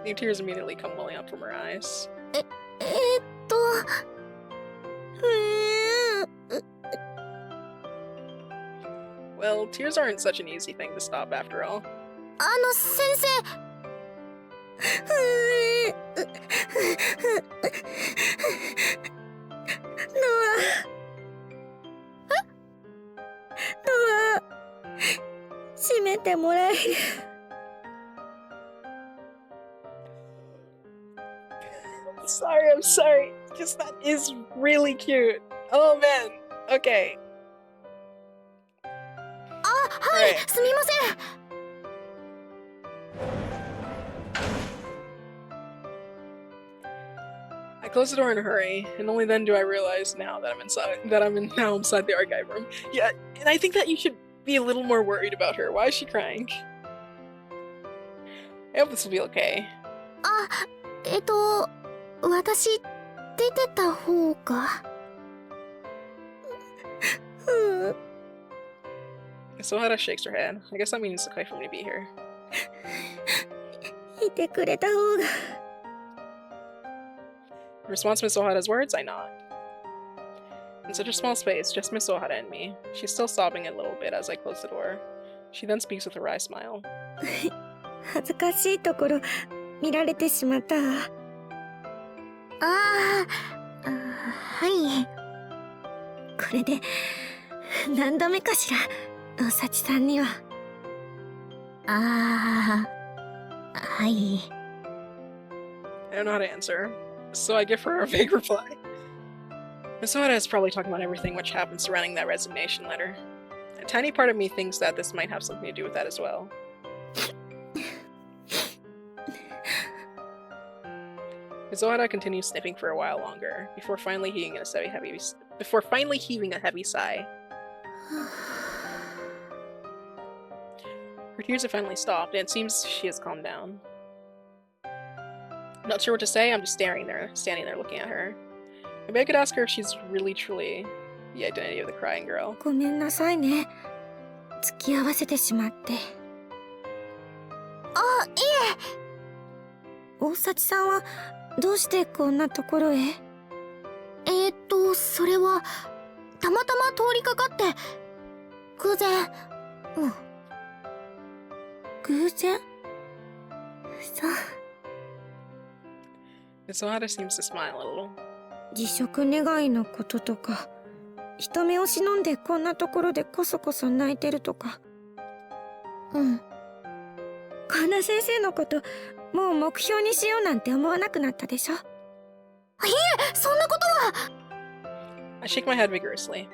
new tears immediately come welling up from her eyes. Well, tears aren't such an easy thing to stop after all. 先生ドア閉めてもらえる I'm sorry. Just that is really cute. Oh man. Okay. はい Right. すみません I close the door in a hurry, and only then do I realize now that I'm inside the archive room. Yeah, and I think that you should be a little more worried about her. Why is she crying? I hope this will be okay. 私出てた方が Sohara shakes her head. I guess that means it's okay for me to be here. いてくれた方が In response to Miss Ohara's words, I nod. In such a small space, just Miss Ohara and me. She's still sobbing a little bit as I close the door. She then speaks with a wry smile. 恥ずかしいところ見られてしまったわ。はい。これで何度目かしら、おさちさんには。はい。I don't know how to answer, so I give her a vague reply. Miss Ohara is probably talking about everything which happened surrounding that resignation letter. A tiny part of me thinks that this might have something to do with that as well. Miss Ohara continues sniffing for a while longer, before finally heaving a heavy sigh. Her tears have finally stopped, and it seems she has calmed down. Not sure what to say, I'm just standing there looking at her. Maybe I could ask her if she's really truly the identity of the crying girl. ごめんなさいね。付き合わせてしまって。い大幸さんはどうしてこんなところへ？それはたまたま通りかかって偶然。偶然？そう。Miss Ohara seems to smile a little. 辞職願のこととか、人目を忍んでこんなところでこそこそ泣いてるとか。こんな先生のこともう目標にしようなんて思わなくなったでしょ。そんなことは。I shake my head vigorously.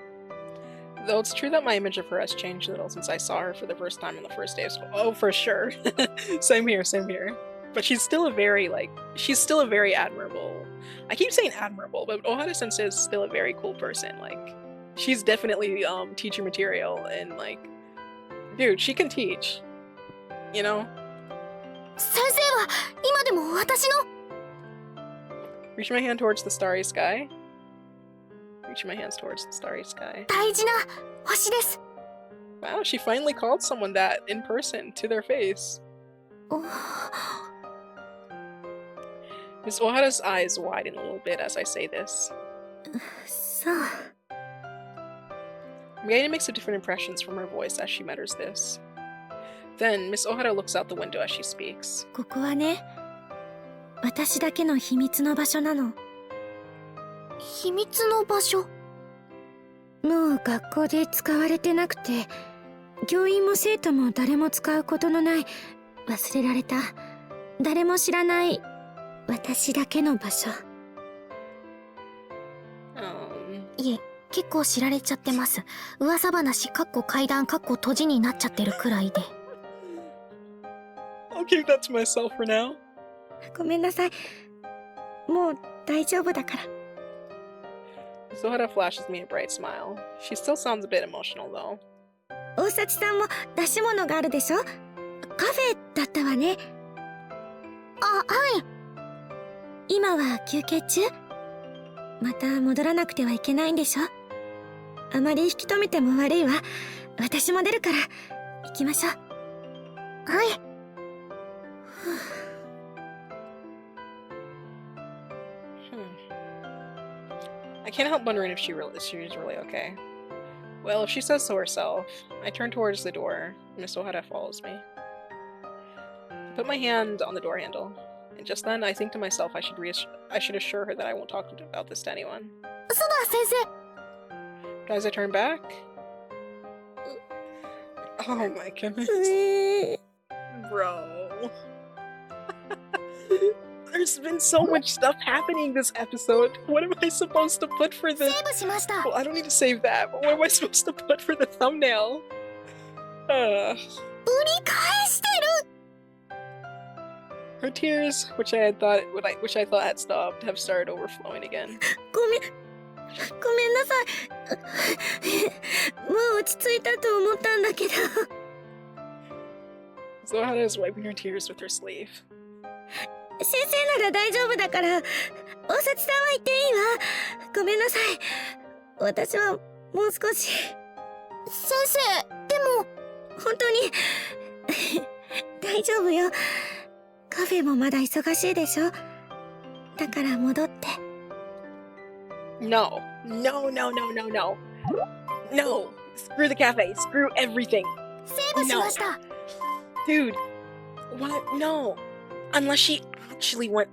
Though it's true that my image of her has changed a little since I saw her for the first time on the first day of school. Oh, for sure. Same here. But she's still a very admirable. I keep saying admirable, but Ohara-sensei is still a very cool person. Like, she's definitely teacher material, and like, dude, she can teach. You know? 先生は今でも私の。 Reach my hand towards the starry sky. 大事な星です。 Wow, she finally called someone that in person to their face. Miss Ohara's eyes widen a little bit as I say this. そう。 I'm getting a mix of different impressions from her voice as she mutters this. Then, Miss Ohara looks out the window as she speaks. ここはね、私だけの秘密の場所なの。秘密の場所。もう学校で使われてなくて、教員も生徒も誰も使うことのない、忘れられた、誰も知らない私だけの場所。いえ、結構知られちゃってます。噂話怪談閉じになっちゃってるくらいで。I'll keep that to myself for now. ごめんなさい。もう大丈夫だから。Miss Ohara flashes me a bright smile. She still sounds a bit emotional though. 大幸さんも出し物があるでしょ？カフェだったわね。はい。今は休憩中？また戻らなくてはいけないんでしょ？あまり引き止めても悪いわ。私も出るから行きましょう。はい。I can't help wondering if she's really okay. Well, if she says so herself, I turn towards the door. Miss Ohara follows me. I put my hand on the door handle, and just then I think to myself I should assure her that I won't talk about this to anyone. そうだ、先生。 But as I turn back... Oh my goodness. Bro. There's been so much stuff happening this episode. What am I supposed to put for the... セーブしました。 Well, I don't need to save that, but what am I supposed to put for the thumbnail? ぶり返してる。 Her tears, which I thought had stopped, have started overflowing again. ごめんなさい。もう落ち着いたと思ったんだけど。Zohara is wiping her tears with her sleeve. 先生なら大丈夫だから、大幸さんは行っていいわ。ごめんなさい。私はもう少し。先生、でも本当に大丈夫よ。カフェもまだ忙しいでしょ。だから戻って。No. No. Screw the cafe. Screw everything. セーブしました。 Dude. What? No. Unless she actually want...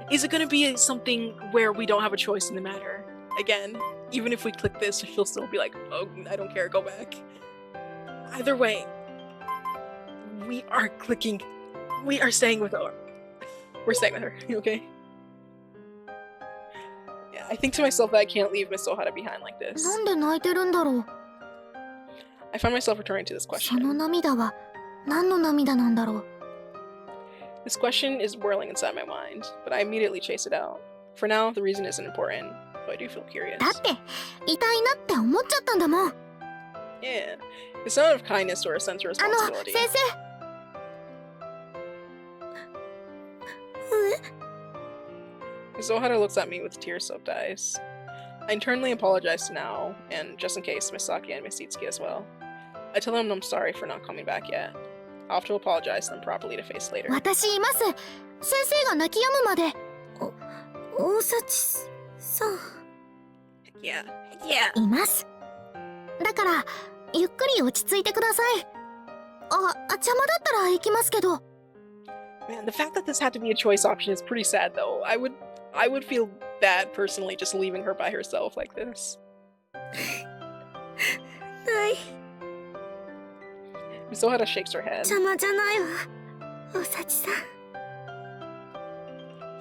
Is it gonna be something where we don't have a choice in the matter? Again, even if we click this, she'll still be like, oh, I don't care, go back. Either way, we are clicking. We are staying with her. We're staying with her, okay? Yeah, I think to myself that I can't leave Miss Ohara behind like this. なんで泣いてるんだろう。 I find myself returning to this その question. 涙は何の涙なんだろう。 This question is whirling inside my mind, but I immediately chase it out. For now, the reason isn't important, but I do feel curious. だって痛いなって思っちゃったんだもん。 Yeah, it's not out of kindness or a sense of あの responsibility. 先生。 Miss Ohara looks at me with tear-soaked eyes. I internally apologize to Nao, and just in case, Miss Saki and Miss Itsuki as well. I tell them I'm sorry for not coming back yet. I'll have to apologize to them properly to face later. 私います。先生が泣き止むまで。大幸さん。 Yeah. います。だからゆっくり落ち着いてください。邪魔だったら行きますけど。 Man, the fact that this had to be a choice option is pretty sad, though. I would feel bad personally just leaving her by herself like this. はい。 Miss Ohara shakes her head. 邪魔じゃないわ。大幸さん。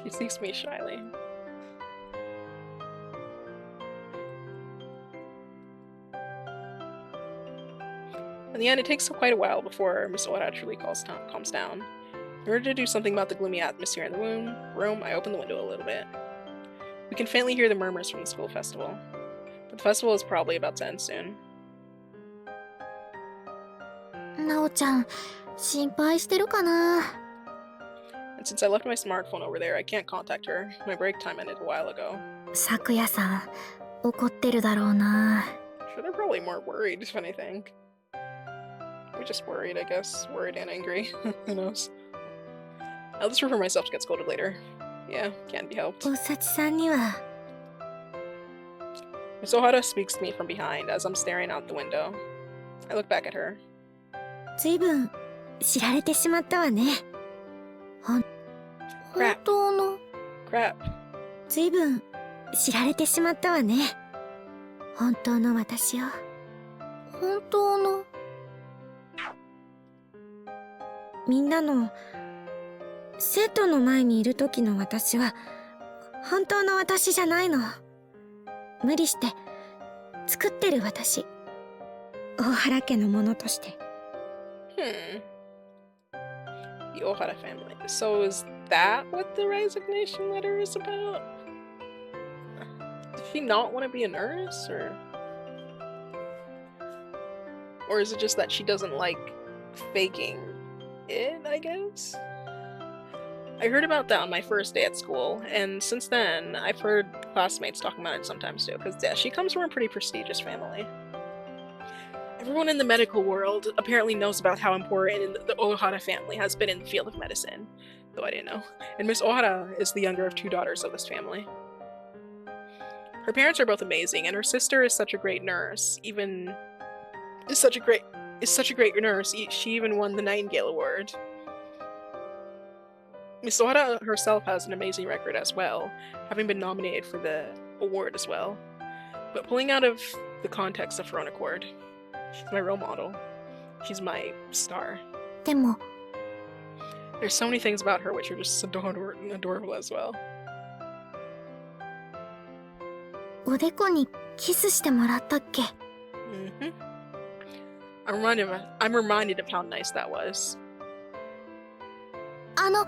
She seeks me shyly. In the end, it takes quite a while before Miss Ohara truly calms down. In order to do something about the gloomy atmosphere in the room, I open the window a little bit. We can faintly hear the murmurs from the school festival, but the festival is probably about to end soon. なおちゃん、心配してるかな。 And since I left my smartphone over there, I can't contact her. My break time ended a while ago. 咲夜さん、怒ってるだろうな。 Sure, they're probably more worried, if anything. We're just worried, I guess. Worried and angry. Who knows? I'll just refer myself to get scolded later. Yeah, can't be helped. 大幸さんには。 Miss Ohara speaks to me from behind as I'm staring out the window. I look back at her. ずいぶん知られてしまったわね。本当の。 Crap. ずいぶん知られてしまったわね。本当の私を。本当の。みんなの生徒の前にいる時の私は本当の私じゃないの。無理して作ってる私。大原家のものとして。The Ohara family. So is that what the resignation letter is about? Does she not want to be a nurse, or is it just that she doesn't like faking it, I guess? I heard about that on my first day at school, and since then, I've heard classmates talking about it sometimes too, because yeah, she comes from a pretty prestigious family. Everyone in the medical world apparently knows about how important the Ohara family has been in the field of medicine, though I didn't know. And Miss Ohara is the younger of two daughters of this family. Her parents are both amazing, and her sister is such a great nurse. Is such a great nurse. She even won the Nightingale Award. Miss Ohara herself has an amazing record as well, having been nominated for the award as well. But pulling out of the context of her own accord, she's my role model. She's my star. でも、 There's so many things about her which are just adorable as well. おでこにキスしてもらったっけ。 Mm-hmm. I'm reminded of how nice that was. あの、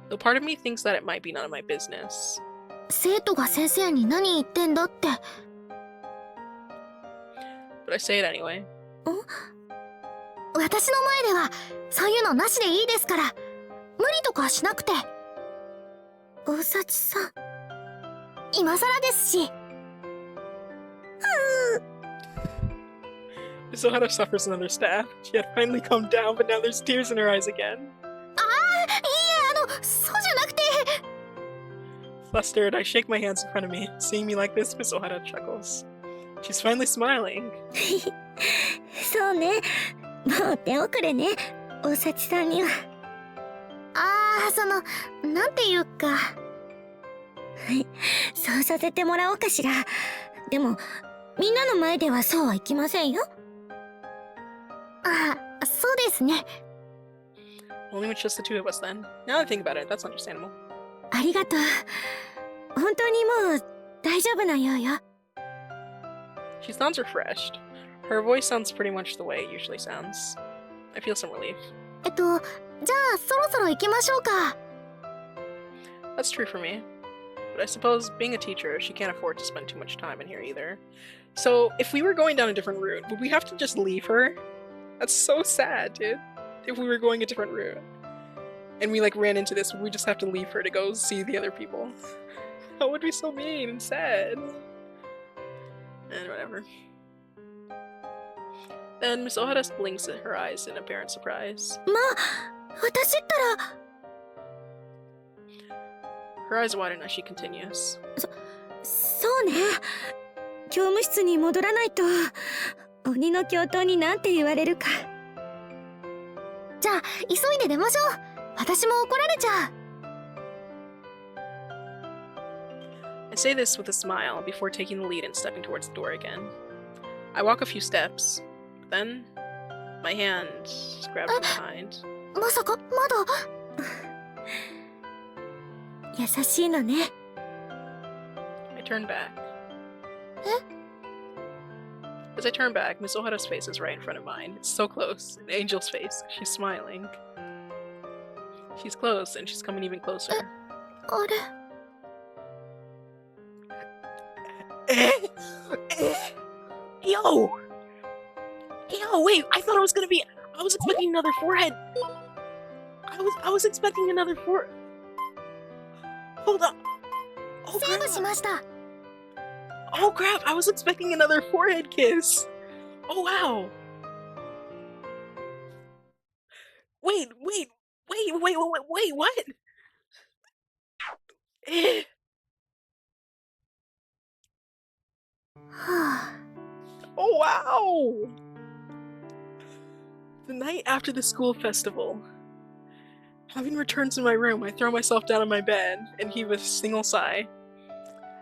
Though part of me thinks that it might be none of my business. 生徒が先生に何言ってんだって。 But I say it anyway. 私の前ではそういうのなしでいいですから。無理とかしなくて。大幸さん、今更ですし。Miss Ohara suffers another stab. She had finally calmed down, but now there's tears in her eyes again. そうじゃなくて。 Flustered, I shake my hands in front of me. Seeing me like this, Miss Ohara chuckles. She's finally smiling. そうね。もう手遅れね。大幸さんには。なんていうか。そうさせてもらおうかしら。でもみんなの前ではそうはいきませんよ。そうですね。Only with just the two of us then. Now that I think about it, that's understandable. ありがとう。本当にもう大丈夫なようよ。She sounds refreshed. Her voice sounds pretty much the way it usually sounds. I feel some relief. じゃあそろそろ行きましょうか。That's true for me. But I suppose, being a teacher, she can't afford to spend too much time in here either. So, if we were going down a different route, would we have to just leave her? That's so sad, dude. If we were going a different route, and we like ran into this, would we just have to leave her to go see the other people? That would be so mean and sad. And whatever. Then Miss Ohara blinks at her eyes in apparent surprise. 私ったら Her eyes widen as she continues. そうね。教務室に戻らないと鬼の教頭になんて言われるか。じゃあ急いで出ましょう。私も怒られちゃう。I say this with a smile before taking the lead and stepping towards the door again. I walk a few steps, but then my hand is grabbed from behind. まさかまだ。優しいのね。I turn back. As I turn back, Miss Ohara's face is right in front of mine. It's so close. An angel's face. She's smiling. She's close, and she's coming even closer. あれ。Yo! Yo, wait, I thought I was expecting another forehead. I was expecting another Hold up. Oh セーブし crap. ました。Oh crap, I was expecting another forehead kiss. Oh wow. Wait, what? Eh. は Oh wow! The night after the school festival. Having returned to my room, I throw myself down on my bed and heave a single sigh.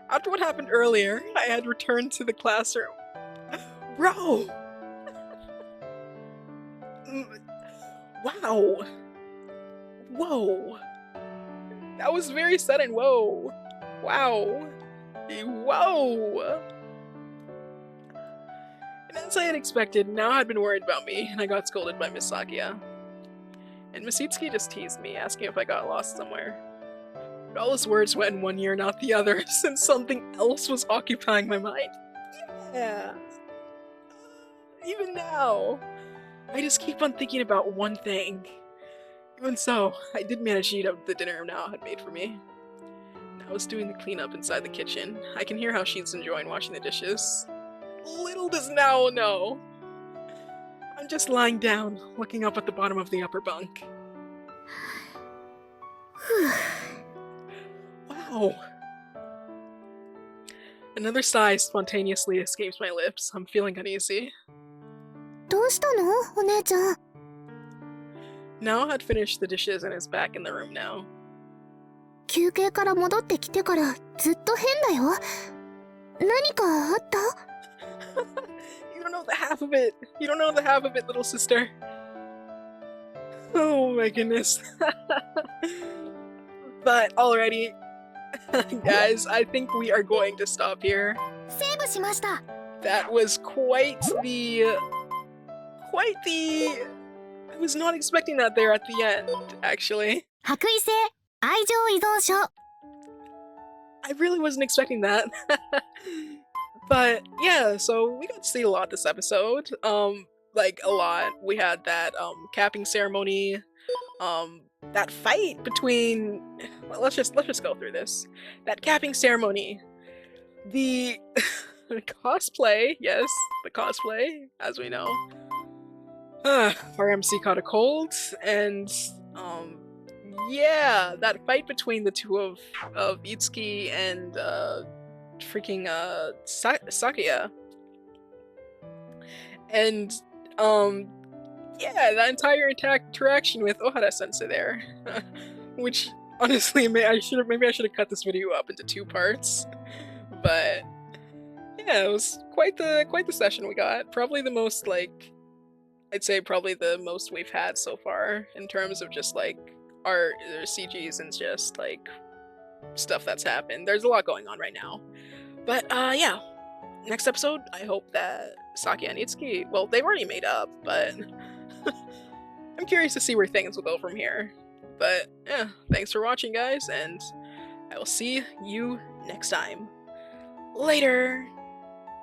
After what happened earlier, I had returned to the classroom. Bro! Wow! Whoa! That was very sudden, whoa! Wow! Whoa! And as I had expected, now had been worried about me, and I got scolded by Miss Sakia. And Miss Itsuki just teased me, asking if I got lost somewhere. But all his words went in one ear, not the other, since something else was occupying my mind. Yeah. Even now, I just keep on thinking about one thing. Even so, I did manage to eat up the dinner Nao had made for me. Nao was doing the cleanup inside the kitchen. I can hear how she's enjoying washing the dishes. Little does Nao know. I'm just lying down, looking up at the bottom of the upper bunk. Wow. Another sigh spontaneously escapes my lips. I'm feeling uneasy. どうしたのお姉ちゃん。 Nao had finished the dishes and is back in the room now. 休憩から戻ってきてからずっと変だよ。何かあった？ You don't know the half of it. You don't know the half of it, little sister. Oh my goodness. But alrighty, guys, I think we are going to stop here. セーブしました。 That was quite the... I was not expecting that there at the end, actually. 白衣性愛情依存症。 I really wasn't expecting that. But yeah, so we got to see a lot this episode. Like a lot. We had that capping ceremony, that fight between well, let's just go through this. That capping ceremony. The cosplay, yes, the cosplay, as we know. Our MC caught a cold, and yeah, that fight between the two of Itsuki and freaking Sakuya. And yeah, that entire interaction with Ohara sensei there. which honestly, maybe I should have cut this video up into 2 parts. But yeah, it was quite the session we got. Probably the most, like, I'd say probably the most we've had so far in terms of just like art, CGs, and just like stuff that's happened. There's a lot going on right now. But yeah, next episode, I hope that Saki and Itsuki, well, they've already made up, but I'm curious to see where things will go from here. But yeah, thanks for watching, guys, and I will see you next time. Later!